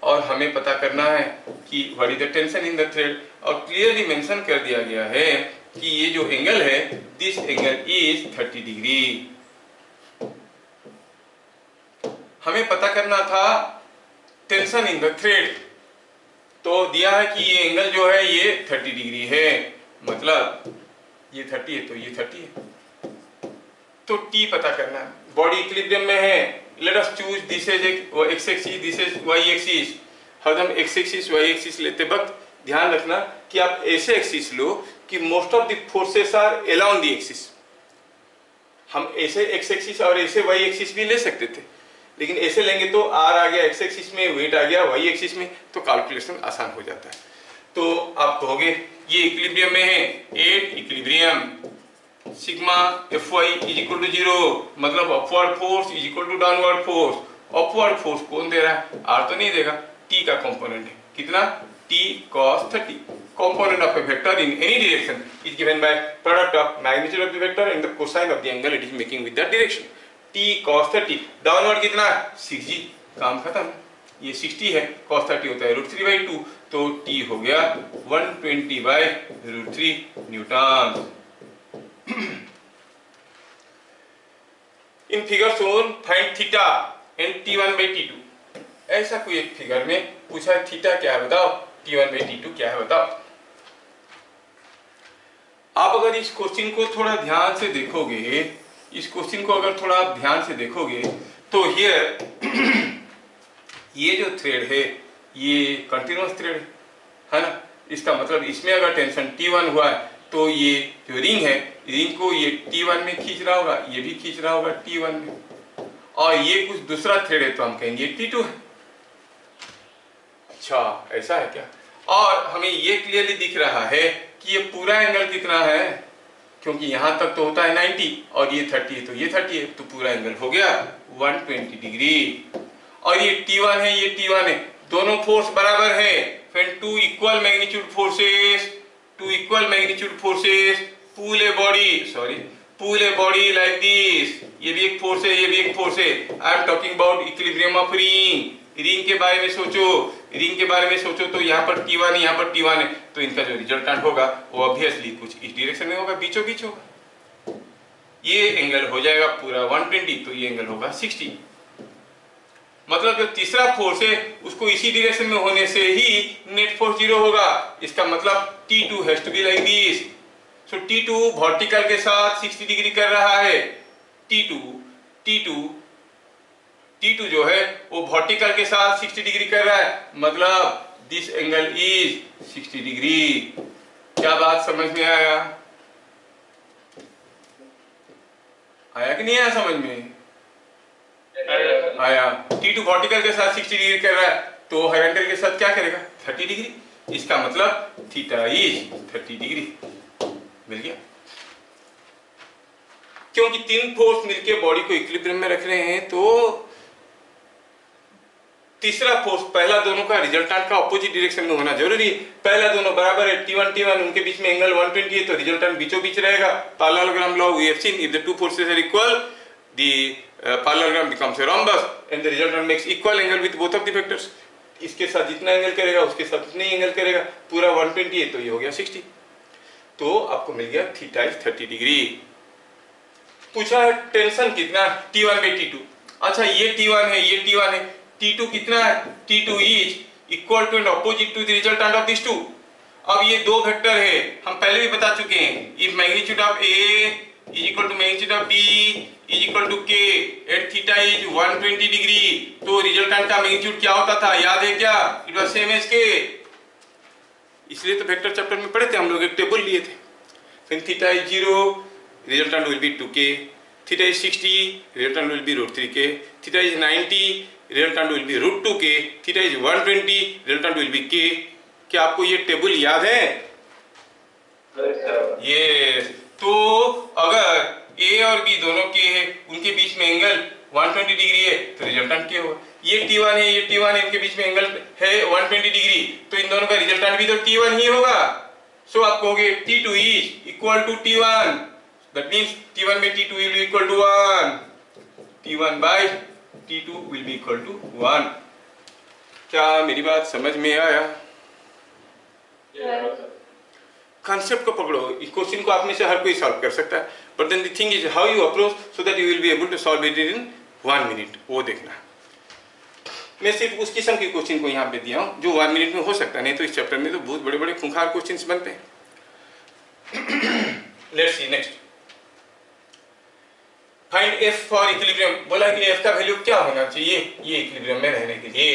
और हमें पता करना है कि what is the tension in the thread, और क्लियरली मेंशन कर दिया गया है कि ये जो एंगल है दिस एंगल इज 30 डिग्री। हमें पता करना था टेंशन इन द थ्रेड, तो दिया है कि ये एंगल जो है ये 30 डिग्री है, मतलब ये 30 है तो ये 30 है, तो T पता करना है। बॉडी इक्विलिब्रियम में है, let us choose this is X axis, this is Y axis. हरदम एक्स एक्सिस वाई एक्सिस लेते वक्त ध्यान रखना कि आप ऐसे एक्सिस लो कि most of the forces are along the axis. हम ऐसे एक्स एक्सिस और ऐसे वाई एक्सिस भी ले सकते थे, लेकिन ऐसे लेंगे तो आर आ गया एक्स एक्सिस में, वेट आ गया वाई एक्सिस में, तो कैलकुलेशन आसान हो जाता है। तो आप कहोगे ये इक्विलिब्रियम में है, 8 equilibrium sigma F Y is equal to 0, मतलब upward force is equal to downward force. Upward force कौन दे रहा है? आर तो नहीं देगा, टी का कंपोनेंट है, कितना? T cos 30। component of a vector in any direction is given by product of magnitude of the vector and the cosine of the angle it is making with that direction। t cos 30 downward कितना? 6g, काम खत्म। ये 60 है, cos 30 होता है √3/2, तो t हो गया 120/√3 Newton. In figure shown find theta and t1/t2। ऐसा कोई एक फिगर में पूछा है थीटा क्या है बताओ, t1/t2 क्या है बताओ। आप अगर इस क्वेश्चन को थोड़ा ध्यान से देखोगे, इस क्वेश्चन को अगर थोड़ा आप ध्यान से देखोगे तो हियर ये जो थ्रेड है ये कंटिन्यूअस थ्रेड है ना, इसका मतलब इसमें अगर टेंशन T1 हुआ है तो ये जो रिंग है, रिंग को ये T1 में खींच रहा होगा, ये भी खींच रहा होगा T1 में, और ये कुछ दूसरा थ्रेड है तो हम कहेंगे T2 है। अच्छा ऐसा है क्या? और हमें ये क्लियरली दिख रहा है कि ये पूरा एंगल कितना है, क्योंकि यहां तक तो होता है 90 और ये 30 है तो ये 30 है, तो पूरा एंगल हो गया 120 डिग्री। और ये T1 है, ये T1 है, दोनों फोर्स बराबर है, फिर two equal magnitude forces pull a body like this. ये भी एक फोर्स है, ये भी एक फोर्स है। I am talking about equilibrium of ring के बारे में सोचो, तो यहाँ पर T1 है, यहाँ पर T1 है, तो इनका जो रिजल्टेंट होगा वो ऑब्वियसली कुछ इस डायरेक्शन में होगा, बीचों बीच होगा। ये एंगल हो जाएगा पूरा 120, तो ये एंगल होगा 60। मतलब जो तीसरा फोर्स है उसको इसी डायरेक्शन में होने से ही नेट फोर्स 0 होगा। इसका मतलब T2 has to be like this. So T2 vertical के साथ 60 डिग्री कर रहा है। T2 जो है वो वर्टिकल के साथ 60 डिग्री कर रहा है, मतलब दिस एंगल इज 60 डिग्री। क्या बात समझ में आया कि नहीं आया समझ में? आया। T2 वर्टिकल के साथ 60 डिग्री कर रहा है तो हॉरिजॉन्टल के साथ क्या करेगा? 30 डिग्री। इसका मतलब थीटा इज 30 डिग्री। मिल गया? क्योंकि तीन फोर्स मिलके बॉडी को इक्विलिब्रियम में रख रहे हैं, तो तीसरा फोर्स पहला दोनों का रिजल्टेंट का ऑपोजिट डायरेक्शन में होना जरूरी है। पहला दोनों बराबर है, T1 उनके बीच में एंगल 120 है, तो रिजल्टेंट बीचों बीच रहेगा। Parallelogram law we have seen, if the two forces are equal the parallelogram becomes a rhombus and the resultant makes equal angle with both of the vectors। इसके साथ जितना एंगल करेगा उसके साथ उतना ही एंगल करेगा, पूरा 120 है तो ये हो गया 60, तो आपको मिल गया थीटा इज 30 डिग्री। पूछा है टेंशन कितना? T1/T2। अच्छा ये T1 है, ये T1 है, T2 कितना है? T2 is equal to and opposite to the resultant of this two. अब ये दो वेक्टर है, हम पहले भी बता चुके हैं, if magnitude of A is equal to magnitude of B is equal to K and theta is 120 degree, तो रिजल्टेंट का मैग्नीट्यूड क्या होता था याद है क्या? It was same as K। इसलिए तो वेक्टर चैप्टर में पढ़े थे हम लोग, एक टेबल लिए थे। फिर theta is 0, resultant will be 2K, theta is 60, resultant will be √3K, theta is 90, resultant will be √2k, theta is 120, resultant will be k। क्या आपको ये टेबल याद है? ये तो अगर A और B दोनों के है, उनके बीच में एंगल 120 डिग्री है तो रिजल्टेंट क्या होगा? ये T1 है, ये T1 है, इनके बीच में एंगल है 120 डिग्री, तो इन दोनों का रिजल्टेंट भी तो T1 ही होगा। सो आप कहोगे T2 is equal to T1, that means T1 में T2 will be equal to 1, T1 by T2 will be equal to 1। क्या मेरी बात समझ में आया? कॉन्सेप्ट को पकड़ो, इस क्वेश्चन को आप में से हर कोई सॉल्व कर सकता है, but then the thing is how you approach so that you will be able to solve it in 1 minute, वो देखना। मैं सिर्फ उस किस्म के क्वेश्चन को यहाँ पे दिया हूँ जो 1 मिनट में हो सकता है, नहीं तो इस चैप्टर में तो बहुत बड़े बड़े खूंखार क्वेश्चंस बनते हैं। Let's see next, find f for equilibrium. बोला कि f का वैल्यू क्या होना चाहिए ये इक्विलिब्रियम में रहने के लिए।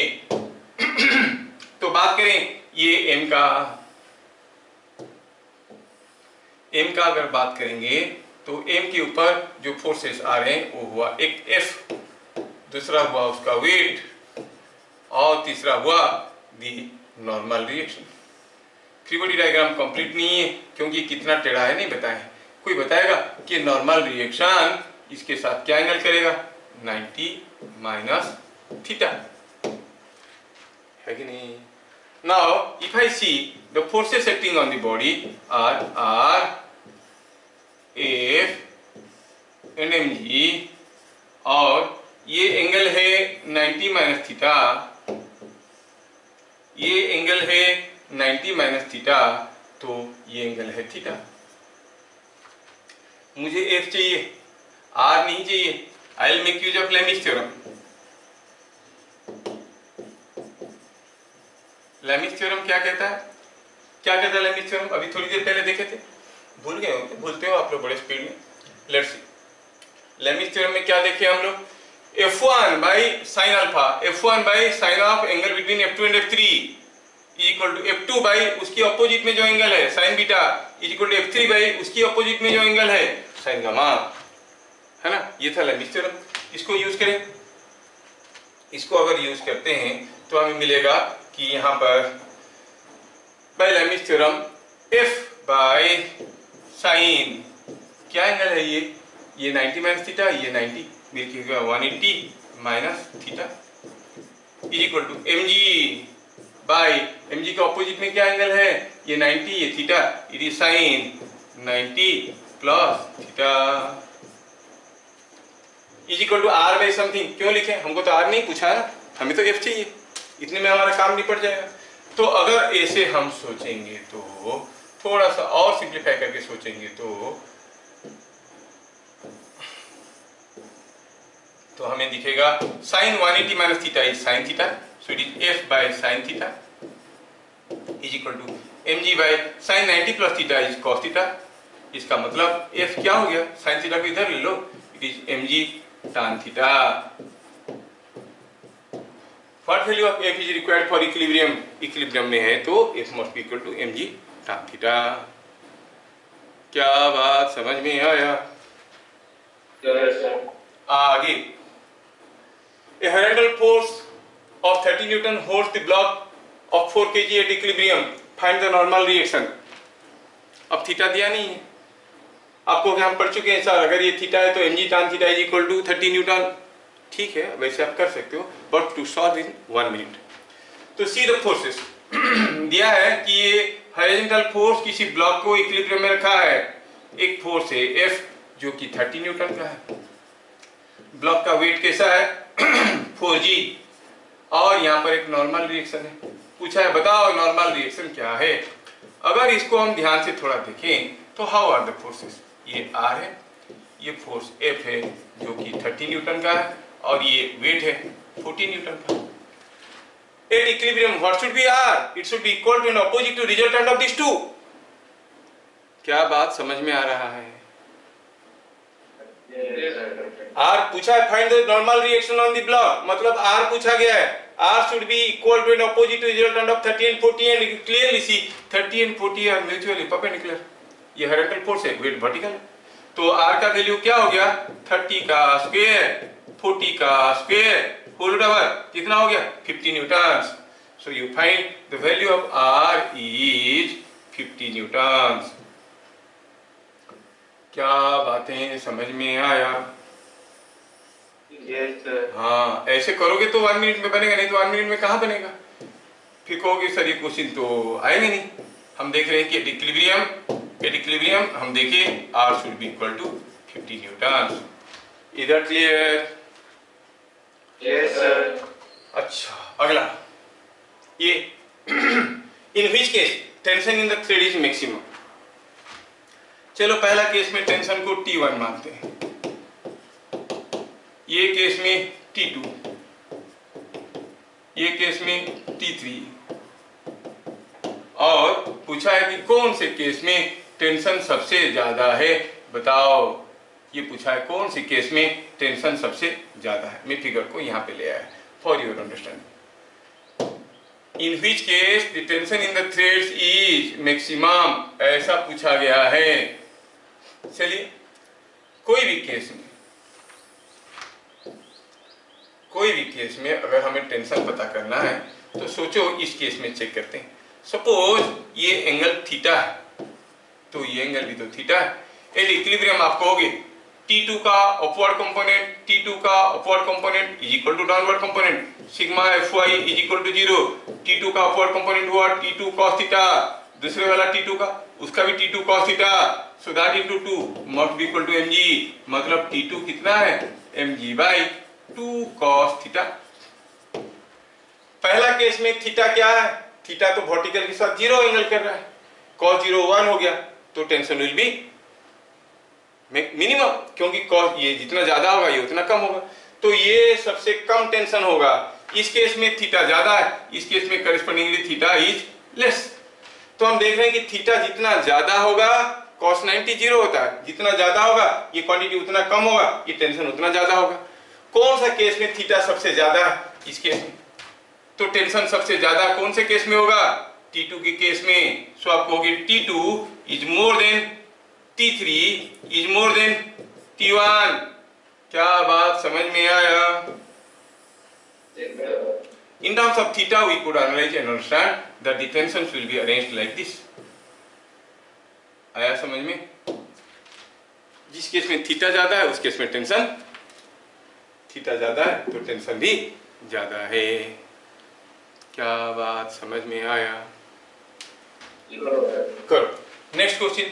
तो बात करें ये m का अगर बात करेंगे तो m के ऊपर जो फोर्सेस आ रहे हैं वो हुआ एक F, दूसरा हुआ उसका वेट, और तीसरा हुआ the normal reaction. Free body diagram complete नहीं है क्योंकि कितना टेढ़ा है नहीं बताया। कोई बताएगा कि नॉर्मल रिएक्शन इसके साथ क्या एंगल करेगा? 90 माइनस थीटा, है कि नहीं? Now, if I see the forces acting on the body are R, F and mg, और ये एंगल है 90 माइनस थीटा, ये एंगल है 90 माइनस थीटा, तो ये एंगल है थीटा। मुझे F चाहिए, R नहीं चाहिए। I will make use of Lami's theorem। Lami's theorem क्या कहता है? क्या कहता है लैमिस थ्योरम? अभी थोड़ी देर पहले देखे थे, भूल गए हो? भूलते हो आप लोग बड़े स्पीड में। लेट्स सी, लैमिस थ्योरम में क्या देखे हम लोग? F1 by sine alpha, F1 by sine of angle between F2 and F3 is equal to F2 by उसकी अपोजिट में जो एंगल है sine beta is equal to F3 by उसकी अपोजिट में जो एंगल है साइन गामा, है ना? ये था लैमिस थ्योरम। इसको यूज करें, इसको अगर यूज करते हैं तो हमें मिलेगा कि यहाँ पर by Lami's theorem F by sine क्या एंगल है ये 90 माइनस थीटा, ये 90 मिलके 180 minus theta is equal to mg by mg के ऑपोजिट में क्या एंगल है? ये 90, ये थीटा, इट इज sine 90 plus theta is equal to r by something. क्यों लिखे? हमको तो r नहीं पूछा है, हमें तो f चाहिए, इतने में हमारा काम निपट जाएगा। तो अगर ऐसे हम सोचेंगे तो थोड़ा सा और सिंप्लीफाई करके सोचेंगे तो हमें दिखेगा sine 180 minus theta is sine theta, so it is f by sine theta is equal to mg by sine 90 plus theta is cos theta. इसका मतलब f क्या हो गया? साइन थीटा को इधर ले लो, it is mg tan theta. What value of f is required for equilibrium? Equilibrium में है तो f must be equal to mg tan theta। क्या बात समझ में आया? आगे, a horizontal force of 30 Newton holds the block of 4 kg at equilibrium. Find the normal reaction। अब थीटा दिया नहीं है आपको, हम पढ़ चुके हैं सर, अगर ये थीटा है तो mg tan theta is equal to 30 newton. ठीक है, वैसे आप कर सकते हो, but to solve in 1 minute. तो सी द फोर्सेस दिया है कि ये हॉरिजॉन्टल फोर्स किसी ब्लॉक को इक्विलिब्रियम में रखा है। एक फोर्स है F जो कि 30 न्यूटन का है, ब्लॉक का वेट कैसा है 4g, और यहाँ पर एक नॉर्मल रिएक्शन है। पूछा है बताओ नॉर्मल रिएक्शन क्या है। अगर इसको हम ध्यान से थोड़ा देखें तो हाउ आर द फोर्सेस, ये R है, ये फोर्स F है जो कि 30 न्यूटन का है, और ये वेट है 40 न्यूटन का। At equilibrium what should be R? It should be equal to and opposite to resultant of these two। क्या बात समझ में आ रहा है? R पूछा है find the normal reaction on the block, मतलब R पूछा गया है, R should be equal to and opposite to resultant of 30 and 40, and clearly see 30 and 40 are mutually perpendicular। ये होरिजॉन्टल फोर्स है, वेट वर्टिकल है, तो R का value क्या हो गया 30 का स्क्वायर 40 का स्क्वायर होल टावर कितना हो गया 50 newtons. So you find the value of R is 50 newtons. क्या बातें समझ में आया? Yes, sir. हाँ, ऐसे करोगे तो 1 मिनट में बनेगा, नहीं तो 1 मिनट में कहाँ बनेगा? फिर कहोगे सर ये क्वेश्चन तो आएंगे नहीं। हम देख रहे हैं कि एट हम देखें R should be equal to 50 newton. इधर क्लियर? Yes, sir. अच्छा, अगला ये in which case tension in the thread is maximum. चलो पहला केस में टेंशन को T1 मानते हैं, ये केस में T2, ये केस में T3, और पूछा है कि कौन से केस में टेंशन सबसे ज्यादा है, बताओ। ये पूछा है कौन से केस में टेंशन सबसे ज्यादा है। मैं फिगर को यहाँ पे ले आया for your understanding. In which case the tension in the threads is maximum, ऐसा पूछा गया है। चलिए कोई भी केस में अगर हमें टेंशन पता करना है तो सोचो इस केस में चेक करते हैं। सपोज ये एंगल थीटा है, तो ये एंगल भी तो थीटा है। एट इक्विलिब्रियम आप कहोगे T2 का upward component is equal to downward component, sigma Fy is equal to 0। T2 का अपवर्ड कंपोनेंट हुआ T2 cos थीटा, दूसरे वाला T2 का, उसका भी T2 cos theta, so that into 2 must be equal to mg, मतलब T2 कितना है mg बाई 2 cos थीटा। पहला केस में थीटा क्या है, थीटा तो वर्टिकल के साथ 0 एंगल कर रहा है, cos 0 1 हो गया, तो टेंशन विल बी मिनिमम, क्योंकि cos ये जितना ज्यादा होगा ये उतना कम होगा, तो ये सबसे कम टेंशन होगा। इस केस में थीटा ज्यादा है, इस केस में करस्पॉन्डिंगली थीटा इज लेस। तो हम देख रहे हैं कि थीटा जितना ज्यादा होगा cos 90 0 होता है, जितना ज्यादा होगा ये क्वांटिटी उतना कम होगा, ये टेंशन उतना ज्यादा होगा। कौन सा केस में थीटा सबसे ज्यादा है, इस केस में, तो टेंशन सबसे ज्यादा कौन से केस में होगा, T2 के केस में। सो आप कहोगे T2 is more than T3 is more than T1। क्या बात समझ में आया? In terms of theta we could analyze and understand that the tensions will be arranged like this। आया समझ में? जिस केस में थीटा ज्यादा है उस केस में टेंशन, थीटा ज्यादा है तो टेंशन भी ज्यादा है। क्या बात समझ में आया? करो next question.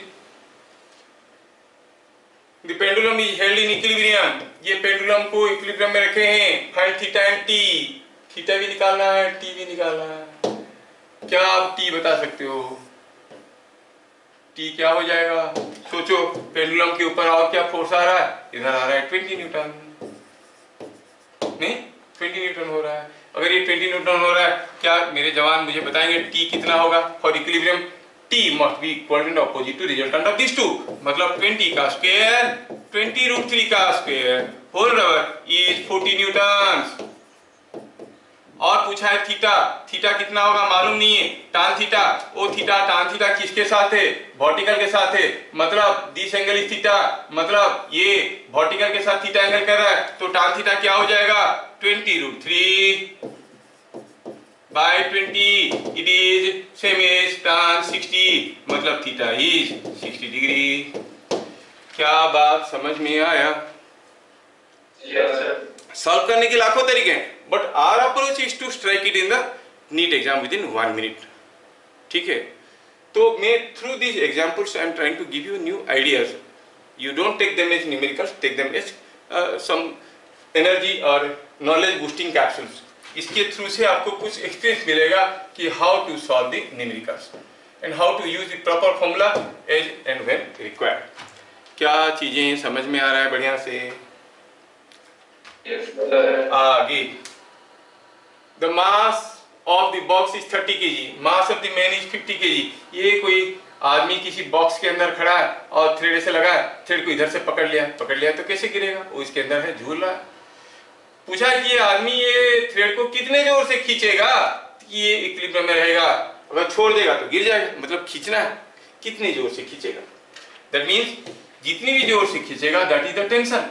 The pendulum is held in equilibrium। ये पेंडुलम को इक्विलिब्रियम में रखे हैं। Find theta and T, theta भी निकालना है, टी भी निकालना है। क्या आप टी बता सकते हो? टी क्या हो जाएगा? सोचो पेंडुलम के ऊपर और क्या फोर्स आ रहा है, इधर आ रहा है 20 न्यूटन, नहीं 20 न्यूटन हो रहा है। अगर ये 20 न्यूटन हो रहा है, क्या मेरे जवान मुझे बताएंगे टी कितना होगा for equilibrium? T must be equal and opposite to resultant of these two, मतलब 20 का स्क्वायर 20√3 का square whole power is 40 newtons. और पूछा है थीटा, थीटा कितना होगा मालूम नहीं है। tan थीटा, ओ थीटा tan थीटा किसके साथ है, वर्टिकल के साथ है, मतलब दिस एंगल इज थीटा, मतलब ये वर्टिकल के साथ थीटा एंगल कर रहा है, तो tan थीटा क्या हो जाएगा 20√3 by 20, it is same as tan 60, मतलब थीटा इज 60 डिग्री। क्या बात समझ में आया? Yes, sir. सॉल्व करने के लाखों तरीके हैं, but our approach is to strike it in the NEET exam within 1 minute. ठीक है, तो मैं through this examples I am trying to give you new ideas. You don't take them as numericals, take them as some energy और knowledge boosting capsules. इसके through से आपको कुछ experience मिलेगा कि how to solve the numericals and how to use the proper formula as and when required. क्या चीजें समझ में आ रहा है बढ़िया से? Yes, sir. आगे the mass of the box is 30 kg, mass of the man is 50 kg। ये कोई आदमी किसी बॉक्स के अंदर खड़ा है और थ्रेड से लगा है, थ्रेड को इधर से पकड़ लिया तो कैसे गिरेगा? वो इसके अंदर है, झूल रहा है। पूछा कि ये आदमी ये थ्रेड को कितने जोर से खींचेगा कि ये इक्विलिब्रियम में रहेगा, अगर छोड़ देगा तो गिर जाएगा, मतलब खींचना है, कितने जोर से खींचेगा। दैट मींस जितनी भी जोर से खींचेगा दैट इज द टेंशन।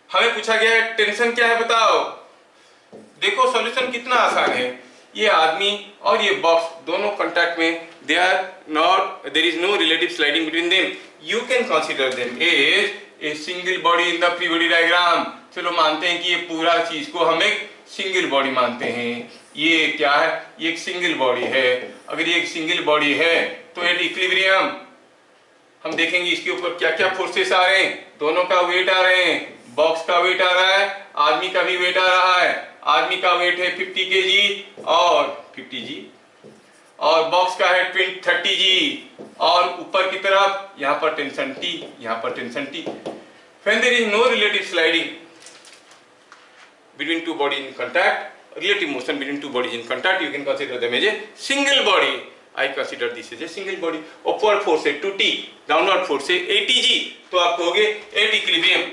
हमें पूछा गया है टेंशन क्या है बताओ। देखो सॉल्यूशन कितना आसान है। ये आदमी और ये बॉक्स दोनों कांटेक्ट में, there is no relative sliding between them, you can consider them as a single body in the free body diagram. चलो मानते हैं कि ये पूरा चीज को हम एक सिंगल बॉडी मानते हैं। ये क्या है, ये एक सिंगल बॉडी है। अगर ये एक सिंगल बॉडी है तो एट इक्विलिब्रियम हम देखेंगे इसके ऊपर क्या क्या फोर्सेस आ रहे हैं। दोनों का वेट आ रहे हैं, बॉक्स का वेट आ रहा है, आदमी का भी वेट आ रहा है। आदमी का वेट है 50 kg और 50 g, और बॉक्स का है 30 g, और ऊपर की तरफ यहाँ पर टेंशन T, यहाँ पर tension T। When there is no relative sliding between two bodies in contact, relative motion between two bodies in contact, you can consider them as a single body. I consider this as a single body. Upward force है 2T, downward force है 80 g, तो आप कहोगे at equilibrium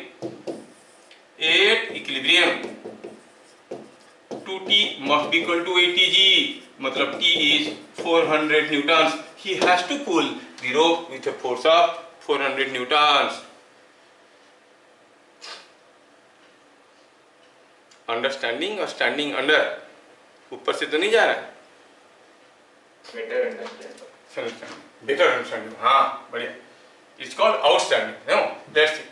2T must be equal to 80 g, मतलब T is 400 newtons. He has to pull the rope with a force of 400 newtons. Understanding और standing under, ऊपर से तो नहीं जा रहा है। बेटर अंडरस्टैंडिंग, हाँ बढ़िया। It's called outstanding, no that's it.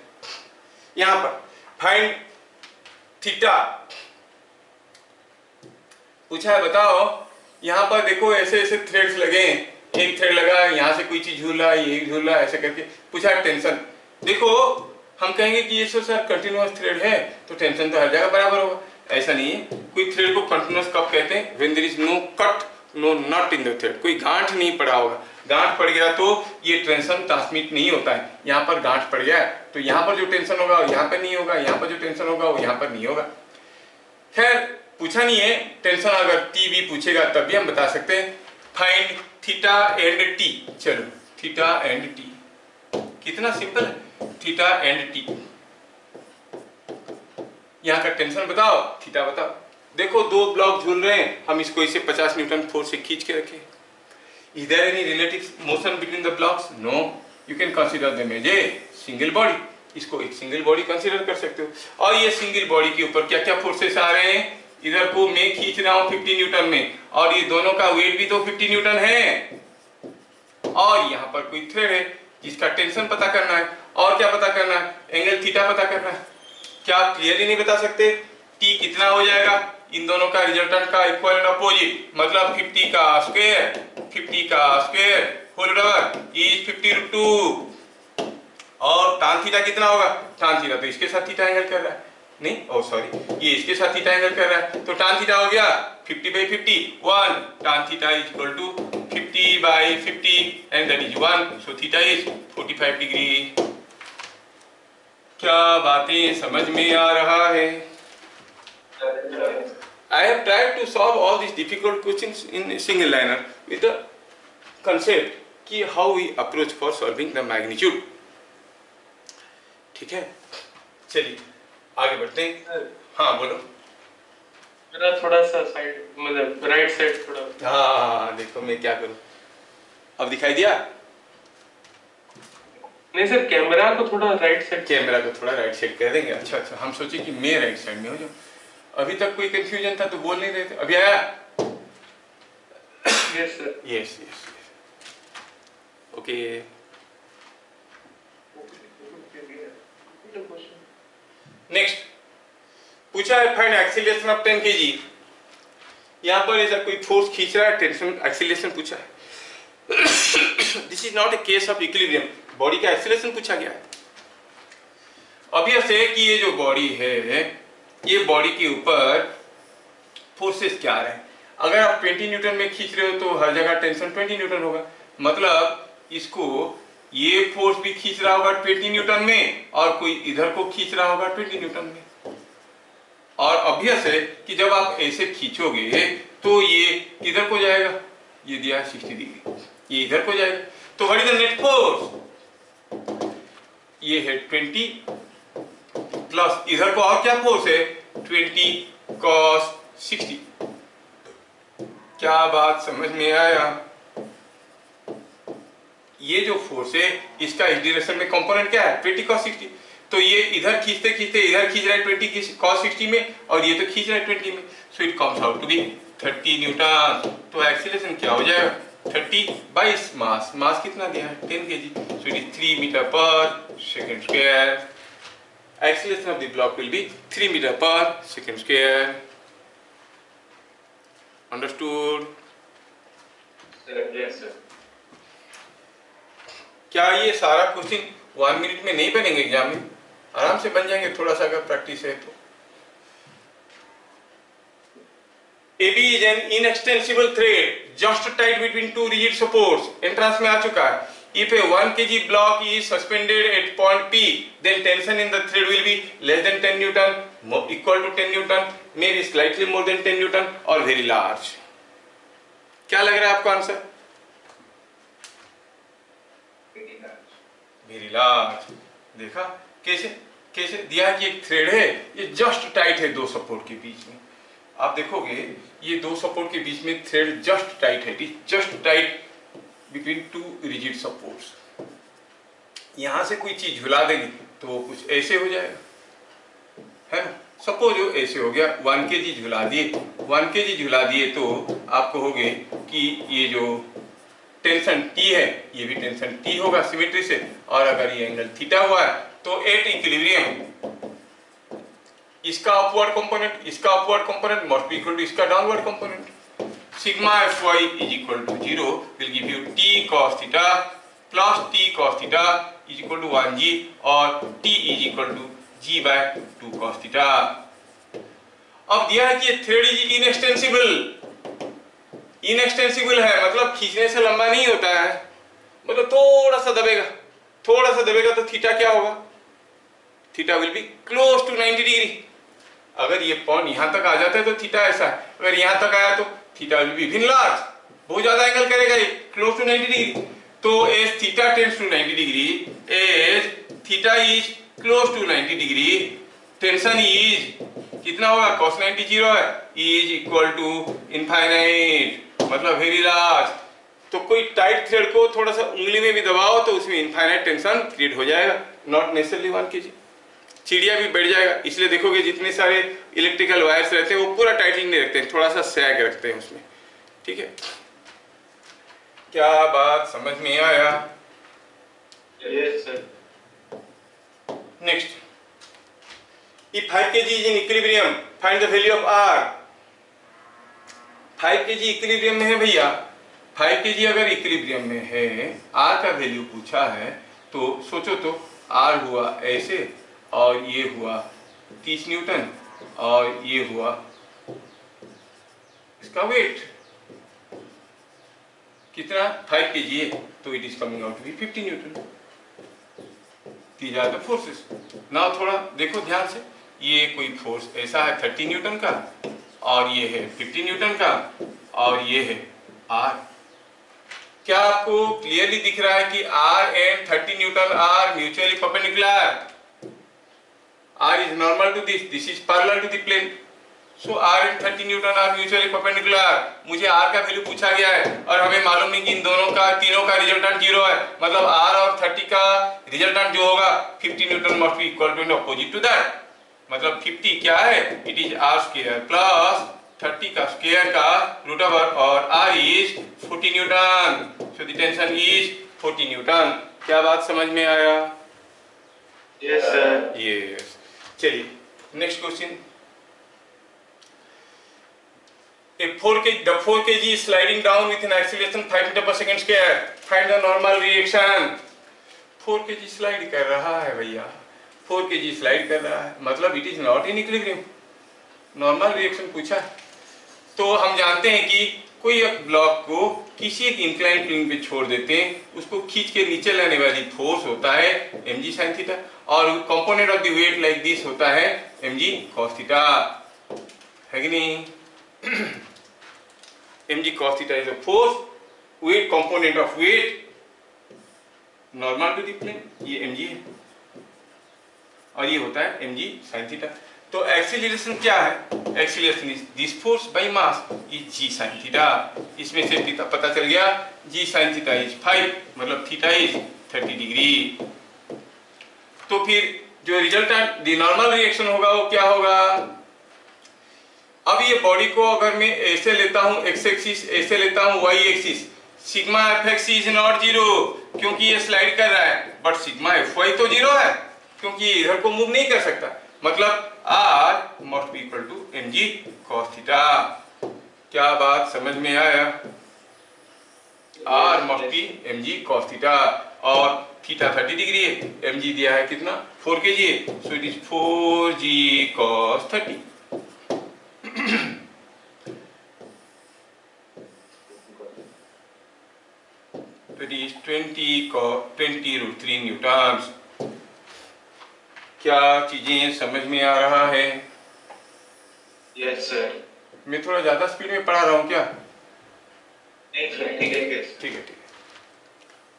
यहाँ पर फाइंड थीटा पूछा है, बताओ। यहाँ पर देखो ऐसे ऐसे थ्रेड्स लगे हैं, एक थ्रेड लगा है, यहाँ से कोई चीज झूल रहा है, ये झूल रहा है, ऐसे करके पूछा है टेंशन। देखो हम कहेंगे कि ये सर कंटिन्यूअस थ्रेड है तो टेंशन तो हर जगह बराबर होगा। ऐसा नहीं है। कोई थ्रेड को कंटिन्यूअस कब कहते हैं? When there is no cut, no knot in the thread, कोई गांठ नहीं पड़ा होगा। गांठ पड़ गया तो ये टेंशन ट्रांसमिट नहीं होता है। यहाँ पर गांठ पड़ गया तो यहाँ पर जो टेंशन होगा वो यहाँ पर नहीं होगा, यहाँ पर जो टेंशन होगा वो यहाँ पर नहीं होगा। खैर पूछा नहीं है टेंशन, अगर टी भी पूछेगा तब भी हम बता सकते हैं। Find theta and T. चलो थीटा एंड टी, कितना सिंपल है। थीटा एंड टी, यहाँ का टेंशन बताओ, थीटा बताओ। देखो दो ब्लॉक झूल रहे हैं, हम इसको इसे 50 न्यूटन फोर्स से खींच के रखें। Is there any relative motion between the blocks? No, you can consider them as a single body. इसको एक सिंगल बॉडी कंसीडर कर सकते हो। और ये सिंगल बॉडी के ऊपर क्या क्या फोर्सेस आ रहे हैं? इधर को मैं खींच रहा हूं 50 न्यूटन में, और ये दोनों का वेट भी तो 50 न्यूटन है। और यहाँ पर कोई थ्रेड है जिसका टेंशन पता करना है। और क्या पता करना है? एंगल थीटा पता करना है। क्या आप क्लियरली नहीं बता सकते टी कितना हो जाएगा? इन दोनों का रिजल्टेंट का इक्वल एंड अपोजिट, मतलब 50 का स्क्वायर होल बराबर इज 50√2। और tan थीटा कितना होगा? tan थीटा तो इसके साथ थीटा एंगल कर रहा है, नहीं ओ सॉरी, ये इसके साथ थीटा एंगल कर रहा है, तो tan थीटा हो गया 50/50 1। tan theta is equal to 50/50 and that is 1, so theta is 45 degree. क्या बातें समझ में आ रहा है? I have tried to solve all these difficult questions in a single liner with the concept कि how we approach for solving the magnitude। ठीक है, चलिए आगे बढ़ते हैं। हाँ बोलो। मेरा थोड़ा सा साइड, मतलब राइट साइड थोड़ा। हाँ देखो मैं क्या करूँ, अब दिखाई दिया? नहीं सर, कैमरा को थोड़ा राइट साइड, कैमरा को थोड़ा राइट साइड कर देंगे। अच्छा अच्छा, हम सोचे कि मैं राइट साइड में हो जाऊँ। अभी तक कोई कंफ्यूजन था तो बोल नहीं रहे थे, अभी आया? Yes sir, yes okay. Next पूछा है फाइंड एक्सीलरेशन ऑफ 10 kg। यहाँ पर ऐसा कोई फोर्स खींच रहा है, टेंशन एक्सीलरेशन पूछा है। This is not a case of equilibrium, body का एक्सीलरेशन पूछा गया है। ऑब्वियस है कि ये जो बॉडी है, ये बॉडी के ऊपर फोर्सेस क्या आ रहे हैं। अगर आप 20 न्यूटन में खींच रहे हो तो हर जगह टेंशन 20 न्यूटन होगा, मतलब इसको ये फोर्स भी खींच रहा होगा 20 न्यूटन में, और कोई इधर को खींच रहा होगा 20 न्यूटन में। और ऑब्वियस है कि जब आप ऐसे खींचोगे तो ये इधर को जाएगा, ये दिया है 60 डिग्री, ये इधर को जाएगा, तो what is the net force? ये है 20 प्लस इधर को और क्या फोर्स है 20 cos 60। क्या बात समझ में आया? ये जो फोर्स है इसका इस डायरेक्शन में कंपोनेंट क्या है 20 cos 60। तो ये इधर खींचते खींचते इधर खींच रहा है 20 की cos 60 में, और ये तो खींच रहा है 20 में, so it comes out to be 30 newton. तो एक्सीलरेशन क्या हो जाएगा 30 बाई मास, मास कितना दिया है 10 kg, so it is 3 metre per second square. Acceleration of the block will be 3 metre per second square. Understood? Yes, sir. क्या ये सारा क्वेश्चन 1 मिनट में नहीं बनेंगे एग्जाम में? आराम से बन जाएंगे, थोड़ा सा अगर प्रैक्टिस है तो। AB is an inextensible thread just tied between two rigid supports. Entrance में आ चुका है। If a 1 kg block is suspended at point P, then tension in the thread will be less than 10 Newton, equal to 10 Newton, maybe slightly more than 10 Newton, or very large. क्या लग रहा है आपको answer? Very large. देखा कैसे कैसे दिया कि एक थ्रेड है, ये जस्ट टाइट है दो सपोर्ट के बीच में। आप देखोगे ये दो सपोर्ट के बीच में थ्रेड जस्ट टाइट है, it is just tight between two rigid supports. यहां से कोई चीज झुला देंगे तो वो कुछ ऐसे हो जाएगा, है ना। सपोज वो ऐसे हो गया, 1 kg झुला दिए, 1 kg झुला दिए तो आप कहोगे कि ये जो टेंशन T है ये भी टेंशन T होगा सिमेट्री से, और अगर ये एंगल थीटा हुआ है तो एट इक्विलिब्रियम इसका अपवर्ड कंपोनेंट, इसका upward component must be equal to इसका downward component. Sigma Fy is equal to 0 will give you T cos theta plus T cos theta is equal to 1g, और T is equal to g by 2 cos theta. अब दिया है कि ये thread is inextensible, inextensible है मतलब खींचने से लंबा नहीं होता है, मतलब थोड़ा सा दबेगा, थोड़ा सा दबेगा तो थीटा क्या होगा, theta will be close to 90 degree. अगर ये पॉइंट यहां तक आ जाता है तो थीटा ऐसा है, अगर यहां तक आया तो थीटा विल बी भिन्न लार्ज, बहुत ज्यादा एंगल करेगा ये, क्लोज टू 90 डिग्री। तो as theta tends to 90 degree, as theta is close to 90 degree, tension is कितना होगा, cos 90 0 है, इज इक्वल टू इनफाइनाइट, मतलब वेरी लार्ज। तो कोई टाइट थ्रेड को थोड़ा सा उंगली में भी दबाओ तो उसमें इनफाइनाइट टेंशन क्रिएट हो जाएगा, नॉट नेसेसरली 1 kg। चिड़िया भी बढ़ जाएगा, इसलिए देखोगे जितने सारे इलेक्ट्रिकल वायर्स रहते हैं वो पूरा टाइटनिंग नहीं रखते हैं, थोड़ा सा सैग रखते हैं उसमें, ठीक है। क्या बात समझ में आया? Yes, sir. Next, if 5 kg is in equilibrium, find the value of R। 5 kg equilibrium में है भैया, 5 kg अगर इक्विलिब्रियम में है, R का वैल्यू पूछा है, तो सोचो तो R हुआ ऐसे, और ये हुआ 30 न्यूटन, और ये हुआ इसका वेट कितना 5 kg है, तो it is coming out to be 50 newton. These are the forces। Now थोड़ा देखो ध्यान से, ये कोई फोर्स ऐसा है 30 न्यूटन का, और ये है 50 न्यूटन का, और ये है R। क्या आपको क्लियरली दिख रहा है कि R and 30 newton are mutually perpendicular? R is normal to this, this is parallel to the plane, so R and 30 newton are mutually perpendicular. मुझे R का वैल्यू पूछा गया है, और हमें मालूम नहीं कि इन दोनों का, तीनों का रिजल्टेंट 0 है, मतलब R और 30 का रिजल्टेंट जो होगा 50 newton must be equal to and opposite to that. मतलब 50 क्या है, it is R square plus 30 का स्क्वायर का रूट ओवर, और R is 40 newton, so the tension is 40 newton. क्या बात समझ में आया? Yes, sir. यस। चलिए next question. A 4 kg is sliding down with an acceleration 5 meter per second square. Find the normal reaction। 4 kg slide कर रहा है भैया, 4 kg स्लाइड कर रहा है, मतलब it is not in equilibrium. Normal reaction पूछा, तो हम जानते हैं कि कोई एक ब्लॉक को किसी एक इंक्लाइन प्लेन पे छोड़ देते हैं, उसको खींच के नीचे लाने वाली फोर्स होता है mg sin थीटा, और component of the weight like this होता है mg cos थीटा, है कि नहीं? mg cos theta is a force, weight component of weight normal to the plane, ये mg है, और ये होता है mg sin थीटा। तो एक्सीलरेशन क्या है, acceleration is this force by mass is g sin theta. इसमें से पता चल गया g sin थीटा इज 5, मतलब थीटा इज 30 डिग्री। तो फिर जो रिजल्टेंट द नॉर्मल रिएक्शन होगा वो क्या होगा? अब ये बॉडी को अगर मैं ऐसे लेता हूं एक्स एक्सिस, ऐसे लेता हूं Y axis, sigma F x is not zero क्योंकि ये स्लाइड कर रहा है, बट सिग्मा एफ वाई तो जीरो है क्योंकि ये इधर को मूव नहीं कर सकता। मतलब R must be equal to M G cos theta. क्या बात समझ में आया? R must be M G cos theta और थीटा 30 डिग्री है, एम जी दिया है कितना 4 kg है, so it is 4g cos 30। It is 20√3 newtons. क्या चीजें समझ में आ रहा है? Yes sir. मैं थोड़ा ज्यादा स्पीड में पढ़ा रहा हूँ क्या? नहीं सर, ठीक है ठीक है।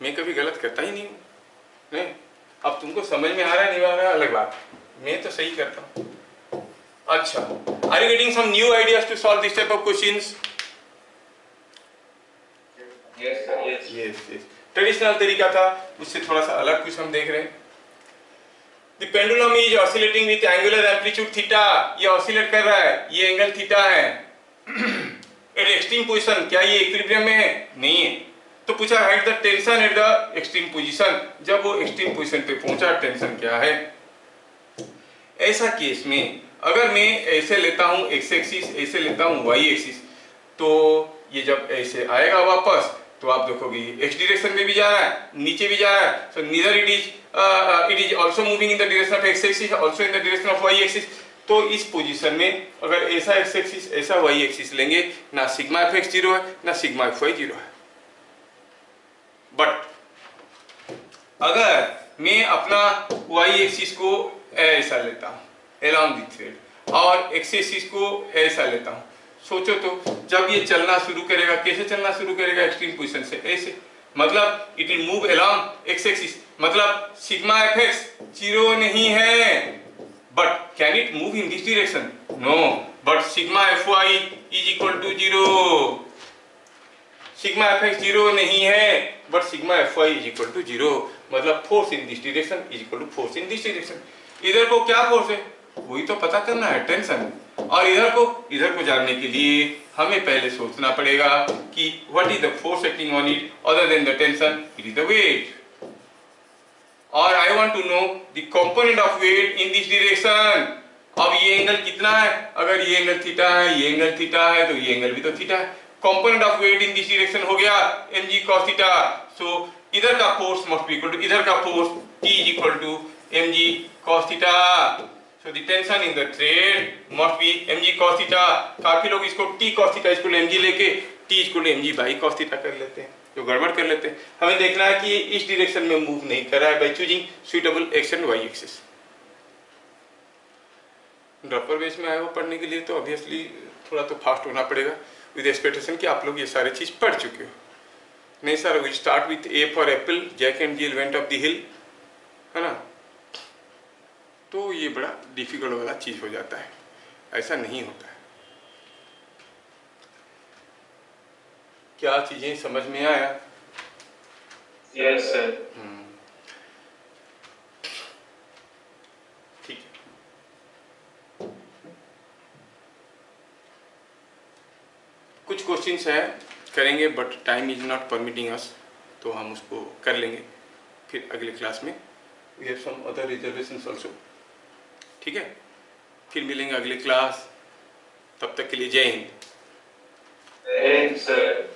मैं कभी गलत करता ही नहीं हूँ। नहीं, अब तुमको समझ में आ रहा है नहीं आ रहा है अलग बात, मैं तो सही करता हूँ। अच्छा, are you getting some new ideas to solve this type of questions? Yes sir. Yes. Traditional तरीका था, उससे थोड़ा सा अलग कुछ हम देख रहे हैं। The pendulum is oscillating with angular amplitude theta, ये ऑसिलेट कर रहा है, ये एंगल थीटा है। एट एक्सट्रीम पोजीशन, क्या ये इक्विलिब्रियम में है? नहीं है। तो पूछा right the tension at the extreme position, जब वो एक्सट्रीम पोजीशन पे पहुंचा टेंशन क्या है? ऐसा केस में अगर मैं ऐसे लेता हूं एक्स एक्सिस, ऐसे लेता हूं वाई एक्सिस, तो ये जब ऐसे आएगा वापस तो आप देखोगे एक्स डायरेक्शन में भी जा रहा है, नीचे भी जा रहा है, so neither it is also moving in the direction of X axis, also in the direction of Y axis. तो इस पोजीशन में अगर ऐसा एक्स एक्सिस ऐसा वाई एक्सिस लेंगे, ना सिग्मा एफ एक्स जीरो है ना सिग्मा एफ वाई जीरो है। बट अगर मैं अपना वाई एक्सिस को ऐसा लेता हूं अलोंग द थ्रेड और एक्स एक्सिस को ऐसा लेता हूं, सोचो तो जब ये चलना शुरू करेगा, कैसे चलना शुरू करेगा? एक्सट्रीम पोजीशन से ऐसे, मतलब it will move along x axis, मतलब सिग्मा एफ एक्स जीरो नहीं है, but can it move in this direction? No, but sigma F Y is equal to zero. Sigma F X zero नहीं है, but sigma F Y is equal to zero, मतलब force in this direction is equal to force in this direction. इधर को क्या force है वही तो पता करना है, टेंशन। और इधर को जानने के लिए हमें पहले सोचना पड़ेगा कि what is the force acting on it other than the tension? It is the weight. और I want to know the component of weight in this direction. अब ये एंगल कितना है? अगर ये एंगल थीटा है, ये एंगल थीटा है, तो ये एंगल भी तो थीटा है। Component of weight in this direction हो गया mg cos थीटा। सो इधर का force must be equal to इधर का force T is equal to mg cos theta. So the tension in the thread must be mg cos theta। काफी लोग इसको t cos theta इसको mg लेके t इसको mg by cos theta कर लेते हैं, जो गड़बड़ कर लेते हैं। हमें देखना है कि ये इस डायरेक्शन में मूव नहीं कर रहा है by choosing suitable X and Y axis. Dropper base में आए हो पढ़ने के लिए तो ऑब्वियसली थोड़ा तो फास्ट होना पड़ेगा विद एक्सपेक्टेशन कि आप लोग ये सारे चीज पढ़ चुके हो। नहीं sir, will start with A for apple, Jack and Jill went up the hill, है ना? तो ये बड़ा डिफिकल्ट वाला चीज हो जाता है, ऐसा नहीं होता है। क्या चीजें समझ में आया? Yes sir. ठीक है, कुछ क्वेश्चंस है करेंगे but time is not permitting us, तो हम उसको कर लेंगे फिर अगले क्लास में। We have some other reservations also. ठीक है, फिर मिलेंगे अगले क्लास, तब तक के लिए जय हिंद। जय हिंद सर।